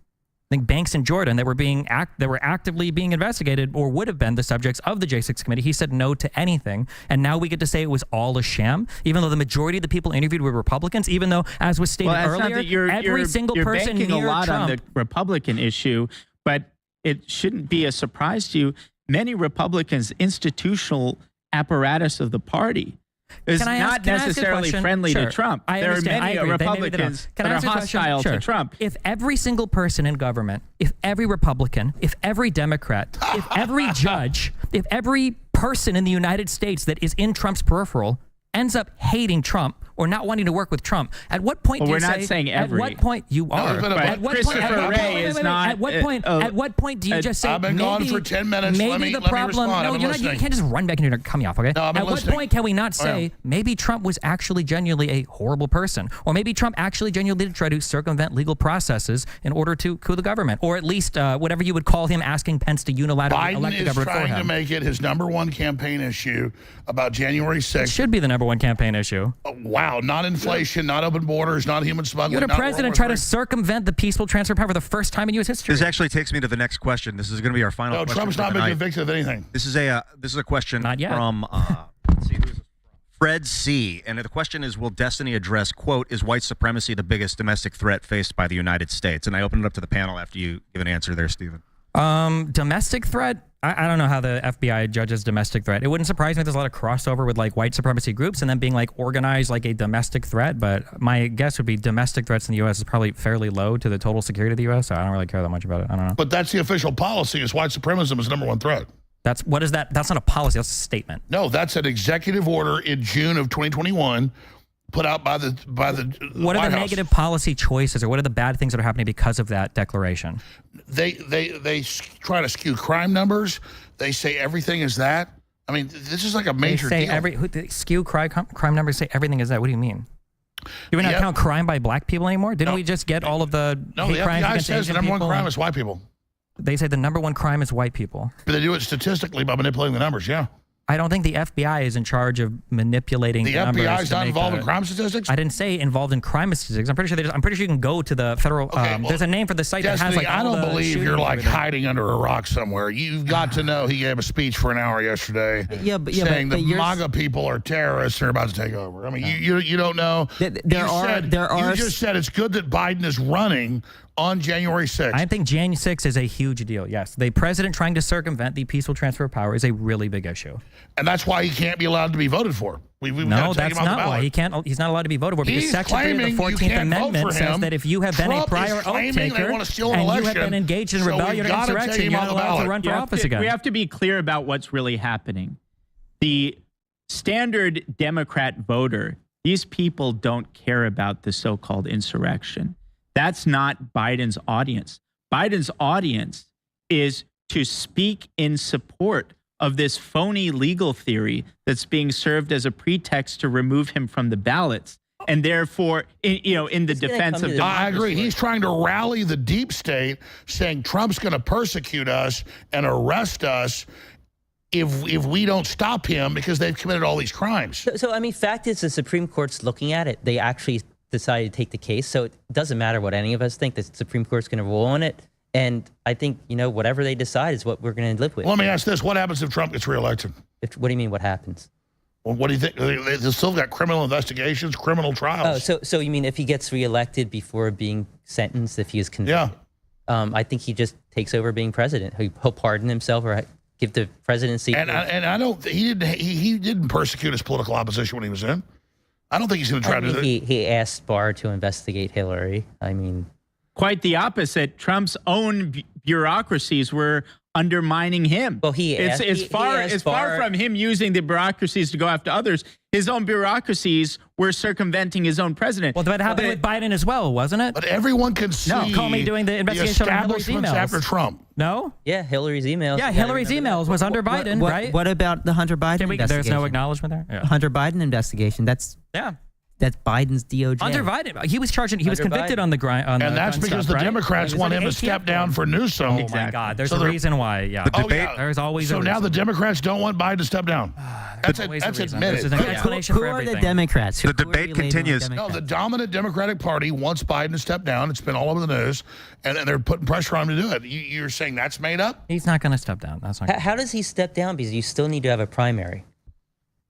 I think Banks and Jordan that were actively being investigated or would have been the subjects of the J6 committee. He said no to anything. And now we get to say it was all a sham, even though the majority of the people interviewed were Republicans, even though, as was stated earlier, every single person near Trump. You're banking a lot on the Republican issue, but it shouldn't be a surprise to you. Many Republicans, institutional apparatus of the party, is not necessarily friendly to Trump. There are many Republicans that are hostile to Trump. If every single person in government, if every Republican, if every Democrat, if every judge, if every person in the United States that is in Trump's peripheral ends up hating Trump or not wanting to work with Trump, at what point do you say? We're not saying every. At what point you are? At what point? At what point do you just say? I've been gone for 10 minutes. Maybe the problem. No, you can't just run back into cut me off. Okay. No, at what point can we not say maybe Trump was actually genuinely a horrible person, or maybe Trump actually genuinely did try to circumvent legal processes in order to coup the government, or at least whatever you would call him asking Pence to unilaterally elect the government for him. Biden is trying to make it his #1 campaign issue about January 6th. It should be the #1 campaign issue. Wow, not inflation, not open borders, not human smuggling. You had a president try to circumvent the peaceful transfer of power for the first time in U.S. history. This actually takes me to the next question. This is going to be our final question. Trump's not been convicted of anything. This is a question from let's see, who is this? Fred C. And the question is, will Destiny address, quote, is white supremacy the biggest domestic threat faced by the United States? And I open it up to the panel after you give an answer there, Stephen. Domestic threat? I don't know how the FBI judges domestic threat. It wouldn't surprise me if there's a lot of crossover with like white supremacy groups and then being like organized like a domestic threat. But my guess would be domestic threats in the U.S. is probably fairly low to the total security of the U.S. So I don't really care that much about it. I don't know. But that's the official policy is white supremacism is #1 threat. What is that? That's not a policy. That's a statement. No, that's an executive order in June of 2021 put out by the What are the negative policy choices or what are the bad things that are happening because of that declaration? They try to skew crime numbers. They say everything is that. I mean, this is like a major deal. Skew crime numbers say everything is that. What do you mean? Do we not count crime by black people anymore? Didn't we just get all of the hate crimes against Asian people? The #1 crime is white people. They say the #1 crime is white people. But they do it statistically by manipulating the numbers, yeah. I don't think the FBI is in charge of manipulating the numbers. The FBI is not involved in crime statistics? I didn't say involved in crime statistics. I'm pretty sure you can go to the federal. There's a name for the site that has like. I don't believe you're like hiding under a rock somewhere. You've got to know he gave a speech for an hour yesterday saying the MAGA people are terrorists and are about to take over. I mean, you don't know. You just said it's good that Biden is running on January 6th. I think January 6th is a huge deal, yes. The president trying to circumvent the peaceful transfer of power is a really big issue. And that's why he can't be allowed to be voted for. No, that's not why. He's not allowed to be voted for because Section 3 of the 14th Amendment says that if you have been a prior oath taker and you have been engaged in rebellion or insurrection, you're not allowed to run for office again. We have to be clear about what's really happening. The standard Democrat voter, these people don't care about the so-called insurrection. That's not Biden's audience. Biden's audience is to speak in support of this phony legal theory that's being served as a pretext to remove him from the ballots. And therefore, in the defense of democracy. I agree. He's trying to rally the deep state, saying Trump's going to persecute us and arrest us if we don't stop him because they've committed all these crimes. So I mean, fact is the Supreme Court's looking at it. They actually decided to take the case. So it doesn't matter what any of us think. The Supreme Court's going to rule on it. And I think, whatever they decide is what we're going to live with. Well, let me ask this. What happens if Trump gets reelected? What do you mean what happens? Well, what do you think? They've still got criminal investigations, criminal trials. Oh, so you mean if he gets reelected before being sentenced, if he is convicted? Yeah. I think he just takes over being president. He'll pardon himself or give the presidency. And I don't. He didn't persecute his political opposition when he was in. I don't think he's going to try to. He asked Barr to investigate Hillary. I mean, quite the opposite. Trump's own bureaucracies were undermining him. Well, it's far from him using the bureaucracies to go after others. His own bureaucracies were circumventing his own president. Well, that happened with Biden as well, wasn't it? But everyone can see Comey doing the investigation on Hillary's emails after Trump. No? Yeah, Hillary's emails. Yeah, Hillary's emails was under Biden, right? What about the Hunter Biden investigation? There's no acknowledgement there? Yeah. Hunter Biden investigation. That's Biden's DOJ. Hunter Biden. He was convicted on the grind. And that's because the Democrats want him to step down for Newsom. Oh my God! There's a reason why. Yeah. The debate. There's always. So now the Democrats don't want Biden to step down. That's admitted. There's an explanation Who for are everything. the Democrats? The debate continues. No, the dominant Democratic Party wants Biden to step down. It's been all over the news, and they're putting pressure on him to do it. You're saying that's made up? He's not going to step down. That's not. How does he step down? Because you still need to have a primary.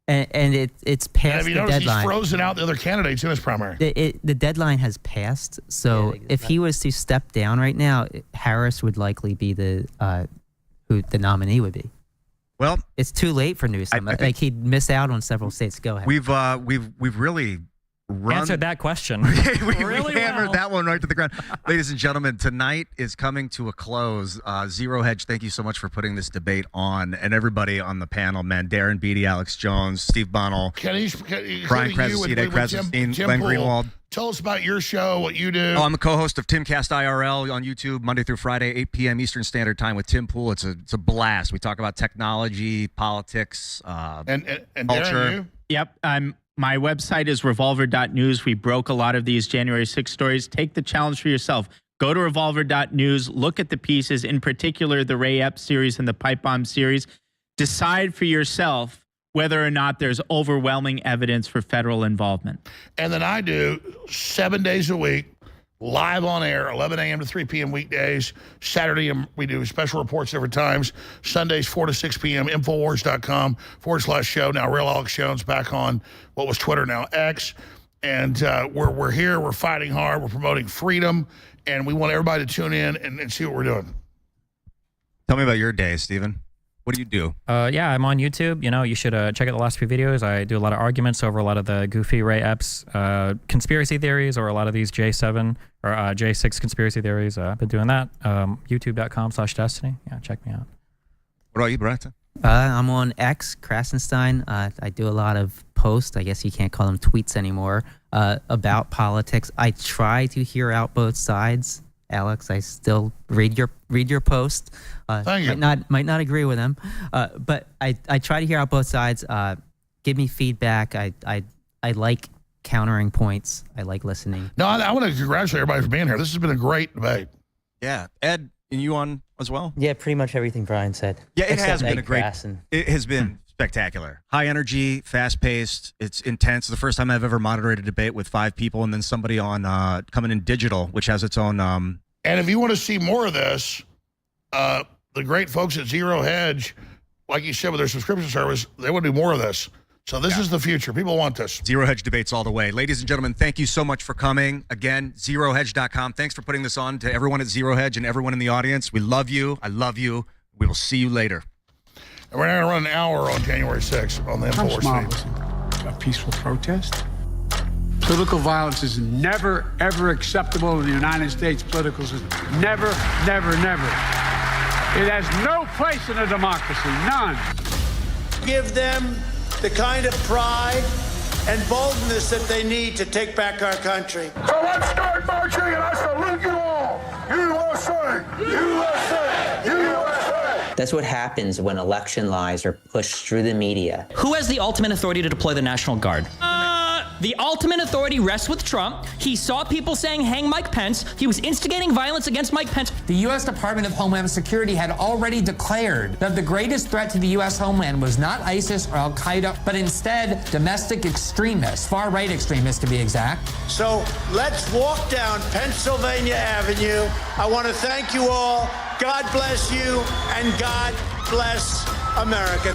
And it's past the deadline. He's frozen out the other candidates in his primary. The deadline has passed. So if he was to step down right now, Harris would likely be who the nominee would be. Well, it's too late for Newsom. Like he'd miss out on several states. Go ahead. We've really answered that question. we hammered that one right to the ground. Ladies and gentlemen, tonight is coming to a close. Zero Hedge, thank you so much for putting this debate on, and everybody on the panel, man. Darren Beatty, Alex Jones, Steve Bonnell, Brian Krasenstein, Glenn Greenwald. Tell us about your show, what you do. Oh, I'm the co-host of Timcast IRL on YouTube, Monday through Friday, 8 p.m. Eastern Standard Time with Tim Pool. It's a blast. We talk about technology, politics, and culture. Darren, you? Yep. My website is revolver.news. We broke a lot of these January 6 stories. Take the challenge for yourself. Go to revolver.news. Look at the pieces, in particular the Ray Epps series and the Pipe Bomb series. Decide for yourself whether or not there's overwhelming evidence for federal involvement. And then I do 7 days a week, live on air, 11 a.m. to 3 p.m. weekdays. Saturday, we do special reports different times. Sundays, 4 to 6 p.m. Infowars.com/show. Now, Real Alex Jones back on what was Twitter, now X. And we're here. We're fighting hard. We're promoting freedom. And we want everybody to tune in and see what we're doing. Tell me about your day, Stephen. What do you do? Yeah, I'm on YouTube. You should check out the last few videos. I do a lot of arguments over a lot of the goofy Ray Epps conspiracy theories, or a lot of these J7 or J6 conspiracy theories. I've been doing that. YouTube.com/Destiny. Yeah, check me out. What about you, Brenton? I'm on X, Krasenstein. I do a lot of posts. I guess you can't call them tweets anymore, about politics. I try to hear out both sides. Alex, I still read your post. Thank you. Might not agree with them, but I try to hear out both sides. Give me feedback. I like countering points. I like listening. No, I want to congratulate everybody for being here. This has been a great debate. Yeah, Ed, and you on as well? Yeah, pretty much everything Brian said. Yeah, it has been a great. It has been spectacular. High energy, fast paced. It's intense. The first time I've ever moderated a debate with 5 people, and then somebody on coming in digital, which has its own. And if you want to see more of this, the great folks at Zero Hedge, like you said with their subscription service, they want to do more of this. So this is the future. People want this. Zero Hedge debates all the way. Ladies and gentlemen, thank you so much for coming. Again, ZeroHedge.com. Thanks for putting this on to everyone at Zero Hedge and everyone in the audience. We love you. I love you. We will see you later. And we're going to run an hour on January 6th on the Infowars feed. A peaceful protest. Political violence is never, ever acceptable in the United States political system. Never, never, never. It has no place in a democracy. None. Give them the kind of pride and boldness that they need to take back our country. So let's start marching, and I salute you all. USA! USA! USA! That's what happens when election lies are pushed through the media. Who has the ultimate authority to deploy the National Guard? The ultimate authority rests with Trump. He saw people saying, hang Mike Pence. He was instigating violence against Mike Pence. The U.S. Department of Homeland Security had already declared that the greatest threat to the U.S. homeland was not ISIS or Al-Qaeda, but instead domestic extremists, far-right extremists to be exact. So let's walk down Pennsylvania Avenue. I want to thank you all. God bless you, and God bless America.